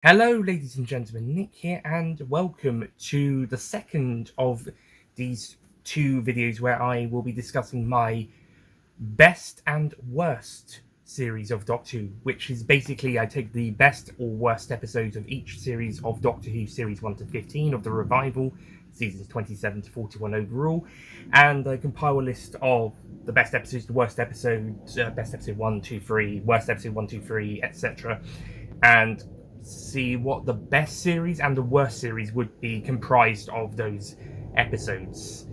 Hello, ladies and gentlemen, Nick here, and welcome to the second of these two videos where I will be discussing my best and worst series of Doctor Who, which is basically I take the best or worst episodes of each series of Doctor Who, series 1 to 15 of the revival, seasons 27 to 41 overall, and I compile a list of the best episodes, the worst episodes, best episode 1, 2, 3, worst episode 1, 2, 3, etc. And see what the best series and the worst series would be comprised of those episodes.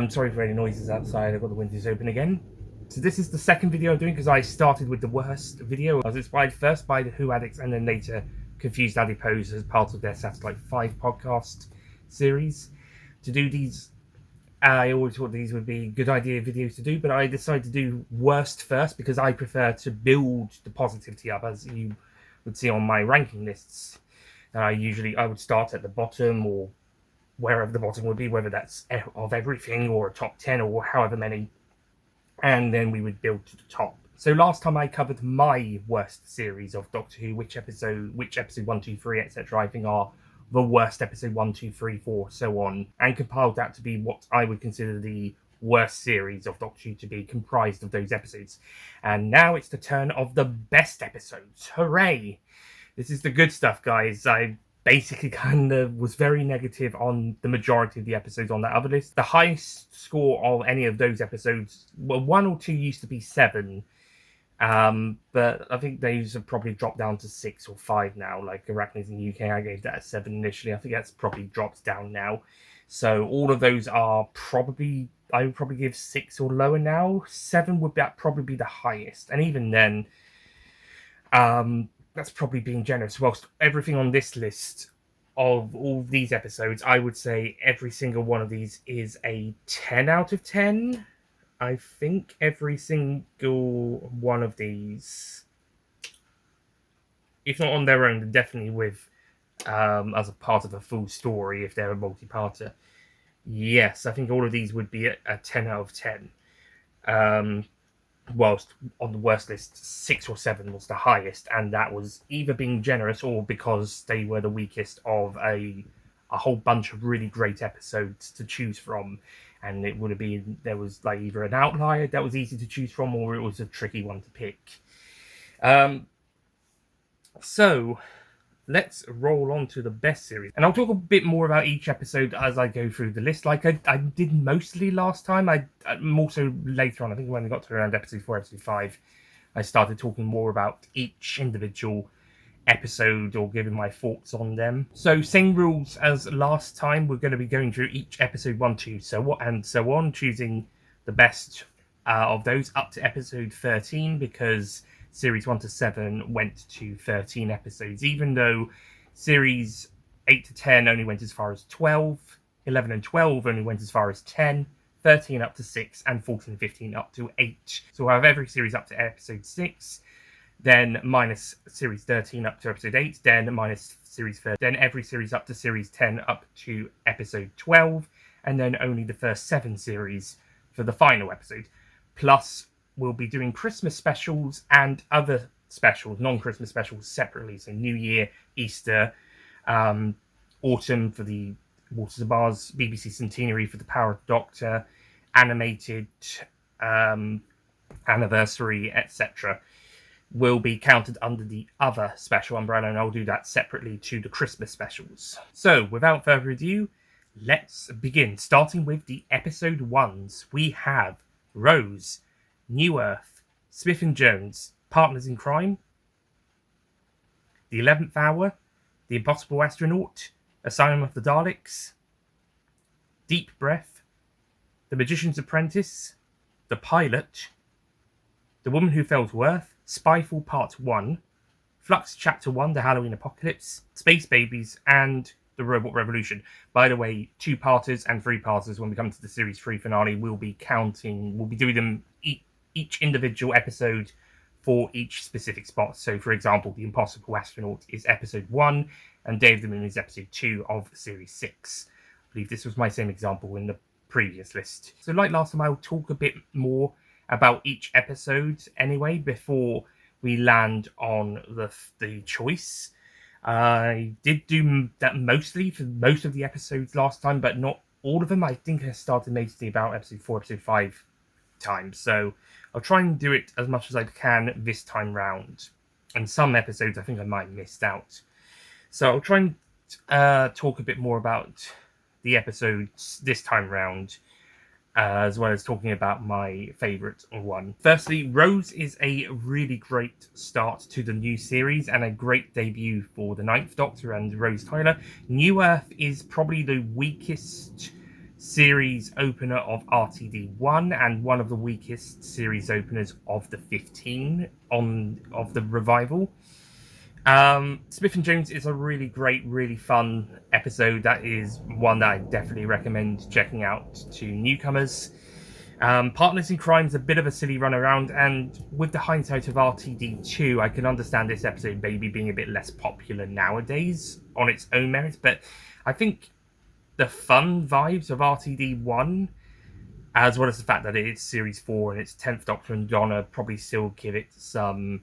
Sorry for any noises outside, I've got the windows open again. So this is the second video I'm doing because I started with the worst video. I was inspired first by the Who Addicts and then later Confused Adipose as part of their Satellite 5 podcast series. To do these, I always thought these would be good idea videos to do, but I decided to do worst first because I prefer to build the positivity up, as you would see on my ranking lists. I would start at the bottom or wherever the bottom would be, whether that's of everything or a top 10 or however many, and then we would build to the top. So last time I covered my worst series of Doctor Who, which episode 1, 2, 3, etc. I think are the worst episode 1, 2, 3, 4, so on, and compiled that to be what I would consider the worst series of Doctor Who to be comprised of those episodes. And now it's the turn of the best episodes. Hooray! This is the good stuff, guys. I basically kind of was very negative on the majority of the episodes on that other list. The highest score of any of those episodes, well, 1 or 2 used to be 7, but I think those have probably dropped down to 6 or 5 now. Like Arachnids in the UK, I gave that a 7 initially. I think that's probably dropped down now. So all of those are probably, I would probably give 6 or lower now. 7 would probably be the highest, and even then, that's probably being generous. Whilst everything on this list of all these episodes, I would say every single one of these is a 10 out of 10. I think every single one of these, if not on their own, definitely with as a part of a full story, if they're a multi-parter. Yes, I think all of these would be a 10 out of 10. Whilst on the worst list, 6 or 7 was the highest, and that was either being generous or because they were the weakest of a whole bunch of really great episodes to choose from. And it would have been, there was like either an outlier that was easy to choose from, or it was a tricky one to pick. So let's roll on to the best series. And I'll talk a bit more about each episode as I go through the list, like I did mostly last time. I'm also later on, I think when we got to around episode 4, episode 5, I started talking more about each individual episode or giving my thoughts on them. So same rules as last time. We're going to be going through each episode 1, 2, and so on, choosing the best of those up to episode 13, because series 1 to 7 went to 13 episodes, even though series 8 to 10 only went as far as 12, 11 and 12 only went as far as 10, 13 up to 6, and 14 and 15 up to 8. So I have every series up to episode 6, then minus series 13 up to episode 8, then minus series 13, then every series up to series 10 up to episode 12, and then only the first 7 series for the final episode. Plus, we'll be doing Christmas specials and other specials, non-Christmas specials, separately. So New Year, Easter, autumn for the Waters of Mars, BBC Centenary for the Power of the Doctor, animated anniversary, etc. will be counted under the other special umbrella, and I'll do that separately to the Christmas specials. So, without further ado, let's begin. Starting with the episode 1s, we have Rose, New Earth, Smith and Jones, Partners in Crime, The 11th Hour, The Impossible Astronaut, Asylum of the Daleks, Deep Breath, The Magician's Apprentice, The Pilot, The Woman Who Fell to Earth, Spyfall Part 1, Flux Chapter 1, The Halloween Apocalypse, Space Babies, and The Robot Revolution. By the way, 2-parters and 3-parters, when we come to the Series 3 finale, we'll be doing them each individual episode for each specific spot. So, for example, The Impossible Astronaut is episode 1, and Day of the Moon is episode 2 of Series 6. I believe this was my same example in the previous list. So, like last time, I'll talk a bit more about each episode anyway, before we land on the choice. I did do that mostly for most of the episodes last time, but not all of them. I think I started mostly about episode 4, episode 5 times, so I'll try and do it as much as I can this time round. And some episodes I think I might have missed out. So I'll try and talk a bit more about the episodes this time round, as well as talking about my favourite one. Firstly, Rose is a really great start to the new series and a great debut for the Ninth Doctor and Rose Tyler. New Earth is probably the weakest series opener of RTD1 and one of the weakest series openers of the 15 of the revival. Smith and Jones is a really great, really fun episode. That is one that I definitely recommend checking out to newcomers. Partners in Crime is a bit of a silly run around, and with the hindsight of RTD2, I can understand this episode maybe being a bit less popular nowadays on its own merits, but I think the fun vibes of RTD1, as well as the fact that it is Series 4 and it's 10th Doctor and Donna, probably still give it some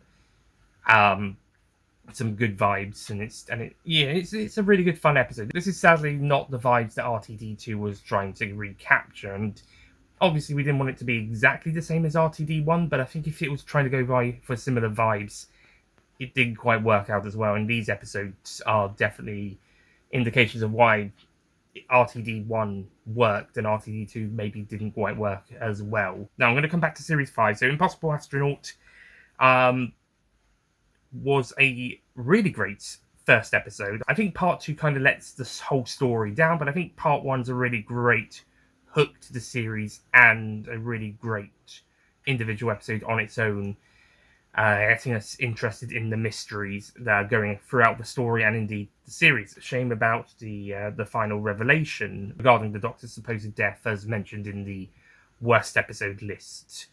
good vibes, and it's a really good fun episode. This is sadly not the vibes that RTD2 was trying to recapture, and obviously we didn't want it to be exactly the same as RTD1, but I think if it was trying to go for similar vibes, it didn't quite work out as well, and these episodes are definitely indications of why RTD1 worked and RTD2 maybe didn't quite work as well. Now I'm going to come back to Series 5. So Impossible Astronaut was a really great first episode. I think part 2 kind of lets this whole story down, but I think part 1's a really great hook to the series and a really great individual episode on its own, getting us interested in the mysteries that are going throughout the story and indeed the series. Shame about the final revelation regarding the Doctor's supposed death, as mentioned in the worst episode list.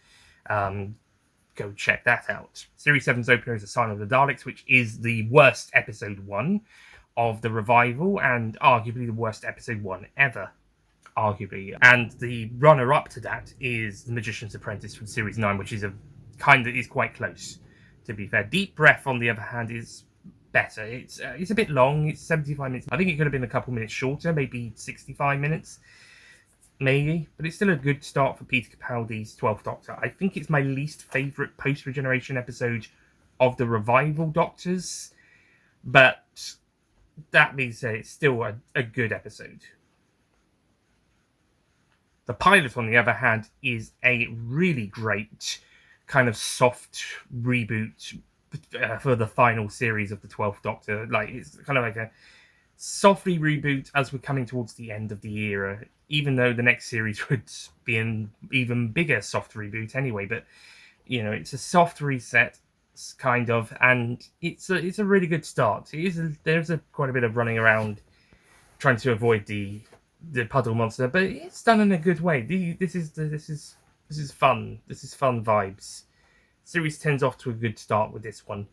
Go check that out. Series 7's opener is A Sign of the Daleks, which is the worst episode 1 of the revival and arguably the worst episode 1 ever. Arguably. And the runner-up to that is The Magician's Apprentice from Series 9, which is quite close, to be fair. Deep Breath, on the other hand, is better. It's a bit long. It's 75 minutes. I think it could have been a couple minutes shorter, maybe 65 minutes. Maybe, but it's still a good start for Peter Capaldi's 12th Doctor. I think it's my least favourite post-regeneration episode of the Revival Doctors, but that being said, it's still a good episode. The pilot, on the other hand, is a really great kind of soft reboot for the final series of the 12th Doctor. Like, it's kind of like a softly reboot as we're coming towards the end of the era, even though the next series would be an even bigger soft reboot anyway. But, you know, it's a soft reset, kind of, and it's a really good start. There's quite a bit of running around trying to avoid the puddle monster, but it's done in a good way. This is fun. This is fun vibes. Series 10's off to a good start with this one.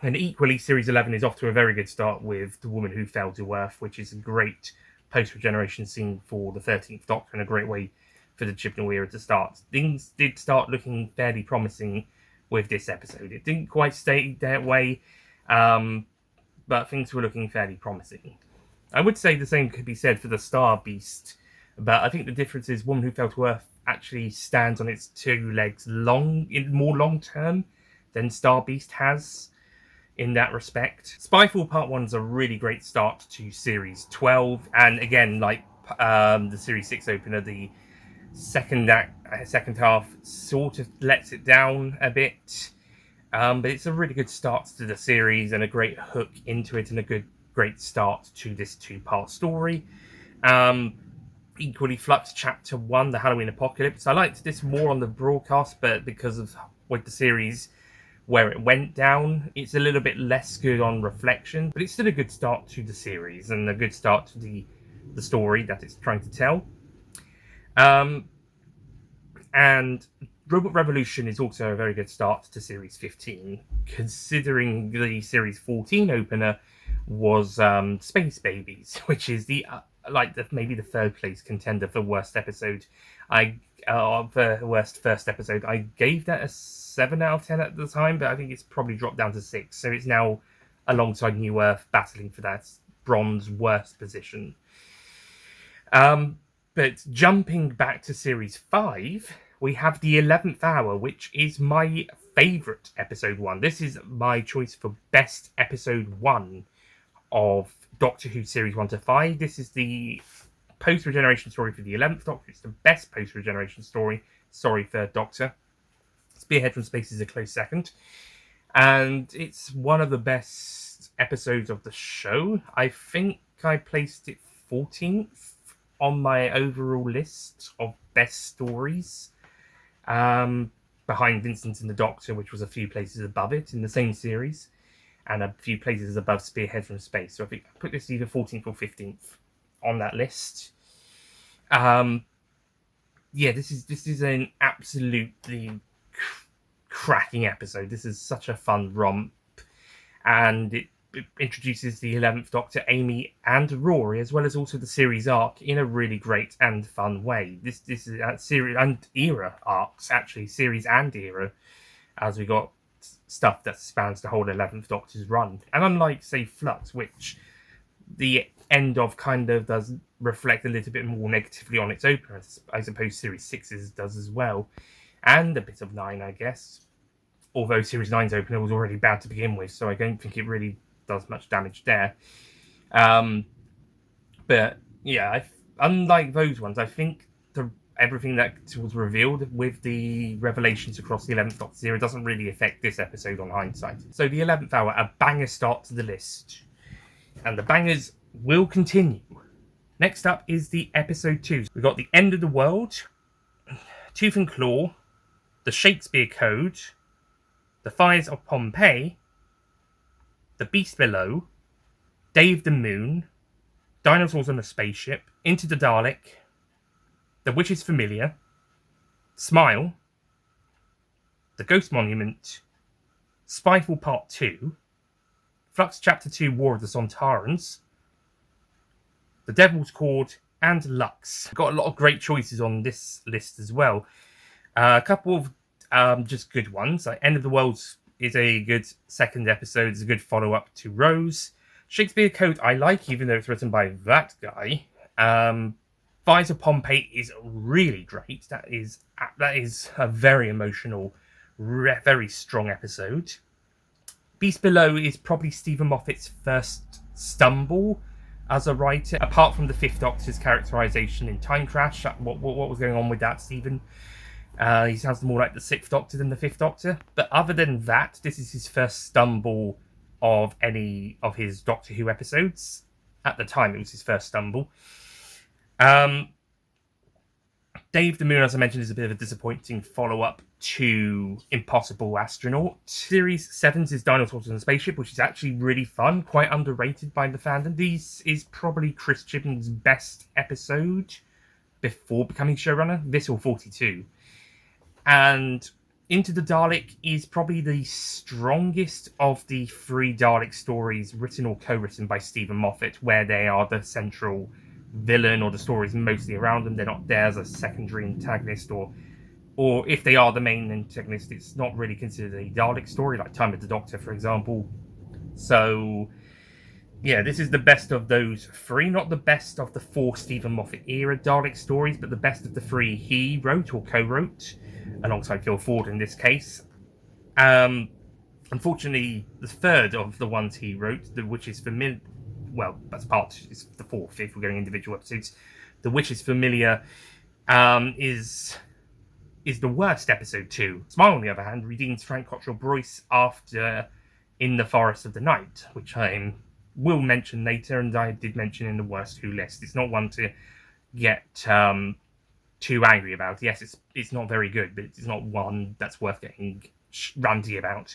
And equally, Series 11 is off to a very good start with The Woman Who Fell to Earth, which is a great post-regeneration scene for the 13th Doctor and a great way for the Chibnall era to start. Things did start looking fairly promising with this episode. It didn't quite stay that way, but things were looking fairly promising. I would say the same could be said for the Star Beast, but I think the difference is Woman Who Fell to Earth actually stands on its 2 legs more long-term than Star Beast has in that respect. Spyfall Part 1 is a really great start to Series 12, and again, like the Series 6 opener, the second half sort of lets it down a bit, but it's a really good start to the series and a great hook into it and a great start to this 2-part story. Equally, Flux Chapter 1, The Halloween Apocalypse. I liked this more on the broadcast, but because of with the series where it went down, it's a little bit less good on reflection, but it's still a good start to the series and a good start to the story that it's trying to tell. And Robot Revolution is also a very good start to Series 15, considering the Series 14 opener was Space Babies, which is maybe the third place contender for worst episode. For worst first episode, I gave that a 7 out of 10 at the time, but I think it's probably dropped down to 6, so it's now alongside New Earth, battling for that bronze worst position. But jumping back to Series 5, we have the 11th Hour, which is my favourite Episode 1. This is my choice for best Episode 1 of Doctor Who Series 1 to 5. This is the post-regeneration story for the 11th Doctor. It's the best post-regeneration story. Sorry, Third Doctor. Spearhead from Space is a close second. And it's one of the best episodes of the show. I think I placed it 14th on my overall list of best stories. Behind Vincent and the Doctor, which was a few places above it in the same series. And a few places above Spearhead from Space. So I think I put this either 14th or 15th on that list. This is an absolutely cracking episode. This is such a fun romp, and it introduces the 11th Doctor, Amy, and Rory, as well as also the series arc in a really great and fun way. This is series and era arcs, actually, series and era, as we got stuff that spans the whole 11th Doctor's run. And unlike, say, Flux, which the end of kind of does reflect a little bit more negatively on its opener, I suppose Series 6's does as well, and a bit of 9, I guess. Although Series 9's opener was already bad to begin with, so I don't think it really does much damage there. But yeah, unlike those ones, I think everything that was revealed with the revelations across the 11th Doctor Zero doesn't really affect this episode on hindsight. So the 11th Hour, a banger start to the list. And the bangers will continue. Next up is the episode 2. We've got The End of the World, Tooth and Claw, The Shakespeare Code, The Fires of Pompeii, The Beast Below, Day of the Moon, Dinosaurs on a Spaceship, Into the Dalek, The Witch's Familiar, Smile, The Ghost Monument, Spyfall Part 2, Flux Chapter 2 War of the Sontarans, The Devil's Cord, and Lux. Got a lot of great choices on this list as well. A couple of just good ones. Like End of the World is a good second episode. It's a good follow-up to Rose. Shakespeare Code I like, even though it's written by that guy. Fires of Pompeii is really great. That is a very emotional, very strong episode. Beast Below is probably Stephen Moffat's first stumble as a writer, apart from the Fifth Doctor's characterization in Time Crash. What was going on with that, Stephen? He sounds more like the Sixth Doctor than the Fifth Doctor. But other than that, this is his first stumble of any of his Doctor Who episodes. At the time, it was his first stumble. Day of the Moon, as I mentioned, is a bit of a disappointing follow-up to Impossible Astronaut. Series 7's is Dinosaurs on a Spaceship, which is actually really fun, quite underrated by the fandom. This is probably Chris Chibnall's best episode before becoming showrunner, this or 42. And Into the Dalek is probably the strongest of the 3 Dalek stories written or co-written by Stephen Moffat, where they are the central villain or the story is mostly around them. They're not there as a secondary antagonist, or if they are the main antagonist, it's not really considered a Dalek story, like Time of the Doctor, for example. So yeah, this is the best of those 3, not the best of the 4 Stephen Moffat era Dalek stories, but the best of the 3 he wrote or co-wrote, alongside Phil Ford in this case. Unfortunately, the 3rd of the ones he wrote, which is familiar, well, that's it's the 4th if we're going individual episodes. The Witch's Familiar is the worst episode 2. Smile, on the other hand, redeems Frank Cottrell Boyce after In the Forest of the Night, which I will mention later, and I did mention in the Worst Who list. It's not one to get too angry about. Yes, it's not very good, but it's not one that's worth getting ranty about.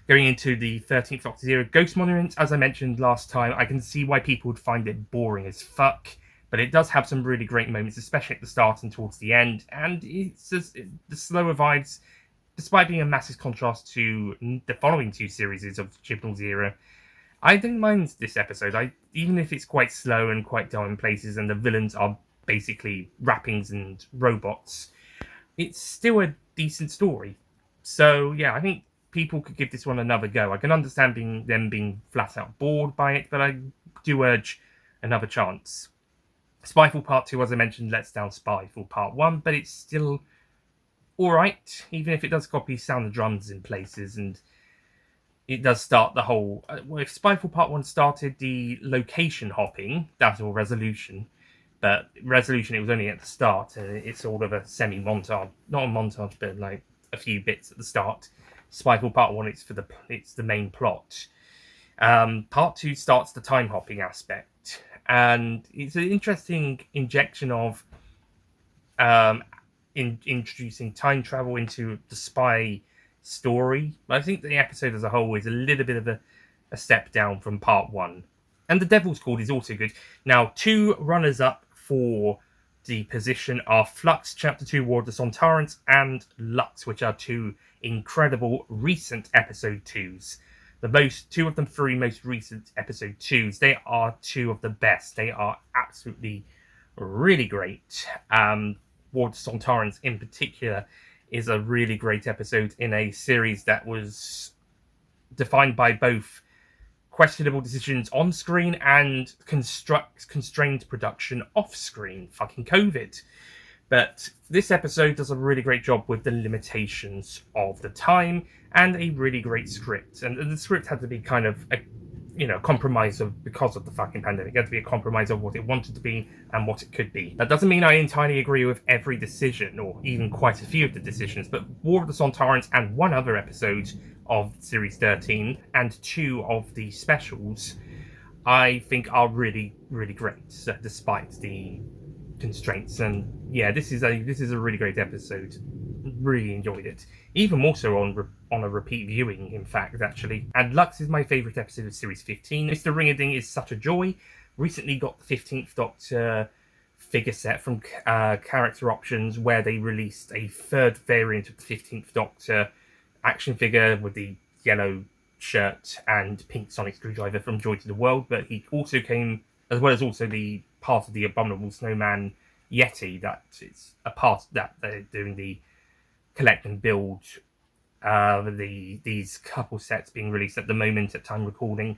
Going into the 13th Doctor Zero, Ghost Monument, as I mentioned last time, I can see why people would find it boring as fuck, but it does have some really great moments, especially at the start and towards the end, and it's just, the slower vibes, despite being a massive contrast to the following 2 series of Chibnall's era. I didn't mind this episode, even if it's quite slow and quite dull in places, and the villains are basically wrappings and robots, it's still a decent story. So yeah, I think people could give this one another go. I can understand them being flat out bored by it, but I do urge another chance. Spyfall Part 2, as I mentioned, lets down Spyfall Part 1, but it's still alright, even if it does copy Sound of Drums in places, and it does start the whole... Well, if Spyfall Part 1 started the location hopping, that's all Resolution, but Resolution, it was only at the start, and it's sort of a semi-montage, not a montage, but like a few bits at the start. Spyfall Part 1, it's the main plot. Part 2 starts the time hopping aspect, and it's an interesting injection of introducing time travel into the spy story. I think the episode as a whole is a little bit of a step down from Part 1. And The Devil's Called is also good. Now, 2 runners-up for the position are Flux Chapter 2 War of the Sontarans and Lux, which are 2 incredible recent episode 2s. Two of the 3 most recent episode 2s, they are 2 of the best. They are absolutely really great. War of the Sontarans in particular is a really great episode in a series that was defined by both questionable decisions on screen and constrained production off screen. Fucking COVID. But this episode does a really great job with the limitations of the time and a really great script. And the script had to be kind of a compromise because of the fucking pandemic. It had to be a compromise of what it wanted to be and what it could be. That doesn't mean I entirely agree with every decision, or even quite a few of the decisions, but War of the Sontarans and 1 other episode of Series 13 and 2 of the specials, I think are really, really great, despite the constraints. And yeah, this is a really great episode. Really enjoyed it. Even more so on a repeat viewing, in fact, actually. And Lux is my favourite episode of Series 15. Mr. Ring-a-Ding is such a joy. Recently got the 15th Doctor figure set from Character Options, where they released a 3rd variant of the 15th Doctor action figure with the yellow shirt and pink sonic screwdriver from Joy to the World. But he also came, as well as also the part of the Abominable Snowman Yeti, that it's a part that they're doing the collect and build these couple sets being released at the moment at time recording.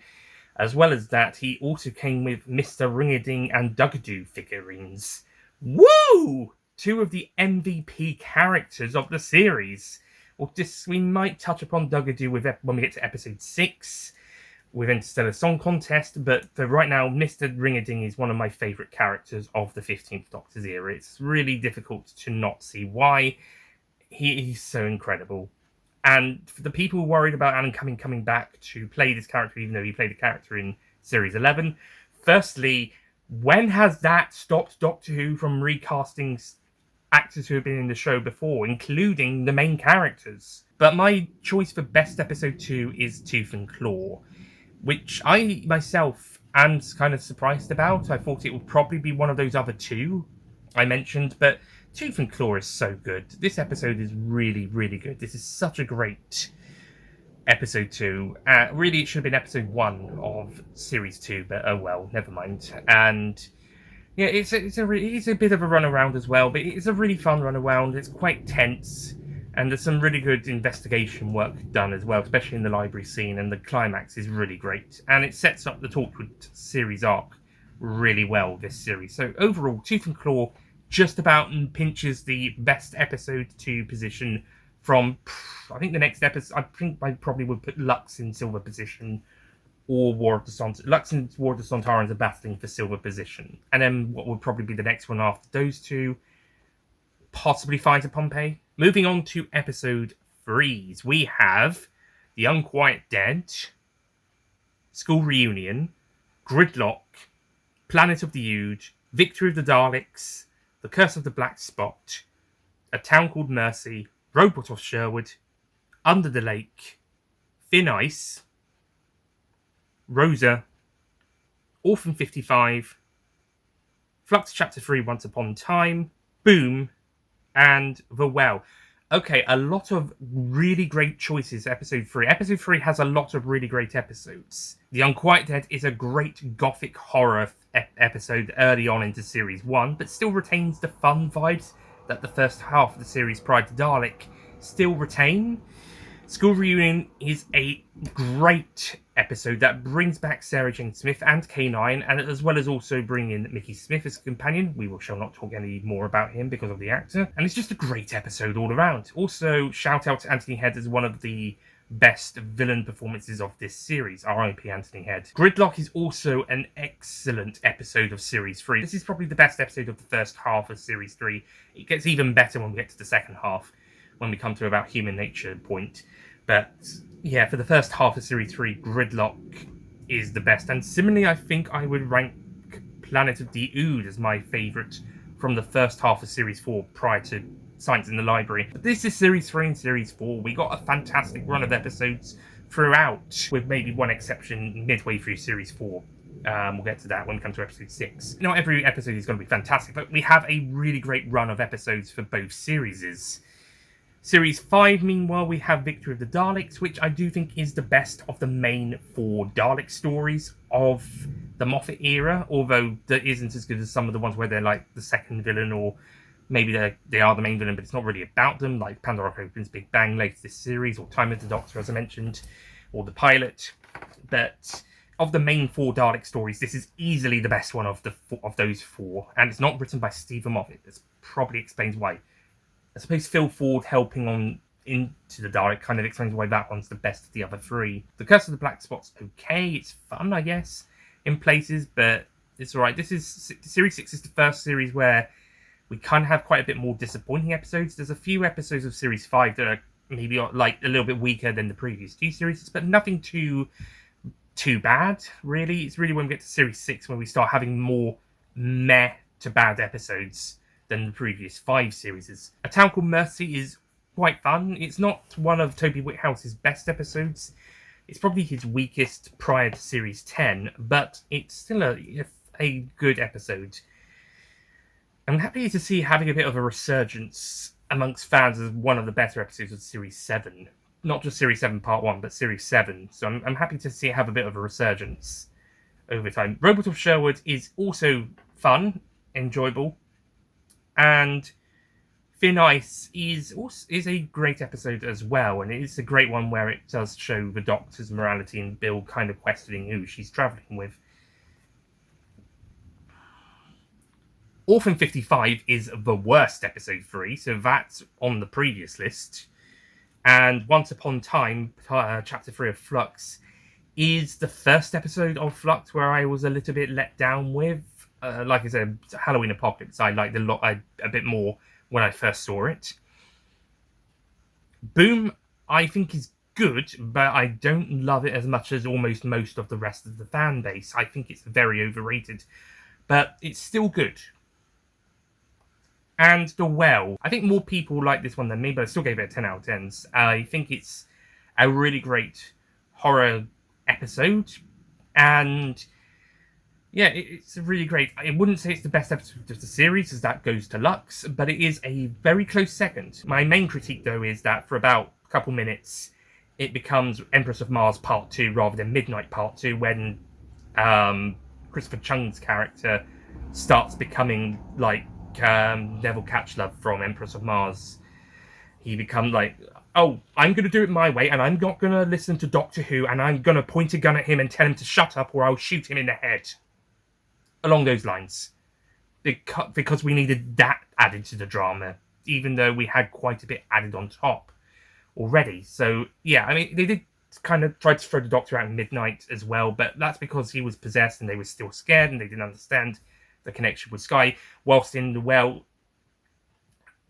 As well as that, he also came with Mr. Ring-a-Ding and Dugadoo figurines. Woo! 2 of the MVP characters of the series. Well, we might touch upon Dugadoo when we get to episode 6 with Interstellar Song Contest, but for right now, Mr. Ring-a-Ding is one of my favourite characters of the 15th Doctor's era. It's really difficult to not see why. He's so incredible. And for the people worried about Alan Cumming coming back to play this character, even though he played a character in Series 11, firstly, when has that stopped Doctor Who from recasting actors who have been in the show before, including the main characters? But my choice for best episode 2 is Tooth and Claw, which I myself am kind of surprised about. I thought it would probably be one of those other 2 I mentioned, but Tooth and Claw is so good. This episode is really, really good. This is such a great episode 2. Really, it should have been episode 1 of Series 2, but oh well, never mind. And yeah, it's a bit of a run around as well, but it's a really fun run around. It's quite tense, and there's some really good investigation work done as well, especially in the library scene, and the climax is really great. And it sets up the Torchwood series arc really well, this series. So overall, Tooth and Claw just about pinches the best episode 2 position from, I think the next episode, I think I probably would put Lux in silver position, or Lux and War of the Sontarans are battling for silver position. And then what would probably be the next one after those 2, possibly Fight of Pompeii. Moving on to episode 3s, we have The Unquiet Dead, School Reunion, Gridlock, Planet of the Ood, Victory of the Daleks, The Curse of the Black Spot, A Town Called Mercy, Robot of Sherwood, Under the Lake, Thin Ice, Rosa, Orphan 55, Flux Chapter 3 Once Upon a Time, Boom, and The Well. Okay, a lot of really great choices, episode 3. Episode 3 has a lot of really great episodes. The Unquiet Dead is a great gothic horror episode early on into Series 1, but still retains the fun vibes that the first half of the series prior to Dalek still retain. School Reunion is a great episode that brings back Sarah Jane Smith and K9, and as well as also bring in Mickey Smith as a companion. We shall not talk any more about him because of the actor. And it's just a great episode all around. Also, shout out to Anthony Head as one of the best villain performances of this series. R.I.P. Anthony Head. Gridlock is also an excellent episode of Series 3. This is probably the best episode of the first half of Series 3. It gets even better when we get to the second half, when we come to about human nature point. But yeah, for the first half of Series 3, Gridlock is the best. And similarly, I think I would rank Planet of the Ood as my favourite from the first half of Series 4 prior to Science in the Library. But this is Series 3 and Series 4. We got a fantastic run of episodes throughout, with maybe one exception midway through Series 4. We'll get to that when we come to episode 6. Not every episode is going to be fantastic, but we have a really great run of episodes for both series. Series 5, meanwhile, we have Victory of the Daleks, which I do think is the best of the main 4 Dalek stories of the Moffat era, although that isn't as good as some of the ones where they're like the second villain, or maybe they are the main villain, but it's not really about them, like Pandora Opens Big Bang later this series, or Time of the Doctor, as I mentioned, or The Pilot. But of the main 4 Dalek stories, this is easily the best one of those 4, and it's not written by Stephen Moffat. This probably explains why. I suppose Phil Ford helping on into the Dalek kind of explains why that one's the best of the other 3. The Curse of the Black Spot's okay, it's fun, I guess, in places, but it's alright. Series 6 is the first series where we kind of have quite a bit more disappointing episodes. There's a few episodes of Series 5 that are maybe like a little bit weaker than the previous 2 series, but nothing too bad, really. It's really when we get to Series 6 when we start having more meh to bad episodes than the previous 5 series. A Town Called Mercy is quite fun. It's not one of Toby Whithouse's best episodes. It's probably his weakest prior to Series 10, but it's still a good episode. I'm happy to see having a bit of a resurgence amongst fans as one of the better episodes of Series 7. Not just Series 7 Part 1, but Series 7. So I'm happy to see it have a bit of a resurgence over time. Robot of Sherwood is also fun, enjoyable. And Thin Ice is a great episode as well, and it's a great one where it does show the Doctor's morality and Bill kind of questioning who she's travelling with. Orphan 55 is the worst episode 3, so that's on the previous list. And Once Upon Time, chapter 3 of Flux, is the first episode of Flux where I was a little bit let down with. Like I said, Halloween Apocalypse, I liked a bit more when I first saw it. Boom, I think is good, but I don't love it as much as almost most of the rest of the fan base. I think it's very overrated, but it's still good. And The Well, I think more people like this one than me, but I still gave it a 10 out of 10. I think it's a really great horror episode, and yeah, it's really great. I wouldn't say it's the best episode of the series, as that goes to Lux, but it is a very close second. My main critique, though, is that for about a couple minutes, it becomes Empress of Mars Part 2 rather than Midnight Part 2, when Christopher Chung's character starts becoming like Neville Catchlove from Empress of Mars. He becomes like, oh, I'm going to do it my way, and I'm not going to listen to Doctor Who, and I'm going to point a gun at him and tell him to shut up, or I'll shoot him in the head. Along those lines. Because we needed that added to the drama, even though we had quite a bit added on top already. So, yeah, I mean, they did kind of try to throw the Doctor out in Midnight as well, but that's because he was possessed and they were still scared and they didn't understand the connection with Sky. Whilst in The Well,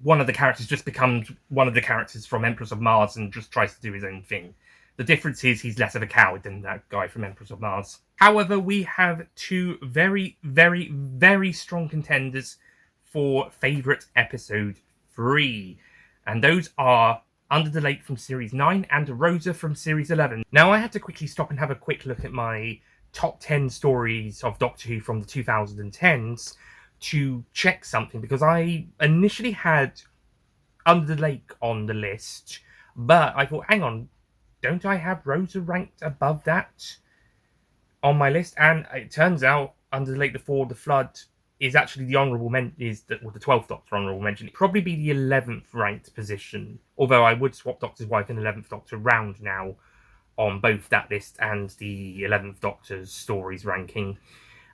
one of the characters just becomes one of the characters from Empress of Mars and just tries to do his own thing. The difference is he's less of a coward than that guy from Empress of Mars. However, we have 2 very, very, very strong contenders for favourite episode 3. And those are Under the Lake from Series 9 and Rosa from Series 11. Now, I had to quickly stop and have a quick look at my top 10 stories of Doctor Who from the 2010s to check something, because I initially had Under the Lake on the list, but I thought, hang on, don't I have Rosa ranked above that on my list? And it turns out Under the Lake Before the Flood is actually the honourable mention, the 12th Doctor honourable mention. It'd probably be the 11th ranked position, although I would swap Doctor's Wife and 11th Doctor round now on both that list and the 11th Doctor's stories ranking,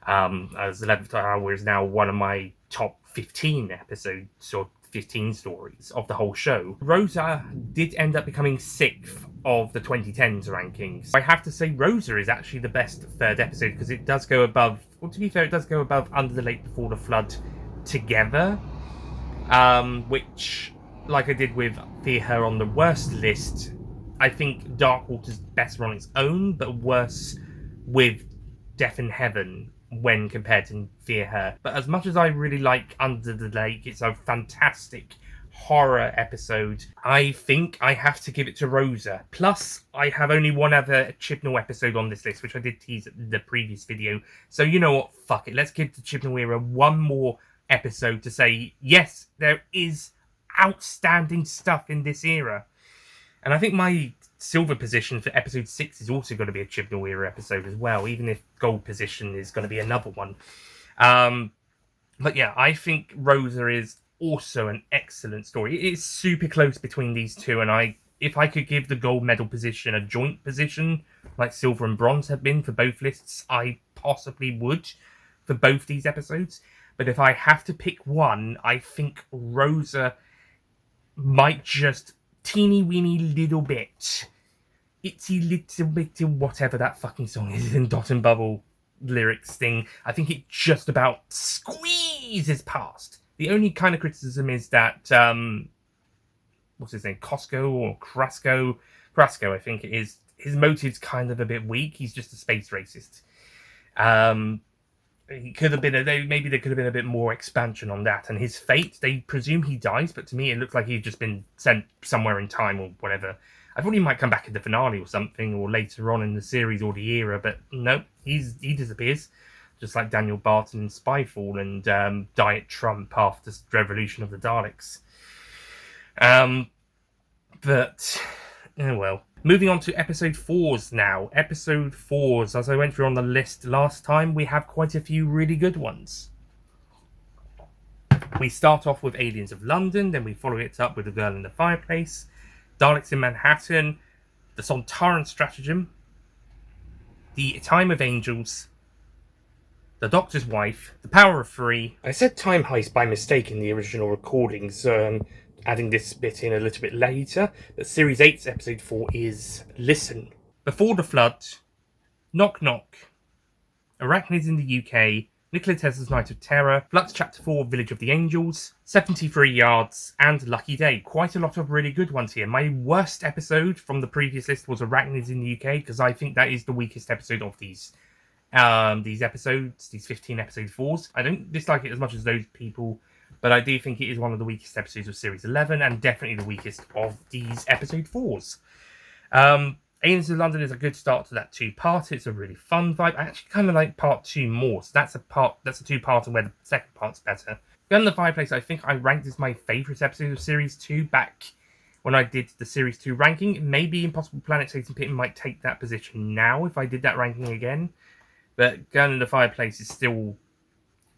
as 11th Hour is now one of my top 15 episodes or 15 stories of the whole show. Rosa did end up becoming 6th of the 2010s rankings. I have to say Rosa is actually the best third episode because it does go above, well, to be fair, it does go above Under the Lake Before the Flood together, which, like I did with Fear Her on the worst list, I think Dark Water's better on its own, but worse with Death in Heaven when compared to Fear Her. But as much as I really like Under the Lake, it's a fantastic horror episode, I think I have to give it to Rosa. Plus, I have only one other Chibnall episode on this list, which I did tease at the previous video. So you know what? Fuck it. Let's give the Chibnall era one more episode to say, yes, there is outstanding stuff in this era. And I think my silver position for episode 6 is also going to be a Chibnall era episode as well, even if gold position is going to be another one. But yeah, I think Rosa is also an excellent story. It is super close between these two, and if I could give the gold medal position a joint position, like silver and bronze have been for both lists, I possibly would for both these episodes. But if I have to pick one, I think Rosa might just teeny weeny little bit, itsy little bit, whatever that fucking song is in Dot and Bubble lyrics thing, I think it just about squeezes past. The only kind of criticism is that, what's his name, Costco or Crasco, I think it is, his motive's kind of a bit weak. He's just a space racist. He could have been maybe there could have been a bit more expansion on that. And his fate, they presume he dies, but to me it looks like he's just been sent somewhere in time or whatever. I thought he might come back in the finale or something, or later on in the series or the era, but nope, he disappears, just like Daniel Barton in Spyfall and Diet Trump after the Revolution of the Daleks. But oh well. Moving on to episode 4s now. Episode 4s, as I went through on the list last time, we have quite a few really good ones. We start off with Aliens of London, then we follow it up with The Girl in the Fireplace, Daleks in Manhattan, The Sontaran Stratagem, The Time of Angels, The Doctor's Wife, The Power of Three. I said Time Heist by mistake in the original recordings, adding this bit in a little bit later, but Series 8's Episode 4 is Listen. Before the Flood, Knock Knock, Arachnids in the UK, Nikola Tesla's Night of Terror, Flux Chapter 4, Village of the Angels, 73 Yards, and Lucky Day. Quite a lot of really good ones here. My worst episode from the previous list was Arachnids in the UK, because I think that is the weakest episode of these episodes, these 15 episode 4s. I don't dislike it as much as those people, but I do think it is one of the weakest episodes of Series 11, and definitely the weakest of these episode 4s. Aliens of London is a good start to that two-part. It's a really fun vibe. I actually kind of like part 2 more, so that's a two-parter where the second part's better. Gun in the Fireplace, I think I ranked as my favourite episode of Series 2 back when I did the Series 2 ranking. Maybe Impossible Planet Satan Pit might take that position now if I did that ranking again. But Gun in the Fireplace is still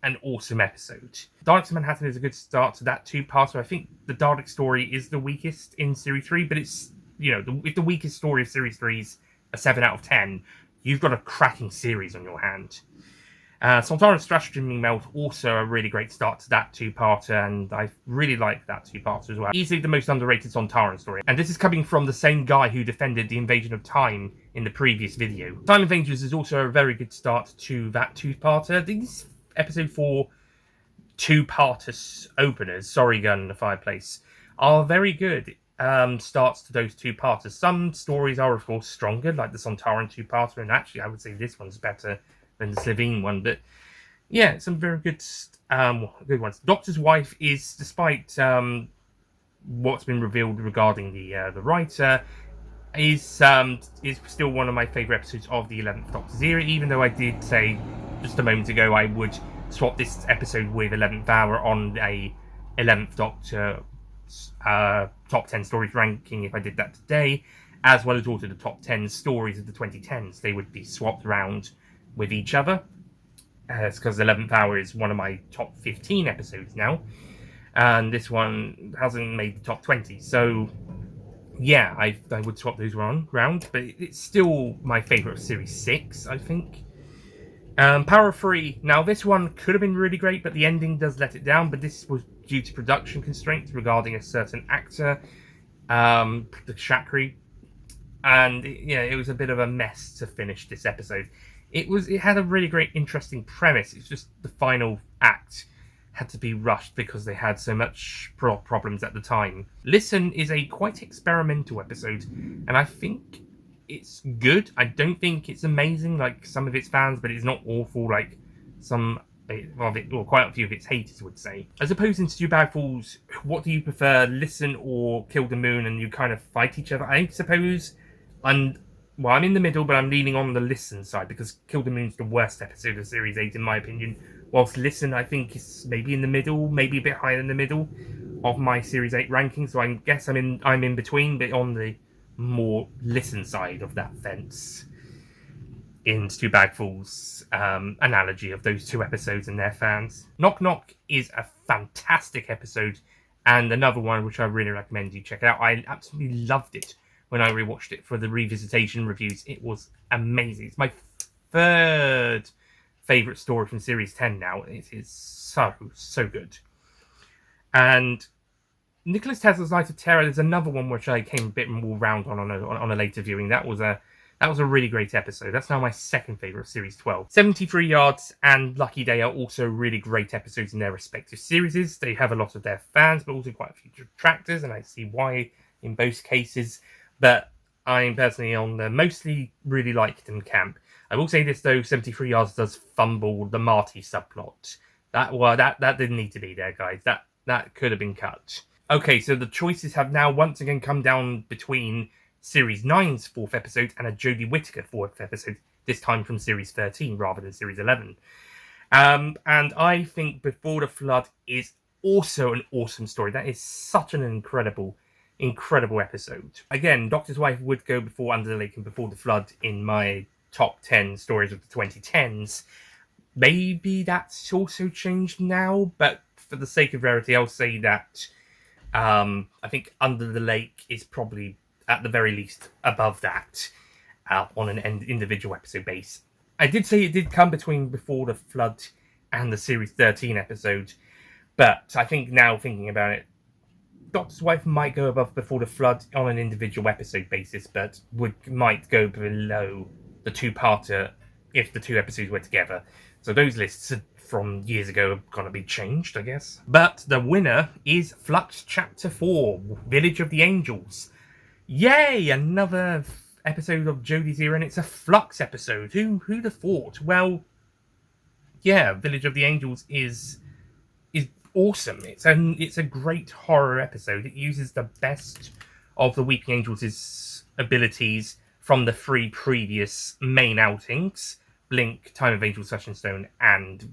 an awesome episode. Daleks in Manhattan is a good start to that two-parter. I think the Dalek story is the weakest in Series 3, but it's, you know, if the weakest story of Series 3 is a 7 out of 10, you've got a cracking series on your hand. Sontaran Stratagem Melt, also a really great start to that two-parter, and I really like that two-parter as well. Easily the most underrated Sontaran story. And this is coming from the same guy who defended the Invasion of Time in the previous video. Time of Angels is also a very good start to that two-parter. These Episode 4 two-parter openers, Sorry Gun in the Fireplace, are very good starts to those two-parters. Some stories are, of course, stronger, like the Sontaran two-parter, and actually I would say this one's better than the Slitheen one, but yeah, some very good ones. Doctor's Wife is, despite what's been revealed regarding the writer, is still one of my favourite episodes of the 11th Doctor's era, even though I did say just a moment ago I would swap this episode with 11th Hour on a 11th Doctor top 10 stories ranking if I did that today, as well as also the top 10 stories of the 2010s. They would be swapped around with each other. It's because 11th Hour is one of my top 15 episodes now, and this one hasn't made the top 20. So, yeah, I would swap those round, but it's still my favourite of Series 6, I think. Power of Three. Now, this one could have been really great, but the ending does let it down. But this was due to production constraints regarding a certain actor, the Shakri, and it was a bit of a mess to finish this episode. It had a really great, interesting premise. It's just the final act had to be rushed because they had so much problems at the time. Listen is a quite experimental episode, and I think it's good. I don't think it's amazing like some of its fans, but it's not awful like some of it, or quite a few of its haters would say. As opposed to Stu Bagfalls, what do you prefer, Listen or Kill the Moon, and you kind of fight each other? I suppose I'm in the middle, but I'm leaning on the Listen side because Kill the Moon's the worst episode of Series 8 in my opinion. Whilst Listen, I think, is maybe in the middle, maybe a bit higher in the middle of my Series 8 ranking. So I guess I'm in between, but on the more Listen side of that fence. In Stu Bagfall's analogy of those two episodes and their fans. Knock Knock is a fantastic episode, and another one which I really recommend you check out. I absolutely loved it when I rewatched it for the revisitation reviews. It was amazing. It's my third favourite story from Series 10 now. It is so good. And Nicholas Tesla's Night of Terror, there's another one which I came a bit more round on a later viewing. That was a really great episode. That's now my second favourite of Series 12. 73 Yards and Lucky Day are also really great episodes in their respective series. They have a lot of their fans, but also quite a few detractors, and I see why in both cases. But I'm personally on the mostly really liked them camp. I will say this though, 73 Yards does fumble the Marty subplot. That didn't need to be there, guys. That could have been cut. Okay, so the choices have now once again come down between Series 9's 4th episode and a Jodie Whittaker 4th episode, this time from Series 13 rather than Series 11. And I think Before the Flood is also an awesome story. That is such an incredible episode. Again, Doctor's Wife would go before Under the Lake and Before the Flood in my top 10 stories of the 2010s. Maybe that's also changed now, but for the sake of rarity, I'll say that I think Under the Lake is probably at the very least above that on an individual episode base. I did say it did come between Before the Flood and the Series 13 episode, but I think now thinking about it, Doctor's Wife might go above Before the Flood on an individual episode basis, but might go below the two-parter if the two episodes were together. So those lists from years ago are going to be changed, I guess. But the winner is Flux Chapter 4, Village of the Angels. Yay! Another episode of Jodie's era, and it's a Flux episode. Who'd have thought? Well, yeah, Village of the Angels is awesome. It's a great horror episode. It uses the best of the Weeping Angels' abilities from the 3 previous main outings: Blink, Time of Angels, Such and Stone, and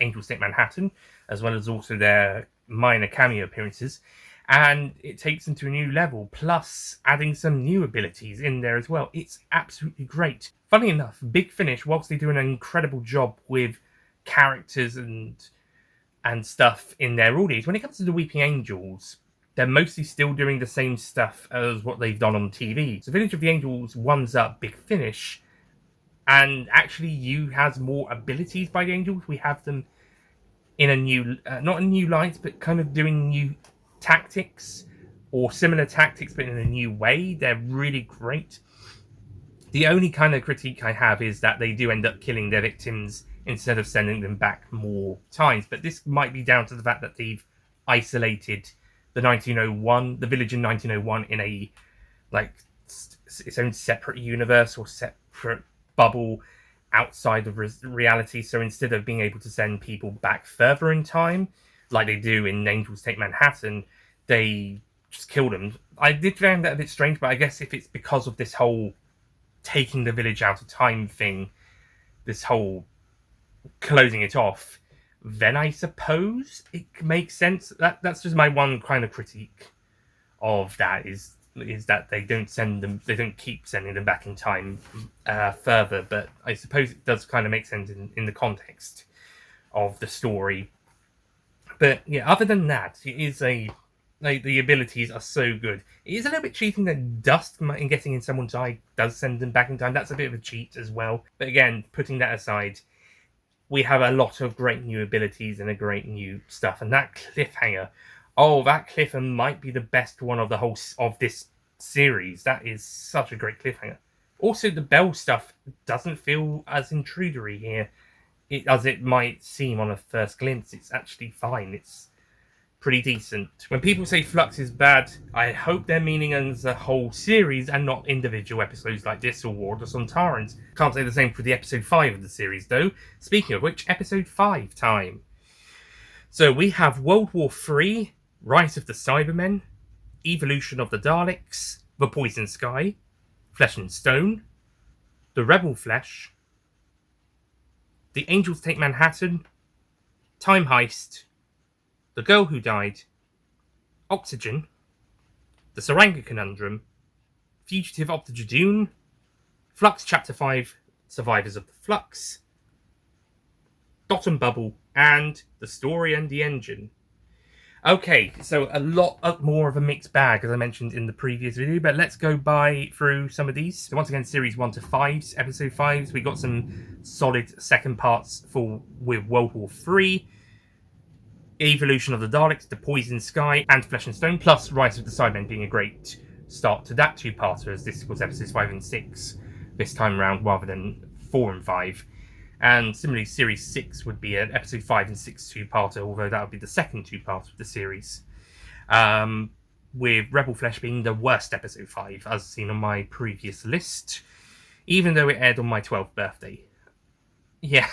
Angel State Manhattan, as well as also their minor cameo appearances. And it takes them to a new level, plus adding some new abilities in there as well. It's absolutely great. Funny enough, Big Finish, whilst they do an incredible job with characters and stuff in their audience, when it comes to the Weeping Angels, they're mostly still doing the same stuff as what they've done on TV. So Village of the Angels ones up Big Finish, and actually has more abilities by the Angels. We have them in a new, not a new light, but kind of doing new tactics, or similar tactics, but in a new way. They're really great. The only kind of critique I have is that they do end up killing their victims instead of sending them back more times. But this might be down to the fact that they've isolated the village in 1901 in a its own separate universe or separate bubble outside of reality. So instead of being able to send people back further in time, like they do in Angels Take Manhattan, they just kill them. I did find that a bit strange, but I guess if it's because of this whole taking the village out of time thing, this whole closing it off, then I suppose it makes sense. That's just my one kind of critique of that, is is that they don't keep sending them back in time further, but I suppose it does kind of make sense in the context of the story. But yeah, other than that, it is the abilities are so good. It is a little bit cheating that dust in getting in someone's eye does send them back in time. That's a bit of a cheat as well. But again, putting that aside, we have a lot of great new abilities and a great new stuff. And that cliffhanger, that cliffhanger might be the best one of the whole of this series. That is such a great cliffhanger. Also, the Bell stuff doesn't feel as intrudery here as it might seem on a first glimpse. It's actually fine. It's pretty decent. When people say Flux is bad, I hope they're meaning as a whole series and not individual episodes like this or War of the Sontarans. Can't say the same for the episode 5 of the series though. Speaking of which, episode 5 time. So we have World War III, Rise of the Cybermen, Evolution of the Daleks, The Poison Sky, Flesh and Stone, The Rebel Flesh, The Angels Take Manhattan, Time Heist, The Girl Who Died, Oxygen, The Saranga Conundrum, Fugitive of the Jadoon, Flux Chapter 5, Survivors of the Flux, Dot and Bubble, and The Story and the Engine. Okay, so a lot more of a mixed bag, as I mentioned in the previous video, but let's go through some of these. So once again, Series 1 to 5, Episode 5s, we got some solid second parts with World War III, Evolution of the Daleks, The Poison Sky, and Flesh and Stone, plus Rise of the Cybermen being a great start to that two-parter, as this was Episodes 5 and 6 this time around, rather than 4 and 5. And similarly, Series 6 would be an Episode 5 and 6 two-parter, although that would be the second two-parter of the series. With Rebel Flesh being the worst Episode 5, as seen on my previous list, even though it aired on my 12th birthday. Yeah.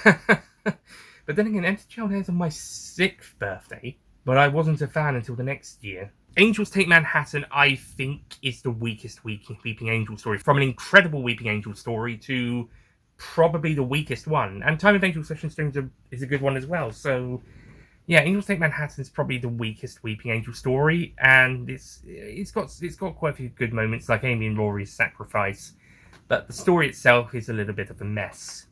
But then again, Empty Child airs on my 6th birthday, but I wasn't a fan until the next year. Angels Take Manhattan, I think, is the weakest Weeping Angel story. From an incredible Weeping Angel story to probably the weakest one. And Time of Angel Flesh and Stone is a good one as well. So, yeah, Angels Take Manhattan is probably the weakest Weeping Angel story, and it's got quite a few good moments, like Amy and Rory's sacrifice. But the story itself is a little bit of a mess.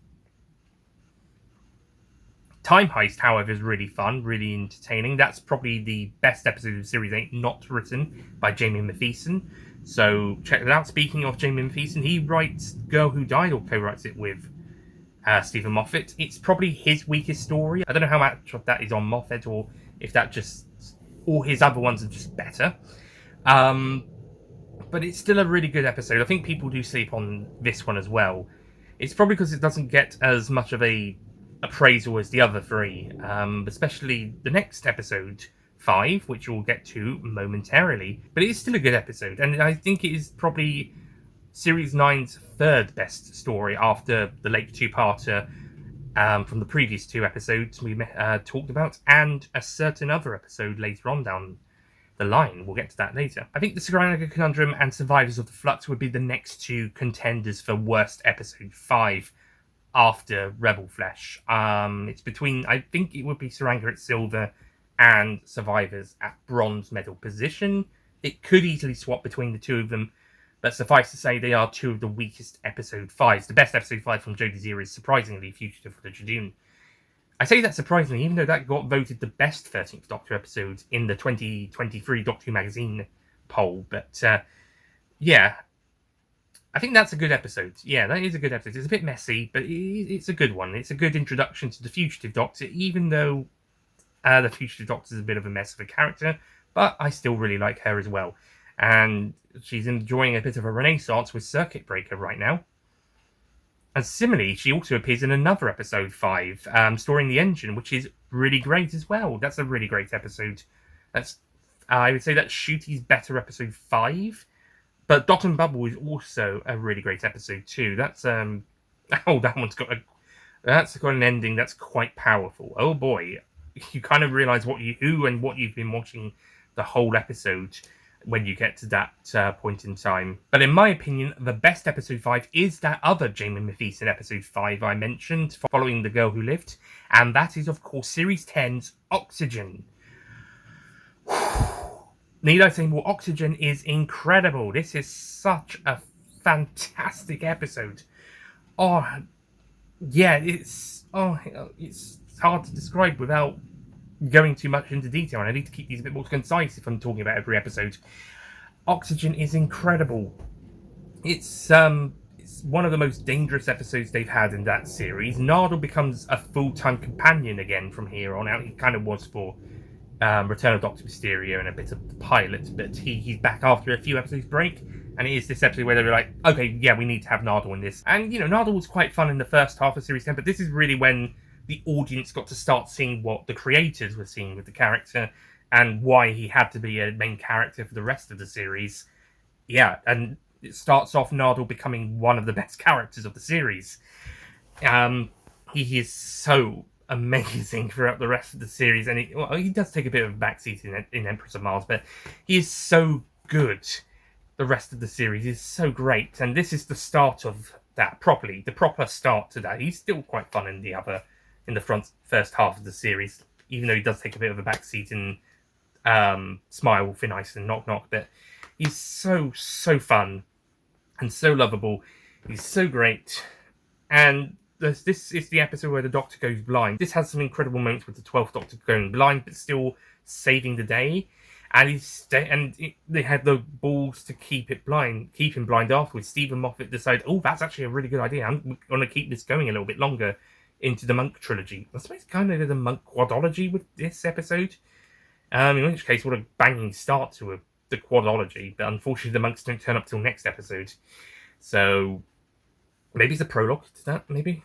Time Heist, however, is really fun, really entertaining. That's probably the best episode of Series 8 not written by Jamie Matheson. So check that out. Speaking of Jamie Matheson, he writes Girl Who Died, or co-writes it with Stephen Moffat. It's probably his weakest story. I don't know how much of that is on Moffat, or if that just... all his other ones are just better. But it's still a really good episode. I think people do sleep on this one as well. It's probably because it doesn't get as much of a appraisal as the other three, especially the next episode 5, which we'll get to momentarily. But it is still a good episode, and I think it is probably Series 9's third best story after the late two-parter from the previous 2 episodes we talked about, and a certain other episode later on down the line. We'll get to that later. I think the Saranga Conundrum and Survivors of the Flux would be the next 2 contenders for worst episode 5 after Rebel Flesh. It's between, I think it would be Saranga at silver and Survivors at bronze medal position. It could easily swap between the 2 of them, but suffice to say they are 2 of the weakest episode 5s. The best episode 5 from Jodie's era is surprisingly Fugitive of the Jadoon. I say that surprisingly, even though that got voted the best 13th Doctor episode in the 2023 Doctor Who magazine poll. But yeah, I think that's a good episode. Yeah, that is a good episode. It's a bit messy, but it's a good one. It's a good introduction to the Fugitive Doctor, even though the Fugitive Doctor is a bit of a mess of a character, but I still really like her as well. And she's enjoying a bit of a renaissance with Circuit Breaker right now. And similarly, she also appears in another episode 5, Storing the Engine, which is really great as well. That's a really great episode. I would say that's Shooty's better episode 5. But Dot and Bubble is also a really great episode too. That's that one's got an ending that's quite powerful. Oh boy, you kind of realise who and what you've been watching the whole episode when you get to that point in time. But in my opinion, the best episode 5 is that other Jamie Matheson episode 5 I mentioned, following The Girl Who Lived, and that is of course Series 10's Oxygen. Need I say more? Oxygen is incredible. This is such a fantastic episode. Oh, yeah, it's hard to describe without going too much into detail, and I need to keep these a bit more concise if I'm talking about every episode. Oxygen is incredible. It's one of the most dangerous episodes they've had in that series. Nardal becomes a full-time companion again from here on out. He kind of was for Return of Doctor Mysterio and a bit of the pilot, but he's back after a few episodes break, and it is this episode where they were like, okay, yeah, we need to have Nardal in this. And, Nardal was quite fun in the first half of Series 10, but this is really when the audience got to start seeing what the creators were seeing with the character, and why he had to be a main character for the rest of the series. Yeah, and it starts off Nardal becoming one of the best characters of the series. He is so amazing throughout the rest of the series, and he does take a bit of a backseat in Empress of Mars, but he is so good. The rest of the series is so great, and this is the start of that properly, the proper start to that. He's still quite fun in the first half of the series, even though he does take a bit of a backseat in Smile, Thin Ice, and Knock Knock, but he's so fun and so lovable. He's so great, and this is the episode where the Doctor goes blind. This has some incredible moments with the 12th Doctor going blind, but still saving the day. And they had the balls to keep him blind afterwards. Stephen Moffat decided, oh, that's actually a really good idea. I'm going to keep this going a little bit longer into the Monk trilogy. I suppose kind of the Monk quadology with this episode. In which case, what a banging start to the quadology. But unfortunately, the monks don't turn up till next episode. So maybe it's a prologue to that, maybe?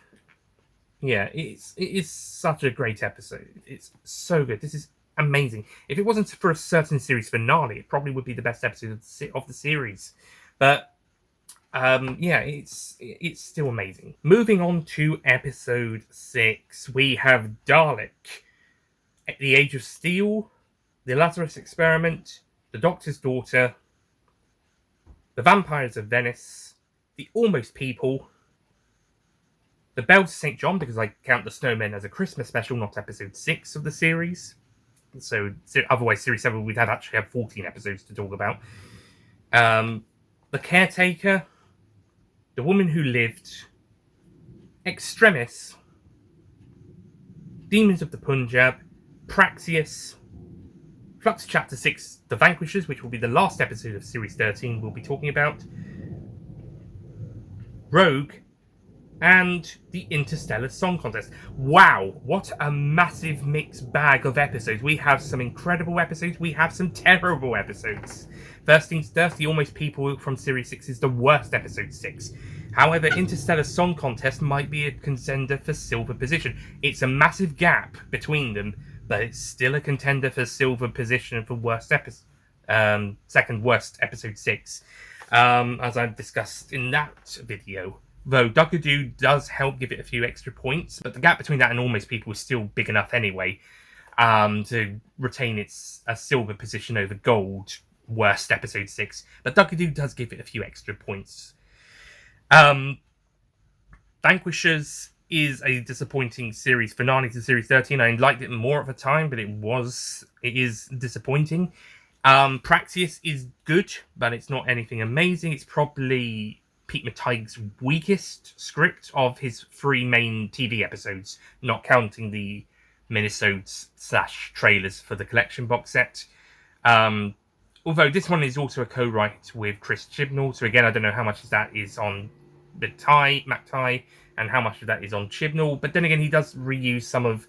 Yeah, it is such a great episode. It's so good. This is amazing. If it wasn't for a certain series finale, it probably would be the best episode of the series. But yeah, it's still amazing. Moving on to episode 6, we have Dalek, The Age of Steel, The Lazarus Experiment, The Doctor's Daughter, The Vampires of Venice, The Almost People, The Bells of St. John, because I count The Snowmen as a Christmas special, not episode 6 of the series. So otherwise, Series 7 we'd actually have 14 episodes to talk about. The Caretaker, The Woman Who Lived, Extremis, Demons of the Punjab, Praxius, Flux Chapter 6, The Vanquishers, which will be the last episode of Series 13 we'll be talking about, Rogue, and the Interstellar Song Contest. Wow, what a massive mixed bag of episodes. We have some incredible episodes, we have some terrible episodes. First things first, The Almost People from Series 6 is the worst episode 6. However, Interstellar Song Contest might be a contender for silver position. It's a massive gap between them, but it's still a contender for silver position for second worst episode 6, as I've discussed in that video. Though Duckadoo does help give it a few extra points, but the gap between that and Almost People is still big enough anyway to retain its silver position over gold worst episode 6. But Duckadoo does give it a few extra points. Vanquishers is a disappointing series finale to Series 13. I liked it more at the time, but it is disappointing. Praxius is good, but it's not anything amazing. It's probably Pete Mataig's weakest script of his 3 main TV episodes, not counting the minisodes / trailers for the collection box set. Although this one is also a co-write with Chris Chibnall, so again, I don't know how much of that is on McTighe, and how much of that is on Chibnall. But then again, he does reuse some of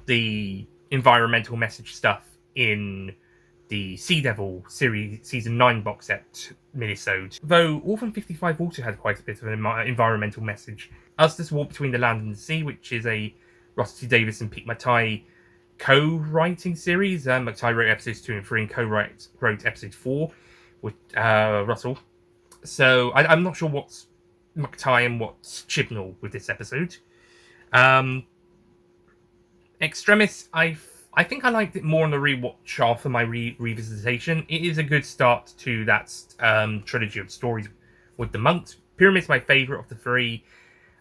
the environmental message stuff in the Sea Devil series season 9 box set minisode. Though Orphan 55 also had quite a bit of an environmental message. Usda's War Between the Land and the Sea, which is a Russell T Davies and Pete Mataigh co-writing series. Mataigh wrote episodes 2 and 3 and wrote episode 4 with Russell. So I'm not sure what's Mataigh and what's Chibnall with this episode. Extremis, I think I liked it more on the rewatch after my revisitation. It is a good start to that trilogy of stories with the monks. Pyramid's my favourite of the 3.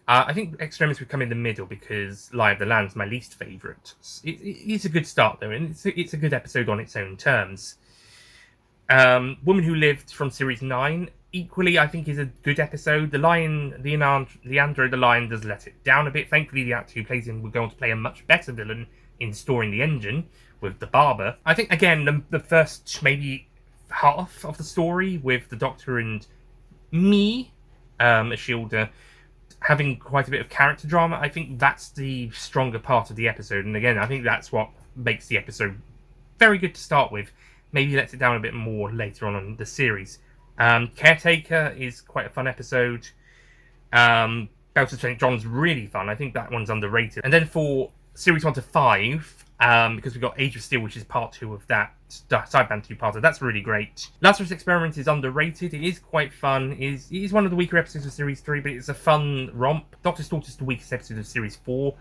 I think Extremis would come in the middle because Lie of the Land's my least favourite. It's a good start though, and it's a good episode on its own terms. Woman Who Lived from Series 9, equally, I think, is a good episode. Leandro the Lion does let it down a bit. Thankfully, the actor who plays him will go on to play a much better villain in Storing the Engine with the barber. I think, again, the first maybe half of the story with the Doctor and me, Ashilda, having quite a bit of character drama, I think that's the stronger part of the episode. And again, I think that's what makes the episode very good to start with. Maybe lets it down a bit more later on in the series. Caretaker is quite a fun episode. Bells of St. John's really fun. I think that one's underrated. And then for Series 1 to 5, because we've got Age of Steel, which is part 2 of that sideband 2-parter, that's really great. Lazarus Experiment is underrated. It is quite fun. It is one of the weaker episodes of Series 3, but it's a fun romp. Doctor's Daughter is the weakest episode of Series 4.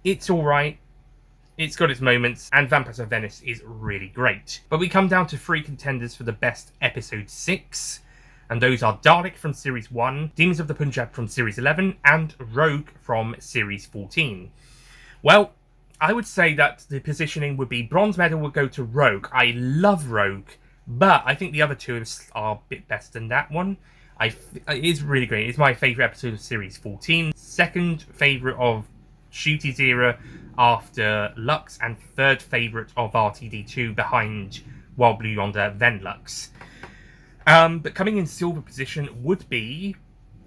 It's alright. It's got its moments, and Vampires of Venice is really great. But we come down to 3 contenders for the best episode 6, and those are Dalek from Series 1, Demons of the Punjab from Series 11, and Rogue from Series 14. Well, I would say that the positioning would be bronze medal would go to Rogue. I love Rogue, but I think the other two are a bit better than that one. It is really great. It's my favourite episode of Series 14. Second favourite of Shooty's era after Lux, and third favourite of RTD2 behind Wild Blue Yonder, then Lux. But coming in silver position would be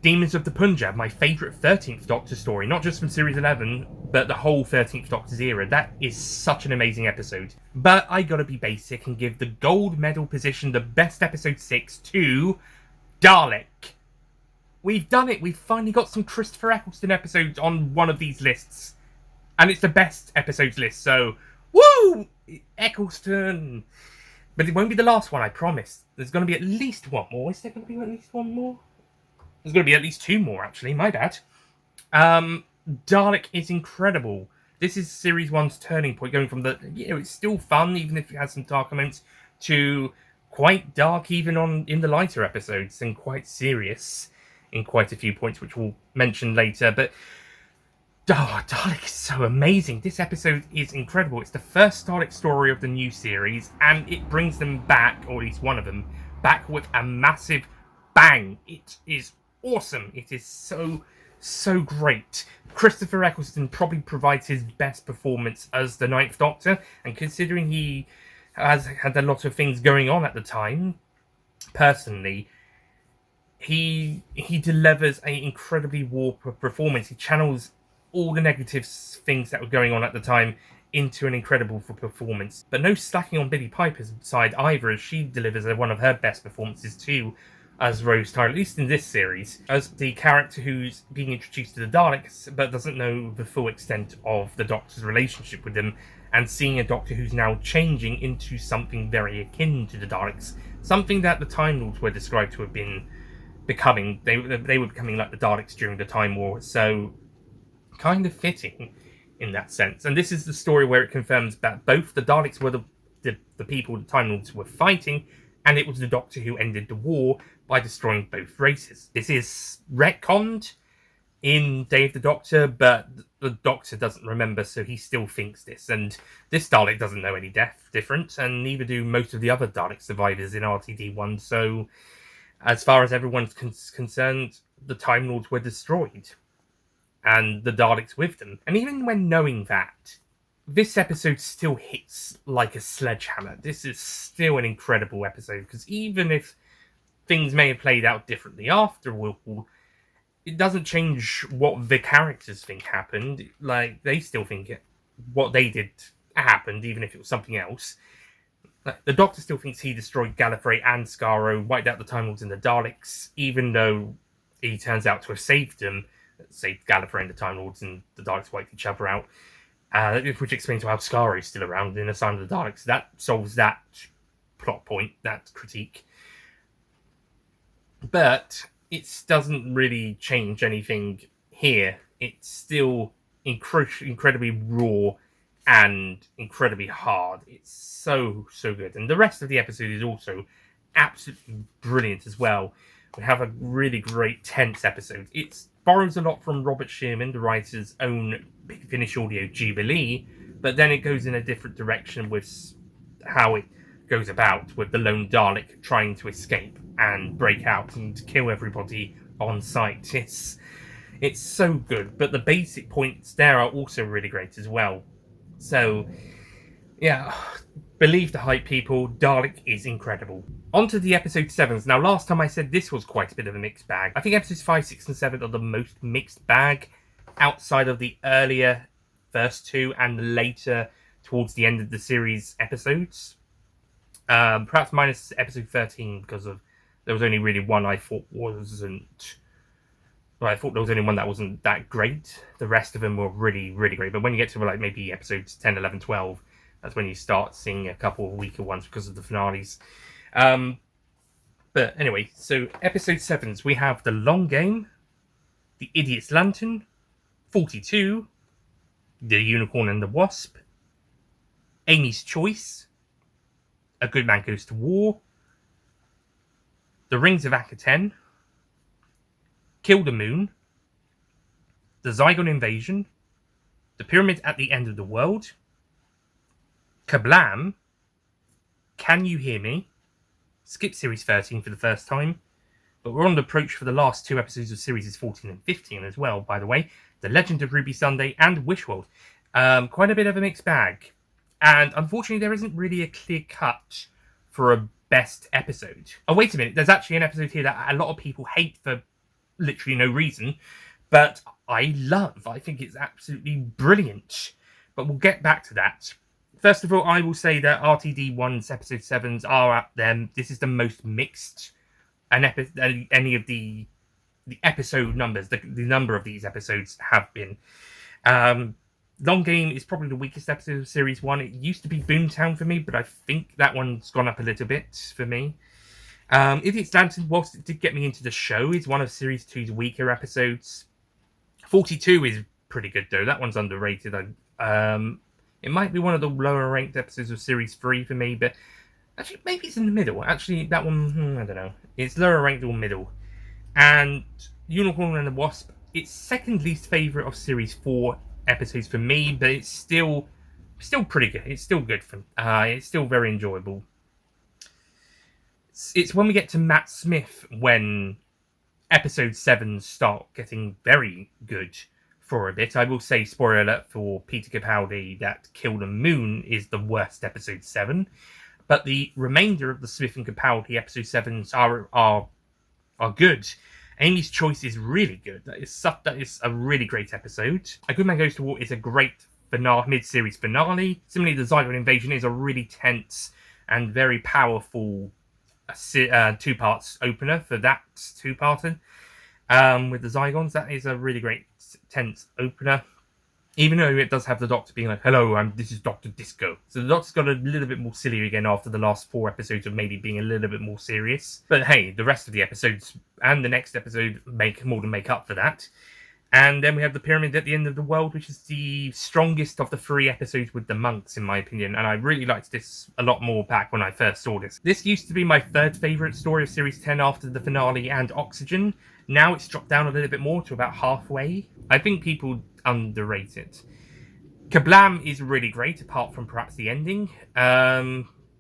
Demons of the Punjab, my favourite 13th Doctor story, not just from Series 11, but the whole 13th Doctor's era. That is such an amazing episode. But I gotta be basic and give the gold medal position, the best episode 6, to Dalek. We've done it. We've finally got some Christopher Eccleston episodes on one of these lists. And it's the best episodes list, so woo! Eccleston! But it won't be the last one, I promise. There's going to be at least one more. Is there going to be at least one more? There's going to be at least 2 more, actually. My bad. Dalek is incredible. This is Series 1's turning point, going from it's still fun, even if it has some dark moments, to quite dark, even in the lighter episodes, and quite serious in quite a few points, which we'll mention later. But Dalek is so amazing. This episode is incredible. It's the first Dalek story of the new series, and it brings them back, or at least one of them, back with a massive bang. It is awesome. It is so great. Christopher Eccleston probably provides his best performance as the Ninth Doctor, and considering he has had a lot of things going on at the time, personally, he delivers an incredibly warped performance. He channels all the negative things that were going on at the time into an incredible performance. But no slacking on Billie Piper's side either, as she delivers one of her best performances too, as Rose Tyler, at least in this series, as the character who's being introduced to the Daleks but doesn't know the full extent of the Doctor's relationship with them, and seeing a Doctor who's now changing into something very akin to the Daleks, something that the Time Lords were described to have been becoming. They were becoming like the Daleks during the Time War, so kind of fitting in that sense. And this is the story where it confirms that both the Daleks were the people the Time Lords were fighting, and it was the Doctor who ended the war by destroying both races. This is retconned in Day of the Doctor, but the Doctor doesn't remember, so he still thinks this. And this Dalek doesn't know any different, and neither do most of the other Dalek survivors in RTD1. So, as far as everyone's concerned, the Time Lords were destroyed, and the Daleks with them. And even when knowing that, this episode still hits like a sledgehammer. This is still an incredible episode, because even if things may have played out differently after Whirlpool, it doesn't change what the characters think happened. Like, they still think what they did happened, even if it was something else. Like, the Doctor still thinks he destroyed Gallifrey and Skaro, wiped out the Time Lords and the Daleks, even though he turns out to have saved them, saved Gallifrey and the Time Lords, and the Daleks wiped each other out. Which explains why Skaro is still around in Asylum of the Daleks. That solves that plot point, that critique. But it doesn't really change anything here. It's still incredibly raw and incredibly hard. It's so good. And the rest of the episode is also absolutely brilliant as well. We have a really great tense episode. It borrows a lot from Robert Shearman, the writer's own Big Finish Audio Jubilee, but then it goes in a different direction with how it goes about with the lone Dalek trying to escape and break out and kill everybody on sight. It's so good, but the basic points there are also really great as well. So, yeah, believe the hype, people. Dalek is incredible. On to the episode 7s. Now, last time I said this was quite a bit of a mixed bag. I think episodes 5, 6, and 7 are the most mixed bag outside of the earlier first two and later towards the end of the series episodes. Perhaps minus episode 13 because of there was only really one I thought wasn't. Well, I thought there was only one that wasn't that great. The rest of them were really, really great. But when you get to like maybe episodes 10, 11, 12, that's when you start seeing a couple of weaker ones because of the finales. But anyway, so episode 7s, we have The Long Game, The Idiot's Lantern, 42, The Unicorn and the Wasp, Amy's Choice, A Good Man Goes to War, The Rings of Akaten, Kill the Moon, The Zygon Invasion, The Pyramid at the End of the World, Kablam, Can You Hear Me, skip Series 13 for the first time, but we're on the approach for the last two episodes of Series 14 and 15 as well, by the way, The Legend of Ruby Sunday and Wish World. Quite a bit of a mixed bag. And unfortunately, there isn't really a clear cut for a best episode. Oh, wait a minute. There's actually an episode here that a lot of people hate for literally no reason, but I love. I think it's absolutely brilliant. But we'll get back to that. First of all, I will say that RTD1's episode 7s are at them. This is the most mixed any of the episode numbers. The number of these episodes have been. Long Game is probably the weakest episode of Series 1. It used to be Boomtown for me, but I think that one's gone up a little bit for me. Idiot's Lantern, whilst it did get me into the show, is one of Series 2's weaker episodes. 42 is pretty good, though. That one's underrated. It might be one of the lower ranked episodes of Series 3 for me, but actually, maybe it's in the middle. Actually, that one, I don't know. It's lower ranked or middle. And Unicorn and the Wasp, it's second least favourite of Series 4 episodes for me, but it's still pretty good. It's still good for it's still very enjoyable. It's when we get to Matt Smith when episode 7 start getting very good for a bit. I will say, spoiler alert for Peter Capaldi, that Kill the Moon is the worst episode 7, but the remainder of the Smith and Capaldi episode 7s are good. Amy's Choice is really good. That is a really great episode. A Good Man Goes to War is a great mid-series finale. Similarly, The Zygon Invasion is a really tense and very powerful two parts opener for that two-parter. With the Zygons, that is a really great tense opener. Even though it does have the Doctor being like, hello, this is Dr. Disco. So the Doctor's got a little bit more silly again after the last 4 episodes of maybe being a little bit more serious. But hey, the rest of the episodes and the next episode more than make up for that. And then we have The Pyramid at the End of the World, which is the strongest of the 3 episodes with the monks, in my opinion. And I really liked this a lot more back when I first saw this. This used to be my third favourite story of Series 10 after the finale and Oxygen. Now it's dropped down a little bit more to about halfway. I think people underrate it. Kablam is really great, apart from perhaps the ending,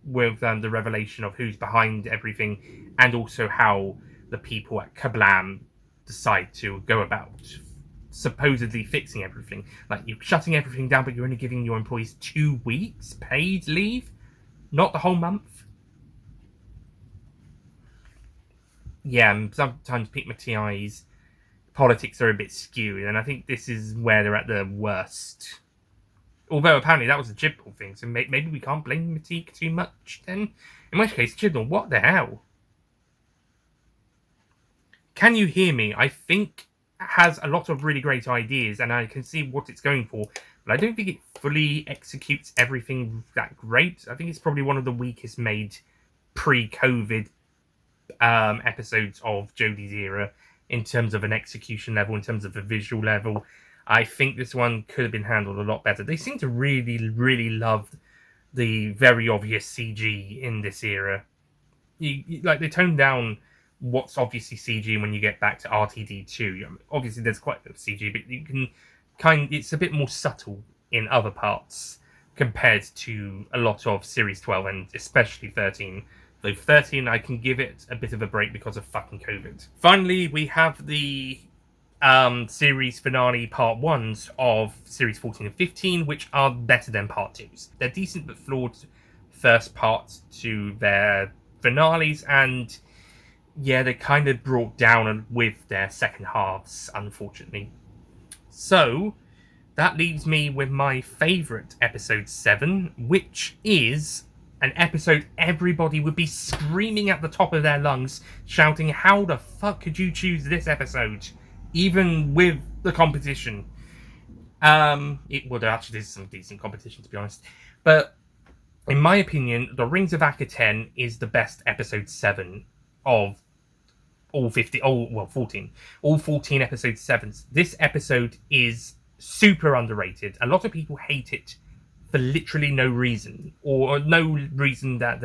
with the revelation of who's behind everything, and also how the people at Kablam decide to go about supposedly fixing everything. Like, you're shutting everything down, but you're only giving your employees 2 weeks paid leave, not the whole month. Yeah, and sometimes Pete Matti's politics are a bit skewed, and I think this is where they're at their worst. Although apparently that was a Chibnall thing, so maybe we can't blame Matty too much then. In which case, Chibnall, what the hell? Can You Hear Me? I think has a lot of really great ideas, and I can see what it's going for, but I don't think it fully executes everything that great. I think it's probably one of the weakest made pre-COVID episodes of Jodie's era in terms of an execution level, in terms of a visual level. I think this one could have been handled a lot better. They seem to really, really love the very obvious CG in this era. They tone down what's obviously CG when you get back to RTD2. Obviously, there's quite a bit of CG, but you can it's a bit more subtle in other parts. compared to a lot of Series 12 and especially 13. Though 13, I can give it a bit of a break because of fucking COVID. Finally, we have the series finale part 1s of Series 14 and 15, which are better than part 2s. They're decent but flawed first parts to their finales, and yeah, they're kind of brought down with their second halves, unfortunately. So, that leaves me with my favourite episode 7, which is an episode everybody would be screaming at the top of their lungs, shouting, how the fuck could you choose this episode? Even with the competition. There actually is some decent competition, to be honest. But, in my opinion, The Rings of Akaten is the best episode 7 of all 14. All 14 episode 7s. This episode is super underrated. A lot of people hate it for literally no reason, or no reason that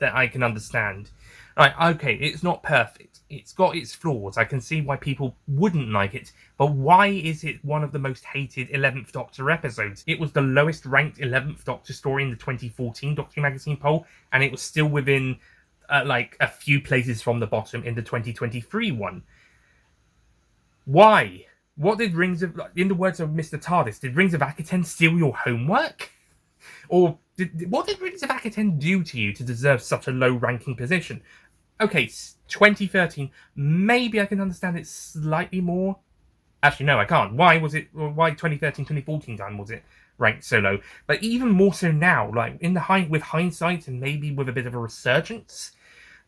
I can understand. Right, okay, it's not perfect. It's got its flaws. I can see why people wouldn't like it, but why is it one of the most hated 11th Doctor episodes? It was the lowest ranked 11th Doctor story in the 2014 Doctor Magazine poll, and it was still within like a few places from the bottom in the 2023 one. Why? What did in the words of Mr. TARDIS, did Rings of Akaten steal your homework? Or what did Rings of Akaten do to you to deserve such a low ranking position? Okay, 2013, maybe I can understand it slightly more. Actually, no, I can't. Why 2013, 2014 time was it ranked so low? But even more so now, like with hindsight and maybe with a bit of a resurgence,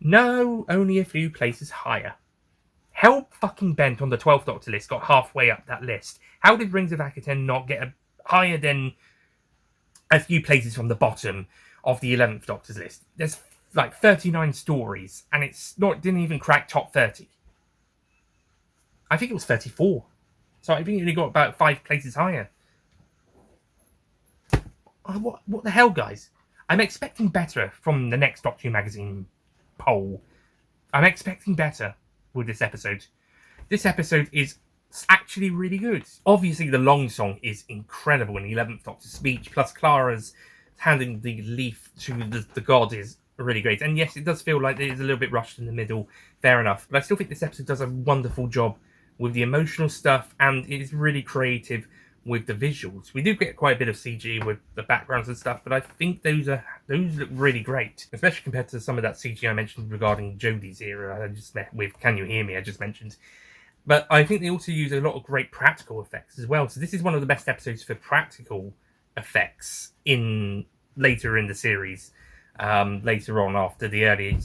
no, only a few places higher. Hell fucking Bent on the 12th Doctor list got halfway up that list. How did Rings of Akaten not get higher than a few places from the bottom of the 11th Doctor's list? There's like 39 stories, and didn't even crack top 30. I think it was 34. So I think it only got about 5 places higher. What the hell, guys? I'm expecting better from the next Doctor Who magazine poll. I'm expecting better with this episode. This episode is actually really good. Obviously, the long song is incredible in the 11th Doctor's speech, plus Clara's handing the leaf to the god is really great. And yes, it does feel like it is a little bit rushed in the middle, fair enough. But I still think this episode does a wonderful job with the emotional stuff, and it is really creative with the visuals. We do get quite a bit of CG with the backgrounds and stuff, but I think those look really great, especially compared to some of that CG I mentioned regarding Jodie's era. I just met with Can You Hear Me? I just mentioned. But I think they also use a lot of great practical effects as well. So this is one of the best episodes for practical effects later in the series. Later on, after the early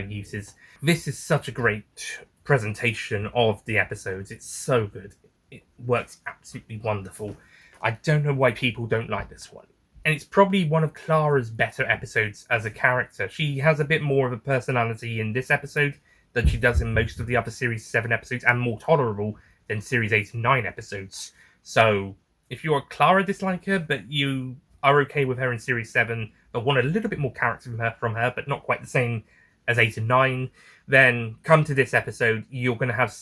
uses, this is such a great presentation of the episodes. It's so good. It works absolutely wonderful. I don't know why people don't like this one. And it's probably one of Clara's better episodes as a character. She has a bit more of a personality in this episode than she does in most of the other Series 7 episodes, and more tolerable than Series 8 and 9 episodes. So, if you're a Clara disliker, but you are okay with her in Series 7, but want a little bit more character from her, but not quite the same as 8 and 9, then come to this episode. You're gonna have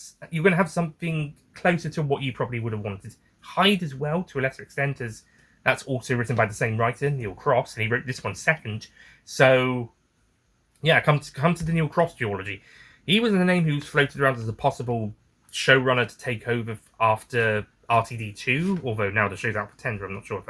something closer to what you probably would have wanted. Hyde as well, to a lesser extent, as that's also written by the same writer, Neil Cross, and he wrote this one second. So, yeah, come to the Neil Cross duology. He was the name who was floated around as a possible showrunner to take over after RTD2, although now the show's out for tender. I'm not sure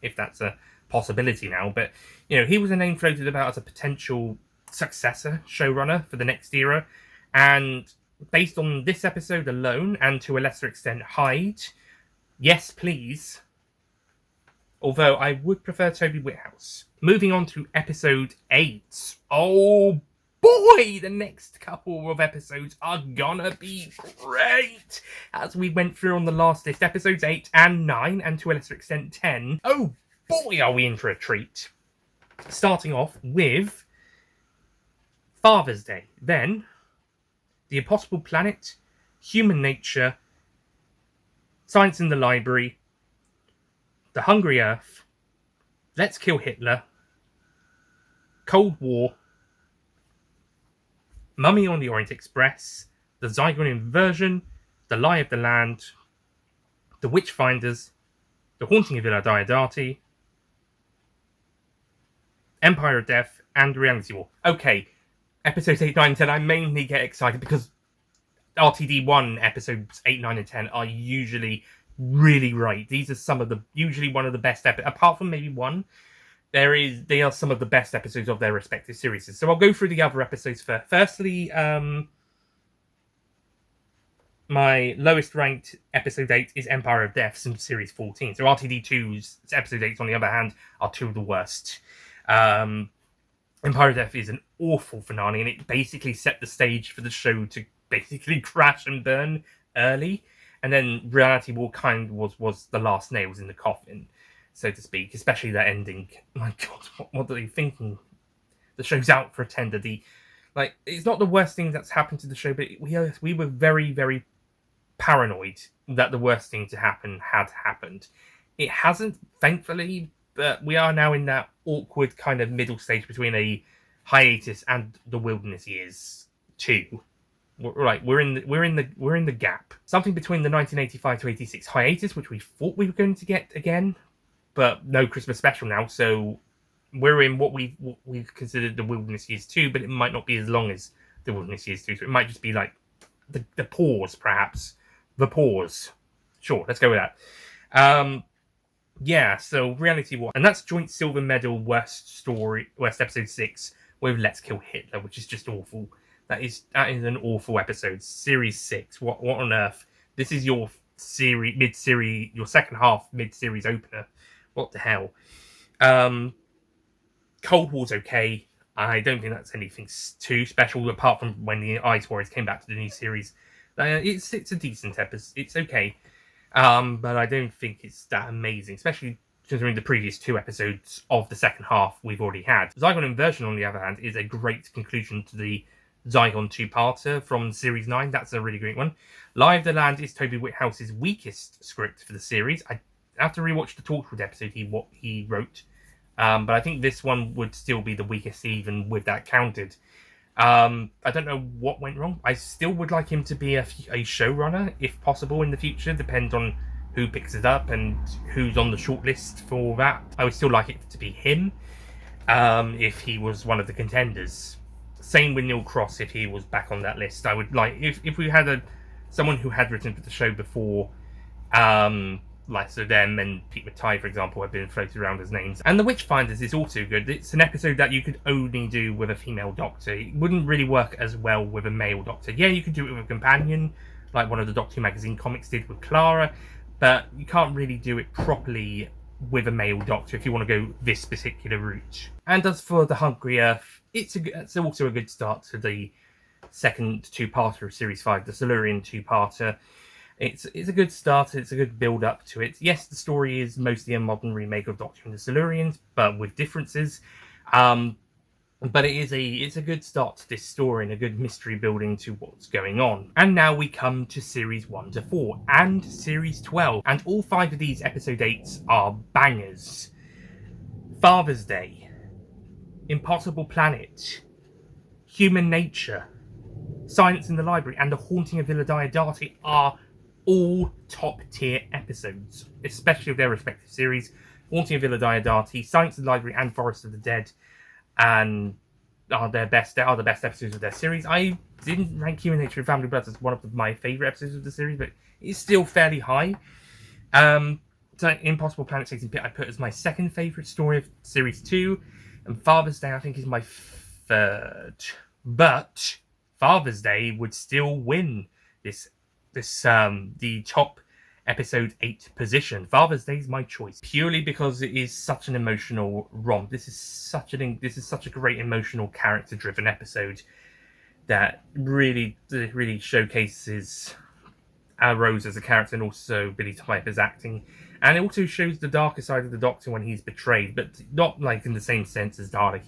if that's a possibility now, but he was a name floated about as a potential successor showrunner for the next era. And based on this episode alone, and to a lesser extent Hyde, yes please. Although I would prefer Toby Whithouse. Moving on to episode 8. Oh boy, the next couple of episodes are gonna be great! As we went through on the last list, episodes 8 and 9, and to a lesser extent 10. Oh boy, are we in for a treat. Starting off with Father's Day. Then, The Impossible Planet, Human Nature, Science in the Library, The Hungry Earth, Let's Kill Hitler, Cold War, Mummy on the Orient Express, The Zygon Inversion, The Lie of the Land, The Witchfinders, The Haunting of Villa Diodati, Empire of Death, and Reality War. Okay, episodes 8, 9, and 10, I mainly get excited because RTD1 episodes 8, 9, and 10 are usually really right. These are some of the, usually one of the best episodes, apart from maybe one. They are some of the best episodes of their respective series. So I'll go through the other episodes first. Firstly, my lowest ranked episode 8 is Empire of Death from series 14. So RTD2's episode 8, on the other hand, are two of the worst. Empire of Death is an awful finale, and it basically set the stage for the show to basically crash and burn early. And then Reality War kind of was the last nails in the coffin, so to speak, especially that ending. My God, what are they thinking? The show's out for a tender. It's not the worst thing that's happened to the show, but we were very, very paranoid that the worst thing to happen had happened. It hasn't, thankfully, but we are now in that awkward kind of middle stage between a hiatus and the wilderness years 2. We're in the gap. Something between the 1985 to 86 hiatus, which we thought we were going to get again, but no Christmas special now, so we're in what we've considered the wilderness years 2, but it might not be as long as the wilderness years 2, so it might just be like the pause, perhaps. The pause. Sure, let's go with that. Yeah, so Reality War. And that's joint silver medal worst episode 6 with Let's Kill Hitler, which is just awful. That is an awful episode. Series 6. What on earth? This is your mid-series, your second half mid-series opener. What the hell? Cold War's okay. I don't think that's anything too special, apart from when the Ice Warriors came back to the new series. It's a decent episode. It's okay. But I don't think it's that amazing, especially considering the previous 2 episodes of the second half we've already had. Zygon Inversion, on the other hand, is a great conclusion to the Zygon 2-parter from Series 9. That's a really great one. Lie of the Land is Toby Whithouse's weakest script for the series. I have to rewatch the Torchwood episode he wrote, but I think this one would still be the weakest, even with that counted. I don't know what went wrong. I still would like him to be a showrunner, if possible, in the future. Depends on who picks it up and who's on the shortlist for that. I would still like it to be him, if he was one of the contenders. Same with Neil Cross, if he was back on that list. I would like, if we had someone who had written for the show before, so them and Pete Mattei, for example, have been floated around as names. And The Witchfinders is also good. It's an episode that you could only do with a female doctor. It wouldn't really work as well with a male doctor. Yeah, you could do it with a companion, like one of the Doctor Who magazine comics did with Clara, but you can't really do it properly with a male doctor if you want to go this particular route. And as for The Hungry Earth, it's also a good start to the second 2-parter of Series 5, the Silurian 2-parter. It's a good start. It's a good build up to it. Yes, the story is mostly a modern remake of Doctor Who and the Silurians, but with differences. But it's a good start to this story and a good mystery building to what's going on. And now we come to Series 1 to 4 and Series 12, and all 5 of these episode 8s are bangers. Father's Day, Impossible Planet, Human Nature, Silence in the Library, and The Haunting of Villa Diodati are all top-tier episodes, especially of their respective series. Haunting of Villa Diodati, Silence in the Library, and Forest of the Dead, and are the best episodes of their series. I didn't rank Human Nature and Family Blood as one of my favourite episodes of the series, but it's still fairly high. So Impossible Planet Chasing Pit I put as my second favourite story of Series 2, and Father's Day I think is my third. But Father's Day would still win the top episode 8 position. Father's Day is my choice purely because it is such an emotional romp. This is such a great emotional character-driven episode that really showcases Rose as a character and also Billy Piper's acting. And it also shows the darker side of the Doctor when he's betrayed, but not like in the same sense as Dalek.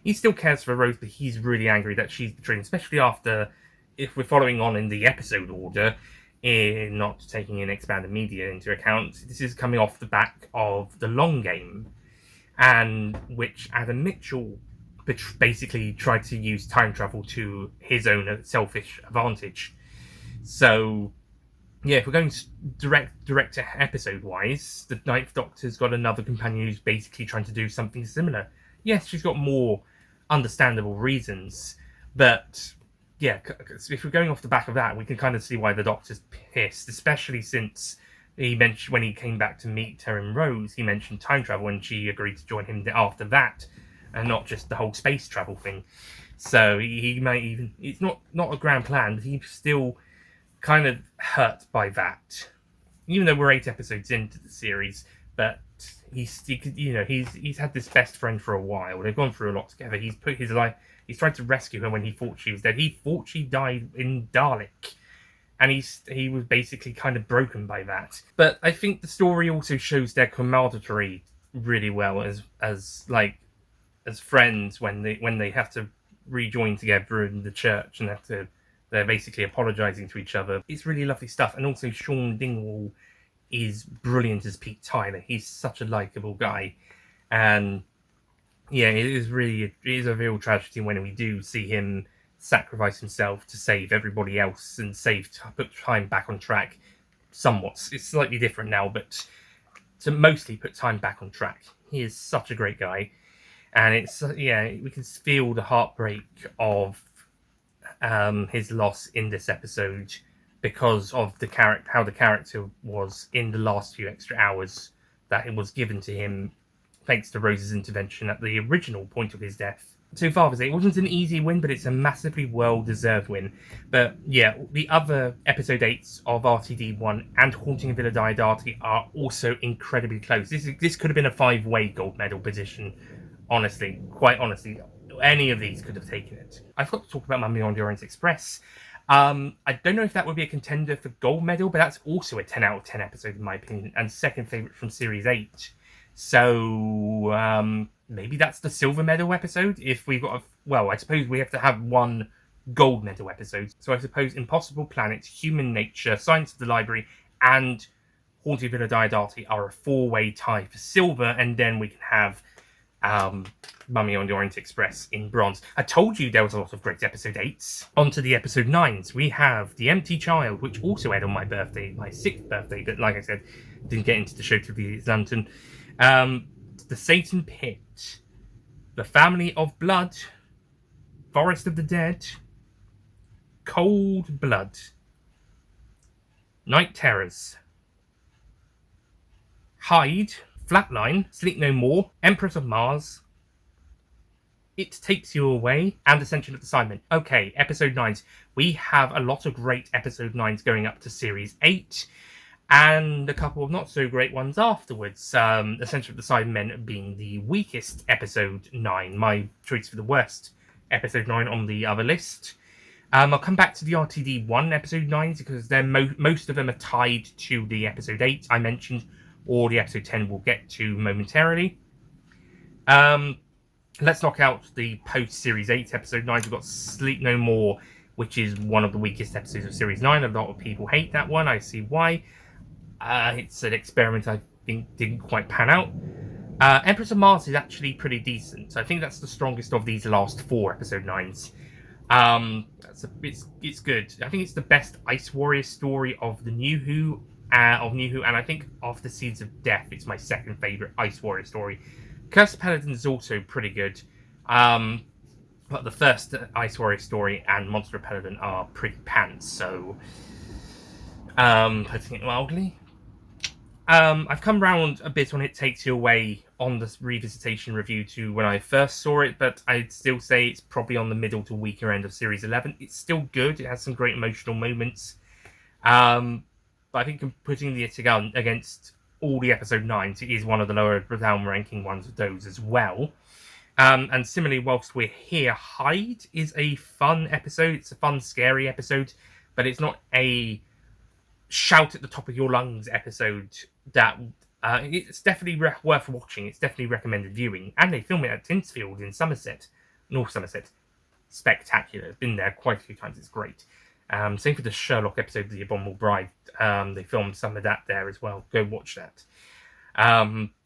He still cares for Rose, but he's really angry that she's betrayed, especially after, if we're following on in the episode order, in not taking in expanded media into account, this is coming off the back of The Long Game, and which Adam Mitchell basically tried to use time travel to his own selfish advantage. So, yeah, if we're going direct to episode wise, the Ninth Doctor's got another companion who's basically trying to do something similar. Yes, she's got more understandable reasons, but yeah, if we're going off the back of that, we can kind of see why the Doctor's pissed, especially since he mentioned when he came back to meet her in Rose, he mentioned time travel, and she agreed to join him after that, and not just the whole space travel thing. So he might even, it's not a grand plan, but he's still kind of hurt by that. Even though we're 8 episodes into the series, but he's had this best friend for a while. They've gone through a lot together. He's put his life. He's tried to rescue her when he thought she was dead. He thought she died in Dalek, and he was basically kind of broken by that. But I think the story also shows their camaraderie really well as friends when they have to rejoin together in the church and they're basically apologizing to each other. It's really lovely stuff. And also Sean Dingwall is brilliant as Pete Tyler. He's such a likable guy. And yeah, it is a real tragedy when we do see him sacrifice himself to save everybody else and put time back on track. Somewhat. It's slightly different now, but to mostly put time back on track. He is such a great guy. And it's, we can feel the heartbreak of his loss in this episode because of how the character was in the last few extra hours that it was given to him thanks to Rose's intervention at the original point of his death. So Father's Day, it wasn't an easy win, but it's a massively well-deserved win. But yeah, the other episode 8s of RTD1 and Haunting of Villa Diodati are also incredibly close. This could have been a 5-way gold medal position. Honestly, quite honestly, any of these could have taken it. I forgot to talk about Mummy on the Orient Express. I don't know if that would be a contender for gold medal, but that's also a 10 out of 10 episode in my opinion, and second favourite from Series 8. So, maybe that's the silver medal episode, if we've got I suppose we have to have one gold medal episode. So I suppose Impossible Planet, Human Nature, Science of the Library, and Haunted Villa Diodati are a 4-way tie for silver, and then we can have Mummy on the Orient Express in bronze. I told you there was a lot of great episode 8s. On to the episode 9s. We have The Empty Child, which also aired on my birthday, my 6th birthday, but like I said, didn't get into the show till the London. The Satan Pit, The Family of Blood, Forest of the Dead, Cold Blood, Night Terrors, Hyde, Flatline, Sleep No More, Empress of Mars, It Takes You Away, and Ascension of the Cybermen. Okay, episode 9s. We have a lot of great episode 9s going up to Series 8, and a couple of not so great ones afterwards. Ascension of the Cybermen being the weakest episode 9, my choice for the worst episode 9 on the other list. I'll come back to the RTD1 episode 9s because they're most of them are tied to the episode 8 I mentioned, or the episode 10 we'll get to momentarily. Let's knock out the post-Series 8 episode 9. We've got Sleep No More, which is one of the weakest episodes of Series 9. A lot of people hate that one. I see why. It's an experiment I think didn't quite pan out. Empress of Mars is actually pretty decent. I think that's the strongest of these last 4 episode 9s. It's good. I think it's the best Ice Warrior story of the New Who, and I think After Seeds of Death, it's my second favourite Ice Warrior story. Curse of Paladin is also pretty good, but the first Ice Warrior story and Monster of Paladin are pretty pants, so putting it mildly. I've come round a bit on It Takes You Away on the revisitation review to when I first saw it, but I'd still say it's probably on the middle to weaker end of Series 11. It's still good, it has some great emotional moments, but I think putting it against all the episode 9s, it is one of the lower down ranking ones of those as well. And similarly, whilst we're here, Hyde is a fun episode. It's a fun, scary episode, but it's not a shout at the top of your lungs episode that it's definitely worth watching. It's definitely recommended viewing. And they film it at Tinsfield in Somerset, North Somerset. Spectacular. Been there quite a few times. It's great. Same for the Sherlock episode, The Abominable Bride. They filmed some of that there as well. Go watch that.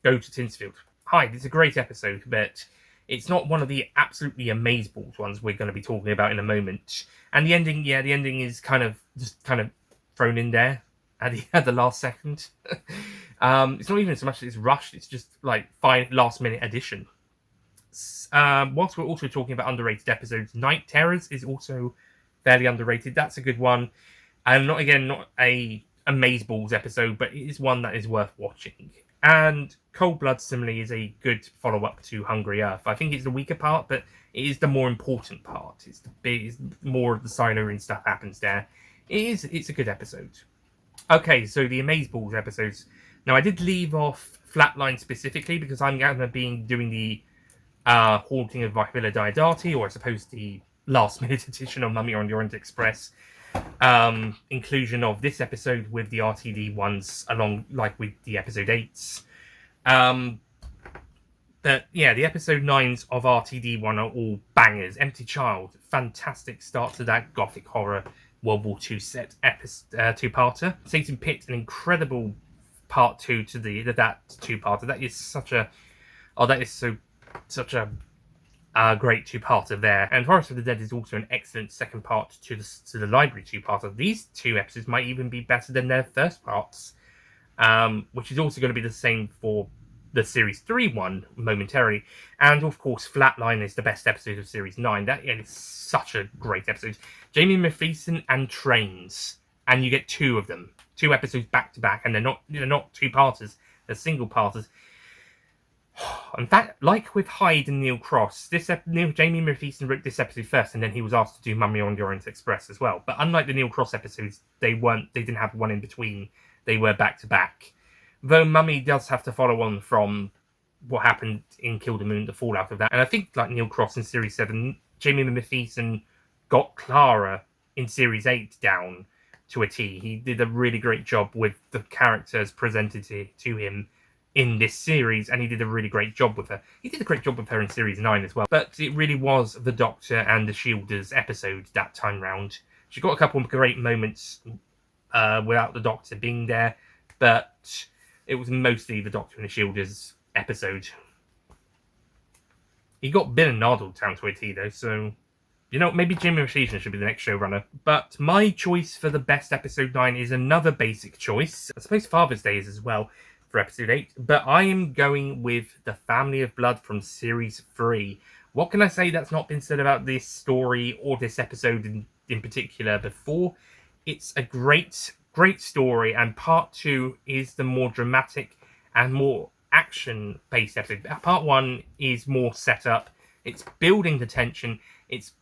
Go to Tinsfield. Hyde, it's a great episode, but it's not one of the absolutely amazeballs ones we're going to be talking about in a moment. And the ending, the ending is kind of thrown in there at the last second. It's not even so much that it's rushed, it's just like fine last minute addition. Whilst we're also talking about underrated episodes, Night Terrors is also fairly underrated. That's a good one. And not a Amazeballs episode, but it is one that is worth watching. And Cold Blood similarly is a good follow up to Hungry Earth. I think it's the weaker part, but it is the more important part. It's more of the siloing stuff happens there. It's a good episode. Okay, so the Amazeballs episodes. Now I did leave off Flatline specifically because I'm going to be doing the Haunting of Villa Diodati, or I suppose the last minute edition of Mummy on the Orient Express. Inclusion of this episode with the RTD ones along, like with the episode 8s. But yeah, the episode 9s of RTD one are all bangers. Empty Child, fantastic start to that gothic horror World War II set two-parter. Satan Pit, an incredible part 2 to that two-parter. That is such a great two-parter there. And Forest of the Dead is also an excellent second part to the library two-parter. These two episodes might even be better than their first parts, which is also going to be the same for the Series 3 one momentarily. And of course, Flatline is the best episode of Series 9. That is such a great episode. Jamie Matheson and Trains, and you get 2 of them. 2 episodes back to back, and they're not two-parters, they're single-parters. In fact, like with Hyde and Neil Cross, Jamie Matheson wrote this episode first, and then he was asked to do Mummy on the Orient Express as well. But unlike the Neil Cross episodes, they didn't have one in between. They were back to back. Though Mummy does have to follow on from what happened in Kill the Moon, the fallout of that. And I think, like Neil Cross in Series 7, Jamie Matheson got Clara in Series 8 down to a T. He did a really great job with the characters presented to him in this series, and he did a really great job with her. He did a great job with her in Series 9 as well. But it really was the Doctor and the Shielders episode that time round. She got a couple of great moments without the Doctor being there, but it was mostly the Doctor and the Shielders episode. He got Bill and Nardole down to a T though, so maybe Jimmy Matheson should be the next showrunner. But my choice for the best episode 9 is another basic choice. I suppose Father's Day is as well for episode 8, but I am going with The Family of Blood from Series 3. What can I say that's not been said about this story or this episode in particular before? It's a great story, and part 2 is the more dramatic and more action-based episode. Part 1 is more set up. It's building the tension. It's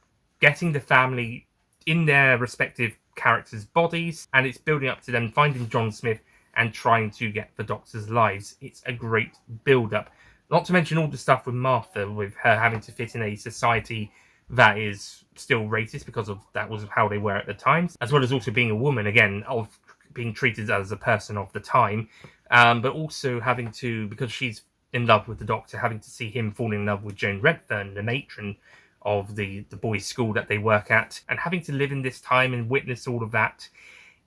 getting the family in their respective characters' bodies, and it's building up to them finding John Smith and trying to get the Doctor's lives. It's a great build-up. Not to mention all the stuff with Martha, with her having to fit in a society that is still racist because of that was how they were at the time, as well as also being a woman, again, of being treated as a person of the time, but also having to, because she's in love with the Doctor, having to see him fall in love with Joan Redfern, the matron of the boys' school that they work at, and having to live in this time and witness all of that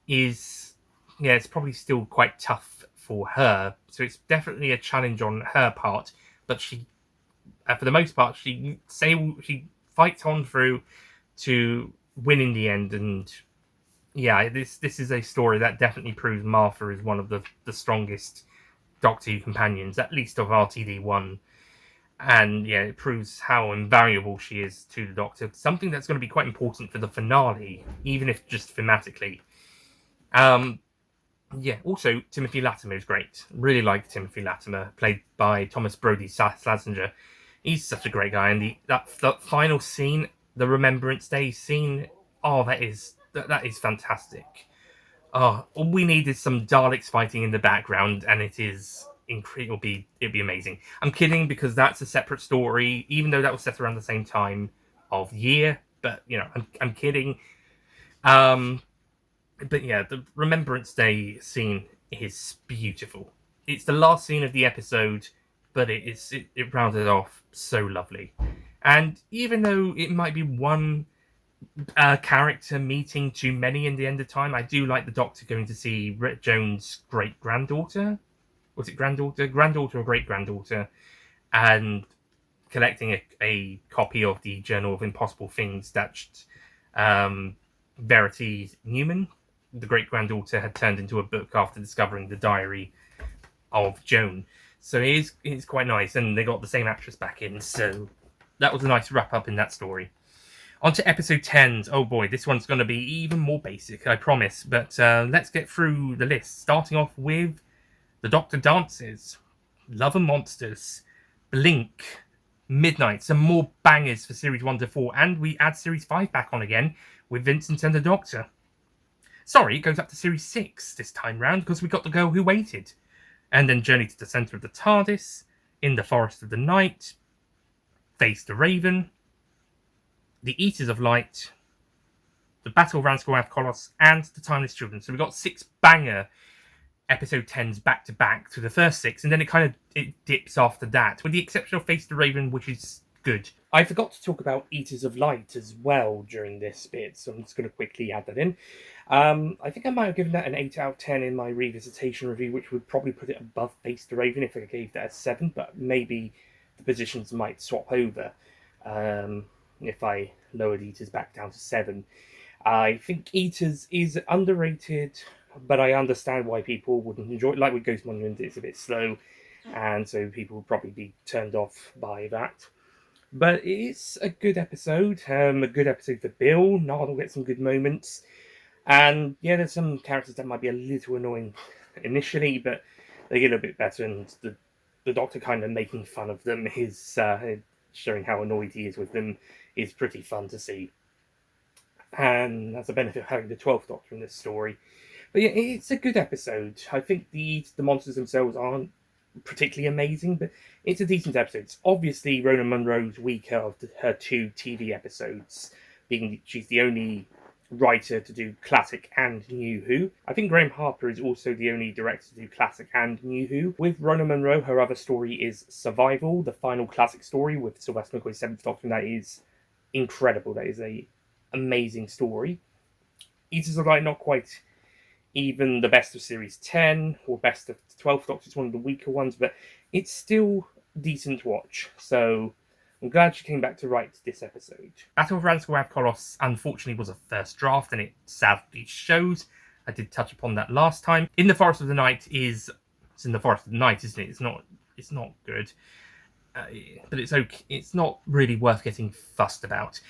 is, it's probably still quite tough for her. So it's definitely a challenge on her part, but she, for the most part, she fights on through to win in the end. And this is a story that definitely proves Martha is one of the strongest Doctor Who companions, at least of RTD1. And it proves how invaluable she is to the Doctor. Something that's going to be quite important for the finale, even if just thematically. Also, Timothy Latimer is great. Really like Timothy Latimer, played by Thomas Brodie Slazenger. He's such a great guy. And that final scene, the Remembrance Day scene, that is fantastic. All we need is some Daleks fighting in the background, and it'll be amazing. I'm kidding, because that's a separate story, even though that was set around the same time of year. But I'm kidding. But the Remembrance Day scene is beautiful. It's the last scene of the episode, but it rounded off so lovely. And even though it might be one character meeting too many in the end of time, I do like the Doctor going to see Rhett Jones' great-granddaughter. Was it granddaughter? Granddaughter or great-granddaughter? And collecting a copy of the Journal of Impossible Things that Verity Newman, the great-granddaughter, had turned into a book after discovering the diary of Joan. So it's quite nice, and they got the same actress back in, so that was a nice wrap up in that story. On to episode 10. Oh boy, this one's going to be even more basic, I promise. But let's get through the list, starting off with The Doctor Dances, Love and Monsters, Blink, Midnight, some more bangers for Series 1 to 4, and we add Series 5 back on again with Vincent and the Doctor. Sorry, it goes up to Series 6 this time round, because we got The Girl Who Waited. And then Journey to the Centre of the TARDIS, In the Forest of the Night, Face the Raven, The Eaters of Light, The Battle of Ranskow Kolos, and The Timeless Children. So we got 6 banger episode 10s back to back to the first 6, and then it dips after that, with the exception of Face the Raven, which is good. I forgot to talk about Eaters of Light as well during this bit, so I'm just going to quickly add that in. I think I might have given that an 8 out of 10 in my revisitation review, which would probably put it above Face the Raven if I gave that a 7, but maybe the positions might swap over if I lowered Eaters back down to 7. I think Eaters is underrated, but I understand why people wouldn't enjoy it. Like with Ghost Monument, it's a bit slow, and so people would probably be turned off by that. But it's a good episode. A good episode for Bill. Nard will get some good moments. And yeah, there's some characters that might be a little annoying initially, but they get a bit better, and the Doctor kind of making fun of them, showing how annoyed he is with them, is pretty fun to see. And that's a benefit of having the 12th Doctor in this story. But yeah, it's a good episode. I think the monsters themselves aren't particularly amazing, but it's a decent episode. It's obviously Rona Munro's weaker of her 2 TV episodes, being she's the only writer to do Classic and New Who. I think Graham Harper is also the only director to do Classic and New Who. With Rona Munro, her other story is Survival, the final Classic story with Sylvester McCoy's 7th Doctor, and that is incredible. That is a amazing story. Eaters of Light, not quite even the best of Series 10 or best of the 12th Doctor. It's one of the weaker ones, but it's still decent to watch. So I'm glad she came back to write this episode. Battle of Ranskow Kolos, unfortunately, was a first draft, and it sadly shows. I did touch upon that last time. In the Forest of the Night it's in the Forest of the Night, isn't it? It's not good, but it's okay. It's not really worth getting fussed about.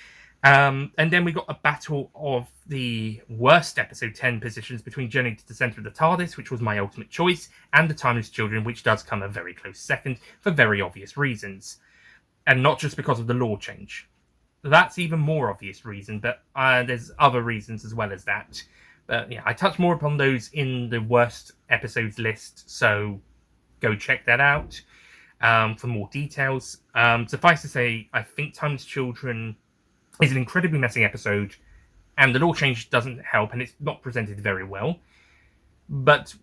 And then we got a battle of the worst episode 10 positions between Journey to the Centre of the TARDIS, which was my ultimate choice, and The Timeless Children, which does come a very close second for very obvious reasons. And not just because of the law change. That's even more obvious reason, but there's other reasons as well as that. But yeah, I touch more upon those in the worst episodes list, so go check that out for more details. Suffice to say, I think Timeless Children is an incredibly messy episode, and the law change doesn't help, and it's not presented very well. But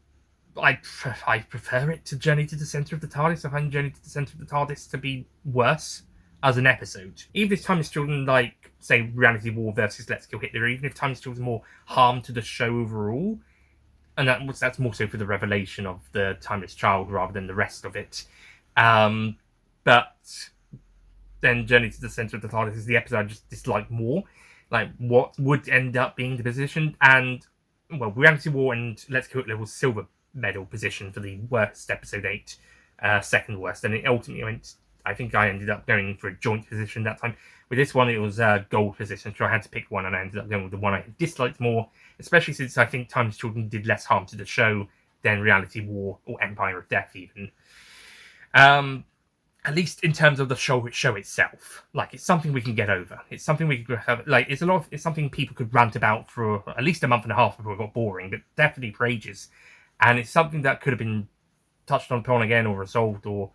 I prefer it to Journey to the Centre of the TARDIS. I find Journey to the Centre of the TARDIS to be worse as an episode. Even if Timeless Children, like, say, Reality War versus Let's Kill Hitler, even if Timeless Children is more harm to the show overall, and that's more so for the revelation of the Timeless Child rather than the rest of it. But then Journey to the Centre of the TARDIS is the episode I just dislike more. Like, what would end up being the position, and, well, Reality War and Let's Kill Hitler was silver medal position for the worst episode 8, second worst, and it ultimately went, I think I ended up going for a joint position that time. With this one, it was a gold position, so I had to pick one, and I ended up going with the one I disliked more, especially since I think Timeless Children did less harm to the show than Reality War or Empire of Death even. At least in terms of the show itself. Like, it's something we can get over. It's something we could have, like, it's something people could rant about for at least a month and a half before it got boring, but definitely for ages. And it's something that could have been touched upon again or resolved or